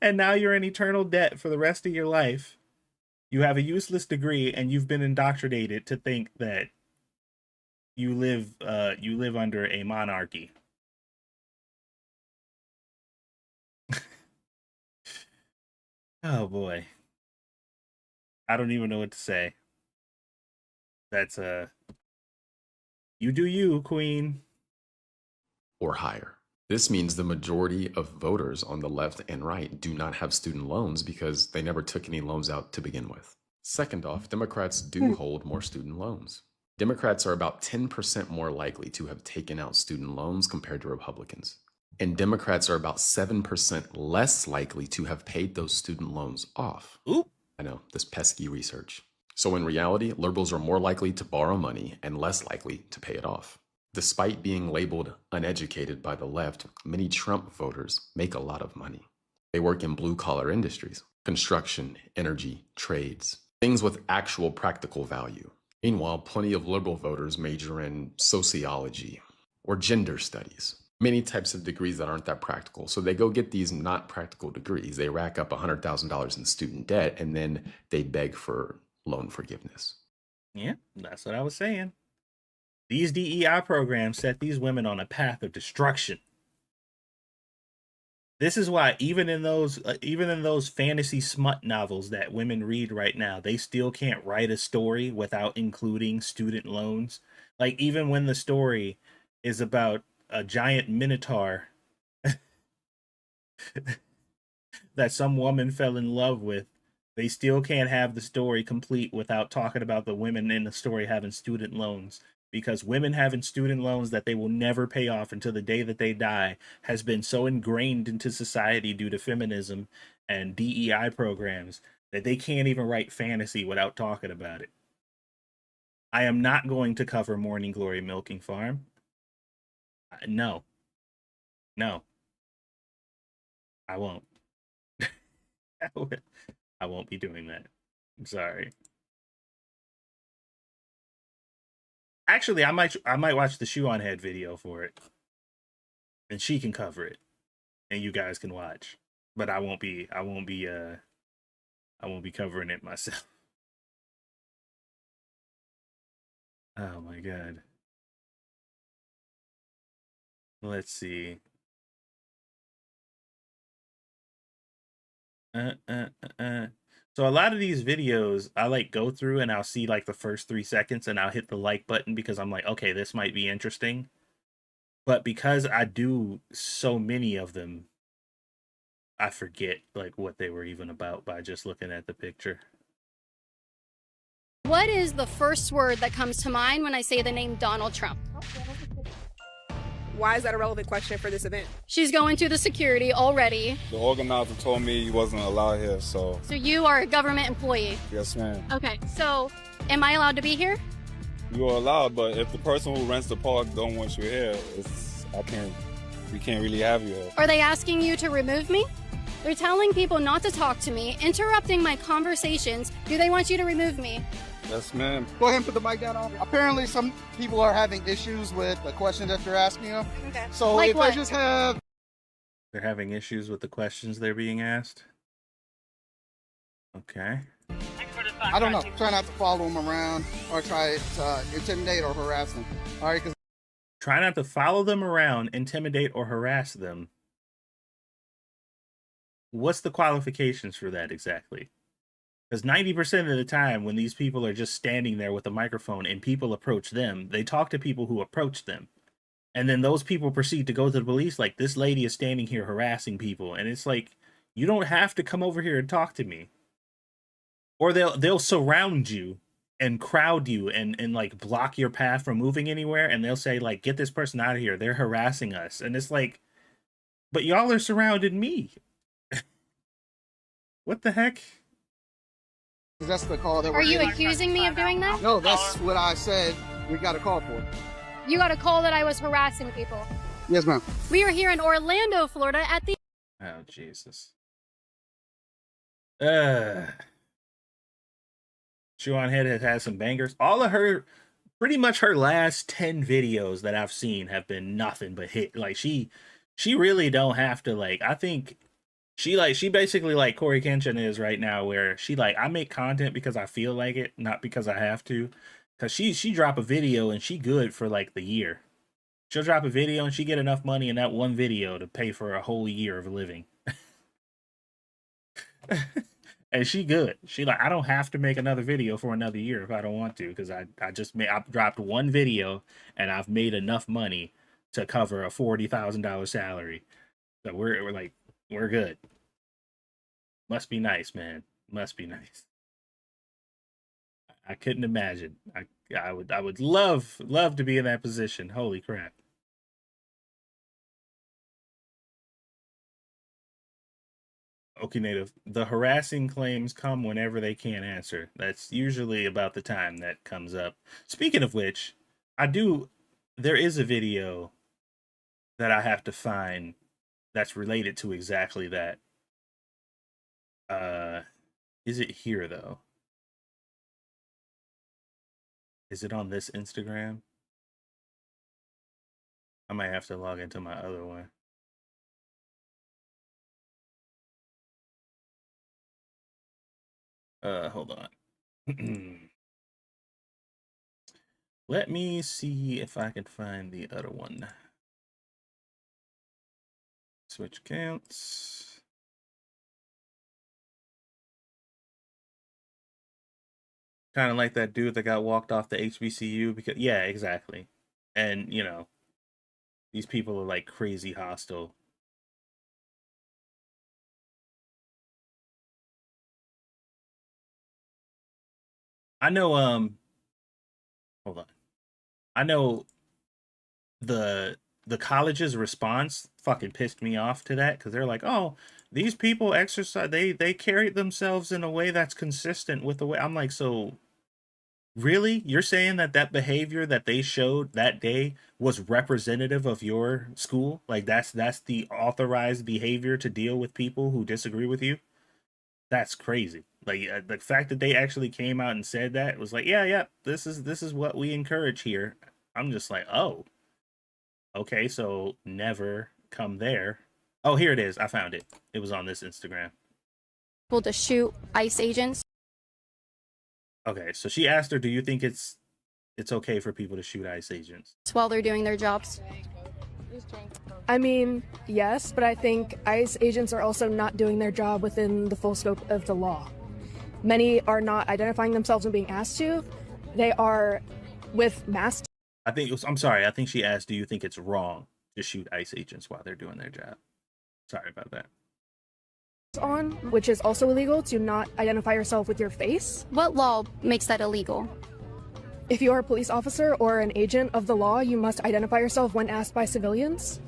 and now you're in eternal debt for the rest of your life. You have a useless degree and you've been indoctrinated to think that you live under a monarchy. Oh boy. I don't even know what to say. That's you do you, queen. Or higher. This means the majority of voters on the left and right do not have student loans because they never took any loans out to begin with. Second off, Democrats do hold more student loans. Democrats are about 10% more likely to have taken out student loans compared to Republicans. And Democrats are about 7% less likely to have paid those student loans off. Oop. I know, this pesky research. So in reality, liberals are more likely to borrow money and less likely to pay it off. Despite being labeled uneducated by the left, many Trump voters make a lot of money. They work in blue-collar industries, construction, energy, trades, things with actual practical value. Meanwhile, plenty of liberal voters major in sociology or gender studies, many types of degrees that aren't that practical. So they go get these not practical degrees. They rack up $100,000 in student debt, and then they beg for loan forgiveness. Yeah, that's what I was saying. These DEI programs set these women on a path of destruction. This is why even in those fantasy smut novels that women read right now, they still can't write a story without including student loans. Like, even when the story is about a giant minotaur that some woman fell in love with, They still can't have the story complete without talking about the women in the story having student loans, because women having student loans that they will never pay off until the day that they die has been so ingrained into society due to feminism and DEI programs that they can't even write fantasy without talking about it. I am not going to cover Morning Glory Milking Farm. No. No. I won't. I won't be doing that. I'm sorry. Actually, I might watch the Shoe on Head video for it. And she can cover it. And you guys can watch. But I won't be covering it myself. Oh my god. Let's see. So a lot of these videos I like go through and I'll see like the first 3 seconds and I'll hit the like button because I'm like, okay, this might be interesting. But because I do so many of them, I forget like what they were even about by just looking at the picture. What is the first word that comes to mind when I say the name Donald Trump? Why is that a relevant question for this event? She's going through the security already. The organizer told me you wasn't allowed here, so... So you are a government employee? Yes, ma'am. Okay, so am I allowed to be here? You are allowed, but if the person who rents the park don't want you here, we can't really have you here. Are they asking you to remove me? They're telling people not to talk to me, interrupting my conversations. Do they want you to remove me? Yes, ma'am. Go ahead and put the mic down on. Apparently, some people are having issues with the question that you're asking them. Okay. So like if what? they just have... They're having issues with the questions they're being asked? Okay. I don't know. Try not to follow them around or try to intimidate or harass them. All right? Try not to follow them around, intimidate, or harass them. What's the qualifications for that exactly? Because 90% of the time when these people are just standing there with a microphone and people approach them, they talk to people who approach them. And then those people proceed to go to the police like, this lady is standing here harassing people. And it's like, you don't have to come over here and talk to me. Or they'll surround you and crowd you and like block your path from moving anywhere. And they'll say like, get this person out of here. They're harassing us. And it's like, but y'all are surrounding me. What the heck? That's the call that Are you accusing me of doing that? No, that's what I said we got a call for. You got a call that I was harassing people. Yes, ma'am. We are here in Orlando, Florida at the... Oh, Jesus. Shoe on Head has had some bangers. All of her, pretty much her last 10 videos that I've seen have been nothing but hit. Like, she really don't have to, like, I think... She basically like Corey Kenshin is right now, where she like, I make content because I feel like it, not because I have to. Cause she drop a video and she good for like the year. She'll drop a video and she get enough money in that one video to pay for a whole year of living. And she good. She like, I don't have to make another video for another year if I don't want to, because I dropped one video and I've made enough money to cover a $40,000 salary. So we're good. Must be nice, man. Must be nice. I couldn't imagine. I would love to be in that position. Holy crap. Okay, Native. The harassing claims come whenever they can't answer. That's usually about the time that comes up. Speaking of which, there is a video that I have to find that's related to exactly that. Is it here though? Is it on this Instagram? I might have to log into my other one. Hold on. Let me see if I can find the other one. Switch accounts. Kind of like that dude that got walked off the HBCU because, yeah, exactly. And, you know, these people are like crazy hostile. I know hold on. I know the college's response fucking pissed me off to that because they're like, oh, these people exercise, they carry themselves in a way that's consistent with the way. I'm like, so really, you're saying that that behavior that they showed that day was representative of your school? Like that's the authorized behavior to deal with people who disagree with you? That's crazy. Like the fact that they actually came out and said that was like, yeah, this is what we encourage here. I'm just like, oh, okay, so never come there. Oh, here it is. I found it. It was on this Instagram. Able to shoot ICE agents. Okay, so she asked her, "Do you think it's okay for people to shoot ICE agents?" While they're doing their jobs. I mean, yes, but I think ICE agents are also not doing their job within the full scope of the law. Many are not identifying themselves and being asked to. They are with masks. I'm sorry. I think she asked, "Do you think it's wrong to shoot ICE agents while they're doing their job?" Sorry about that. On, which is also illegal to not identify yourself with your face. What law makes that illegal? If you are a police officer or an agent of the law, you must identify yourself when asked by civilians.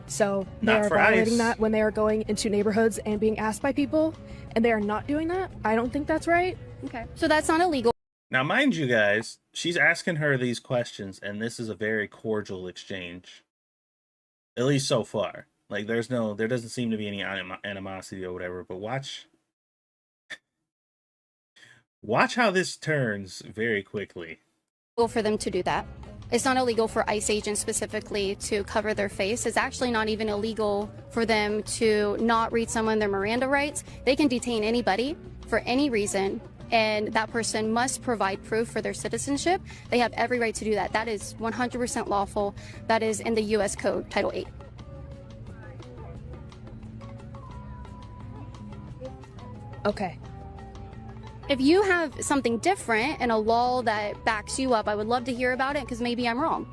So they are violating that when they are going into neighborhoods and being asked by people, and they are not doing that. I don't think that's right. Okay. So that's not illegal. Now, mind you guys, she's asking her these questions, and this is a very cordial exchange. At least so far. Like, there doesn't seem to be any animosity or whatever, but watch how this turns very quickly. For them to do that. It's not illegal for ICE agents specifically to cover their face. It's actually not even illegal for them to not read someone their Miranda rights. They can detain anybody for any reason, and that person must provide proof for their citizenship. They have every right to do that. That is 100% lawful. That is in the U.S. Code, Title 8. Okay. If you have something different and a law that backs you up, I would love to hear about it because maybe I'm wrong.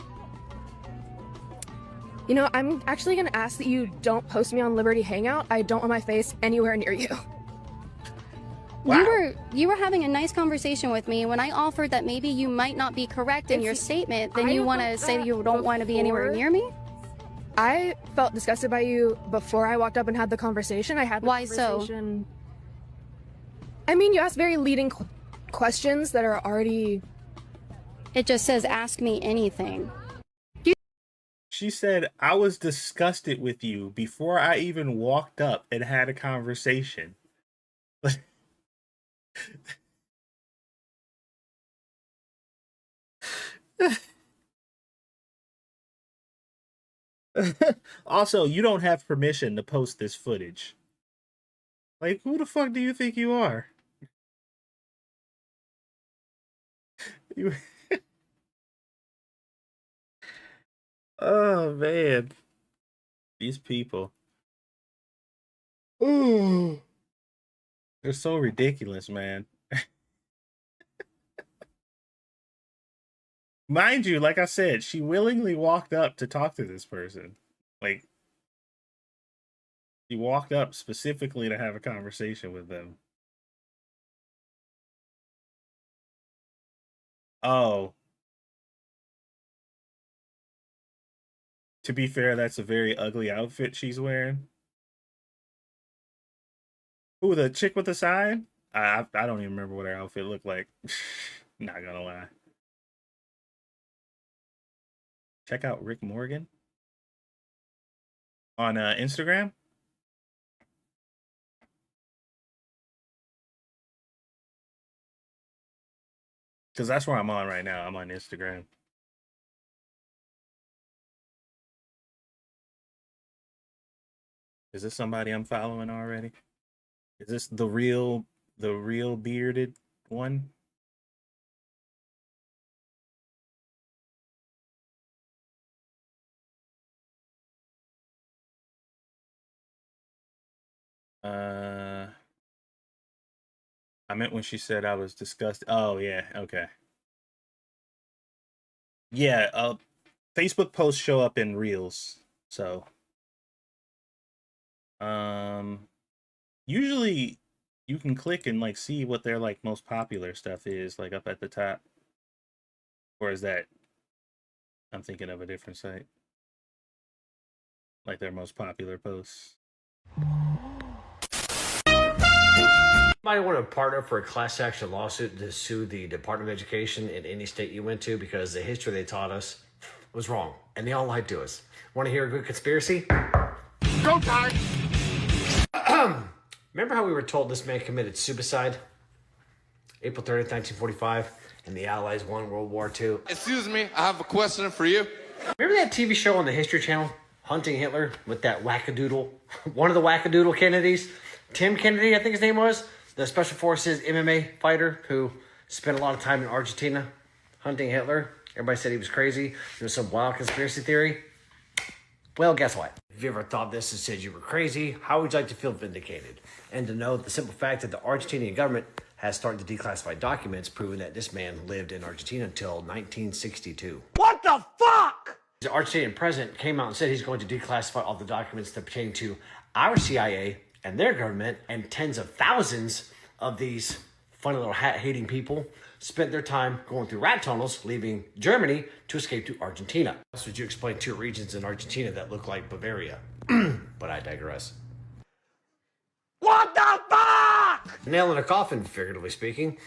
You know, I'm actually going to ask that you don't post me on Liberty Hangout. I don't want my face anywhere near you. Wow. You were having a nice conversation with me. When I offered that maybe you might not be correct in your statement, then you want to say that you don't want to be anywhere near me? I felt disgusted by you before I walked up and had the conversation. Why so? I mean, you asked very leading questions that are already... It just says, ask me anything. She said, I was disgusted with you before I even walked up and had a conversation. Also, you don't have permission to post this footage. Like, who the fuck do you think you are? You... Oh, man. These people. Ooh. They're so ridiculous, man. Mind you, like I said, she willingly walked up to talk to this person. Like, she walked up specifically to have a conversation with them. Oh. To be fair, that's a very ugly outfit she's wearing. Who, the chick with the sign? I don't even remember what her outfit looked like. Not gonna lie. Check out Rick Morgan on Instagram. Because that's where I'm on right now. I'm on Instagram. Is this somebody I'm following already? Is this the real bearded one? I meant when she said I was disgusted. Oh yeah, okay. Yeah, Facebook posts show up in Reels, so usually you can click and like see what their like most popular stuff is, like up at the top. Or is that I'm thinking of a different site? Like their most popular posts. Might want to partner for a class action lawsuit to sue the Department of Education in any state you went to because the history they taught us was wrong and they all lied to us. Want to hear a good conspiracy? Go time! Remember how we were told this man committed suicide? April 30th, 1945, and the Allies won World War II. Excuse me, I have a question for you. Remember that TV show on the History Channel, Hunting Hitler, with that wackadoodle? One of the wackadoodle Kennedys? Tim Kennedy, I think his name was. The Special Forces MMA fighter who spent a lot of time in Argentina hunting Hitler. Everybody said he was crazy. There was some wild conspiracy theory. Well, guess what? If you ever thought this and said you were crazy, how would you like to feel vindicated? And to know the simple fact that the Argentinian government has started to declassify documents proving that this man lived in Argentina until 1962. What the fuck? The Argentinian president came out and said he's going to declassify all the documents that pertain to our CIA and their government, and tens of thousands of these funny little hat-hating people spent their time going through rat tunnels, leaving Germany to escape to Argentina. So would you explain two regions in Argentina that look like Bavaria? But I digress. What the fuck? Nail in a coffin, figuratively speaking.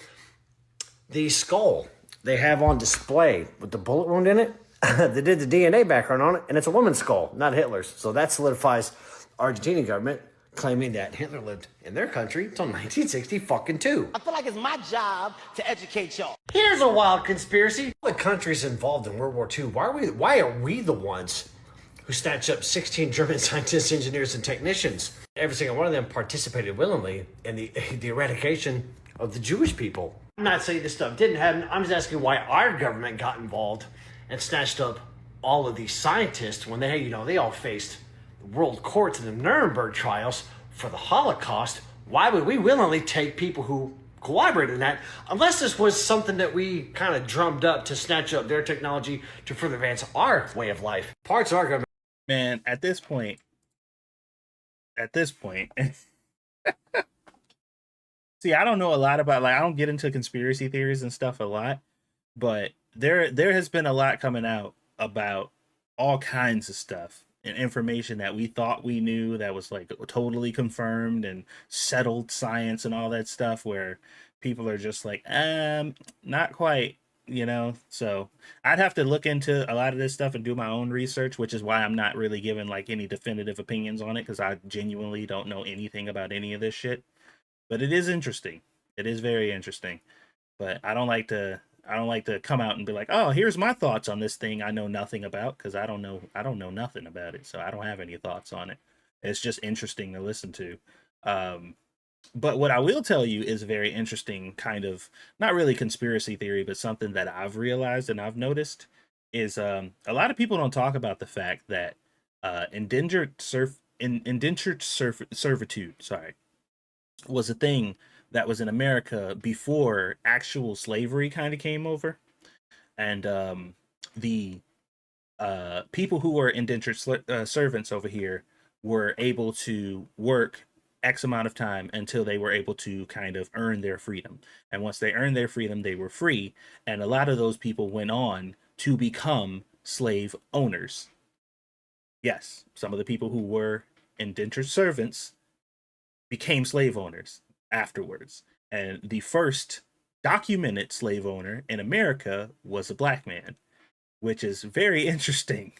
The skull they have on display with the bullet wound in it, they did the DNA background on it, and it's a woman's skull, not Hitler's. So that solidifies Argentinian government claiming that Hitler lived in their country until 1962. I feel like it's my job to educate y'all. Here's a wild conspiracy. The countries involved in World War II, why are we the ones who snatched up 16 German scientists, engineers, and technicians? Every single one of them participated willingly in the eradication of the Jewish people. I'm not saying this stuff didn't happen. I'm just asking why our government got involved and snatched up all of these scientists when they all faced world courts and the Nuremberg trials for the Holocaust. Why would we willingly take people who collaborated in that, unless this was something that we kind of drummed up to snatch up their technology to further advance our way of life? Parts of our government. Man, at this point, see, I don't know a lot about, like, I don't get into conspiracy theories and stuff a lot, but there has been a lot coming out about all kinds of stuff and information that we thought we knew that was like totally confirmed and settled science and all that stuff, where people are just like, not quite, so I'd have to look into a lot of this stuff and do my own research, which is why I'm not really giving like any definitive opinions on it, because I genuinely don't know anything about any of this shit. But it is interesting. It is very interesting. But I don't like to come out and be like, oh, here's my thoughts on this thing I know nothing about, because I don't know nothing about it, so I don't have any thoughts on it. It's just interesting to listen to. But what I will tell you is a very interesting kind of, not really conspiracy theory, but something that I've realized and I've noticed is a lot of people don't talk about the fact that indentured servitude, was a thing that was in America before actual slavery kind of came over. And the people who were indentured servants over here were able to work X amount of time until they were able to kind of earn their freedom. And once they earned their freedom, they were free. And a lot of those people went on to become slave owners. Yes, some of the people who were indentured servants became slave owners afterwards. And the first documented slave owner in America was a black man, which is very interesting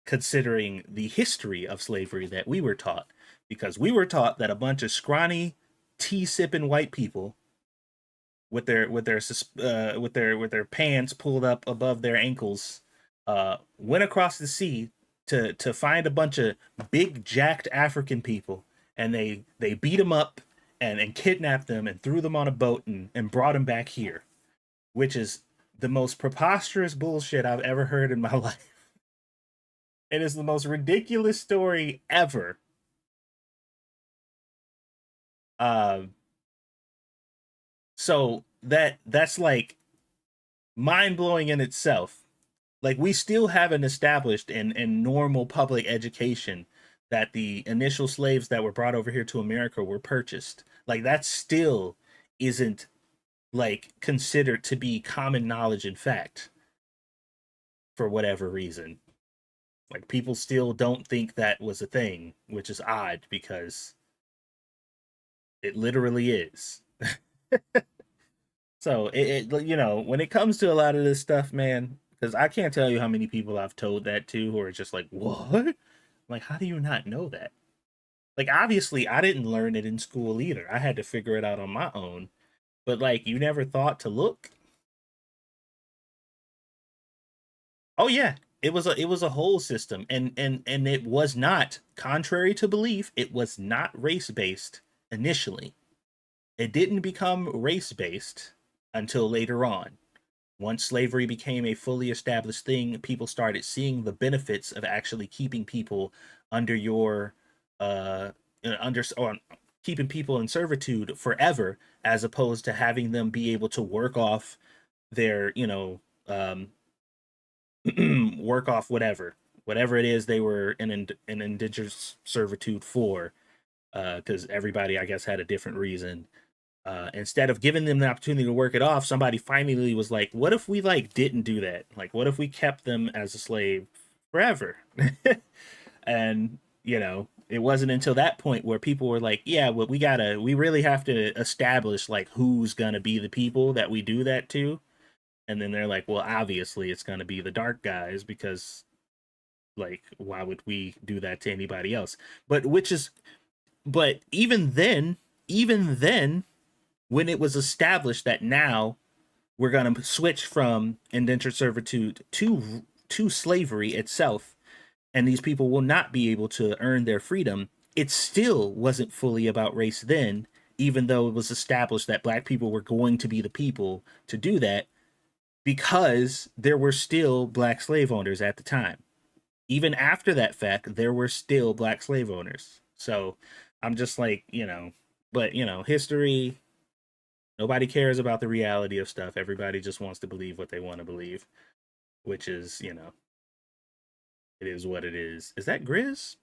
considering the history of slavery that we were taught, because we were taught that a bunch of scrawny, tea-sipping white people with their pants pulled up above their ankles went across the sea to find a bunch of big jacked African people, and they beat them up and kidnapped them and threw them on a boat and brought them back here, which is the most preposterous bullshit I've ever heard in my life. It is the most ridiculous story ever. So that's like mind-blowing in itself. Like, we still haven't established in normal public education that the initial slaves that were brought over here to America were purchased. Like that still isn't like considered to be common knowledge and fact for whatever reason. Like people still don't think that was a thing, which is odd because it literally is. So you know, when it comes to a lot of this stuff, man, because I can't tell you how many people I've told that to who are just like, what? Like, how do you not know that? Like, obviously, I didn't learn it in school either. I had to figure it out on my own. But like, you never thought to look? Oh yeah, it was a whole system, and it was not, contrary to belief, it was not race based initially. It didn't become race based until later on. Once slavery became a fully established thing, people started seeing the benefits of actually keeping people under your under or keeping people in servitude forever, as opposed to having them be able to work off their, work off whatever it is they were in indentured servitude for, because everybody, I guess, had a different reason. Instead of giving them the opportunity to work it off, somebody finally was like, what if we like didn't do that? Like, what if we kept them as a slave forever? And it wasn't until that point where people were like, yeah, well, we really have to establish like who's gonna be the people that we do that to. And then they're like, well, obviously it's gonna be the dark guys, because like, why would we do that to anybody else? But even then, when it was established that now we're going to switch from indentured servitude to slavery itself, and these people will not be able to earn their freedom, it still wasn't fully about race then, even though it was established that black people were going to be the people to do that, because there were still black slave owners at the time. Even after that fact, there were still black slave owners. So I'm just like, but history, nobody cares about the reality of stuff. Everybody just wants to believe what they want to believe, which is, it is what it is. Is that Grizz?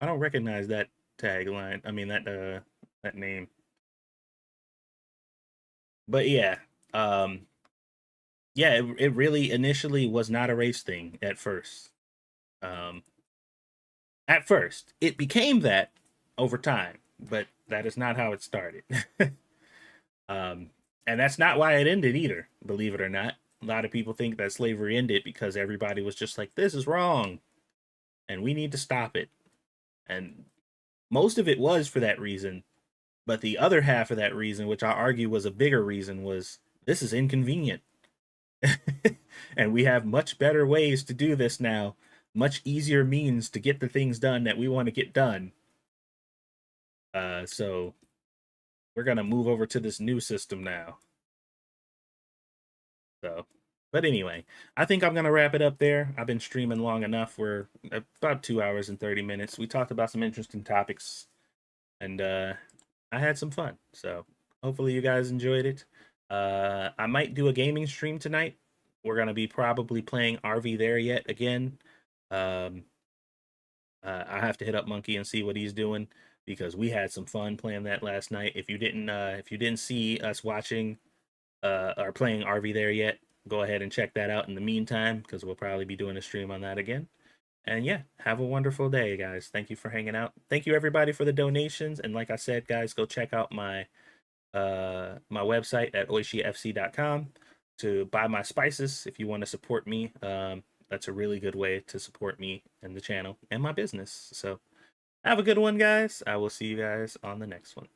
I don't recognize that tagline. I mean, that name. But yeah, yeah, it really initially was not a race thing at first. Um, at first, it became that over time, but that is not how it started. And that's not why it ended either, believe it or not. A lot of people think that slavery ended because everybody was just like, this is wrong and we need to stop it. And most of it was for that reason. But the other half of that reason, which I argue was a bigger reason, was this is inconvenient. And we have much better ways to do this now, much easier means to get the things done that we want to get done. So we're going to move over to this new system now. So, but anyway, I think I'm going to wrap it up there. I've been streaming long enough. We're about 2 hours and 30 minutes. We talked about some interesting topics, and I had some fun. So hopefully you guys enjoyed it. I might do a gaming stream tonight. We're going to be probably playing RV There Yet again. I have to hit up Monkey and see what he's doing, because we had some fun playing that last night. If you didn't see us watching or playing RV There Yet, go ahead and check that out in the meantime, because we'll probably be doing a stream on that again. And yeah, have a wonderful day, guys. Thank you for hanging out. Thank you everybody for the donations. And like I said, guys, go check out my my website at oishifc.com to buy my spices if you want to support me. That's a really good way to support me and the channel and my business. So have a good one, guys. I will see you guys on the next one.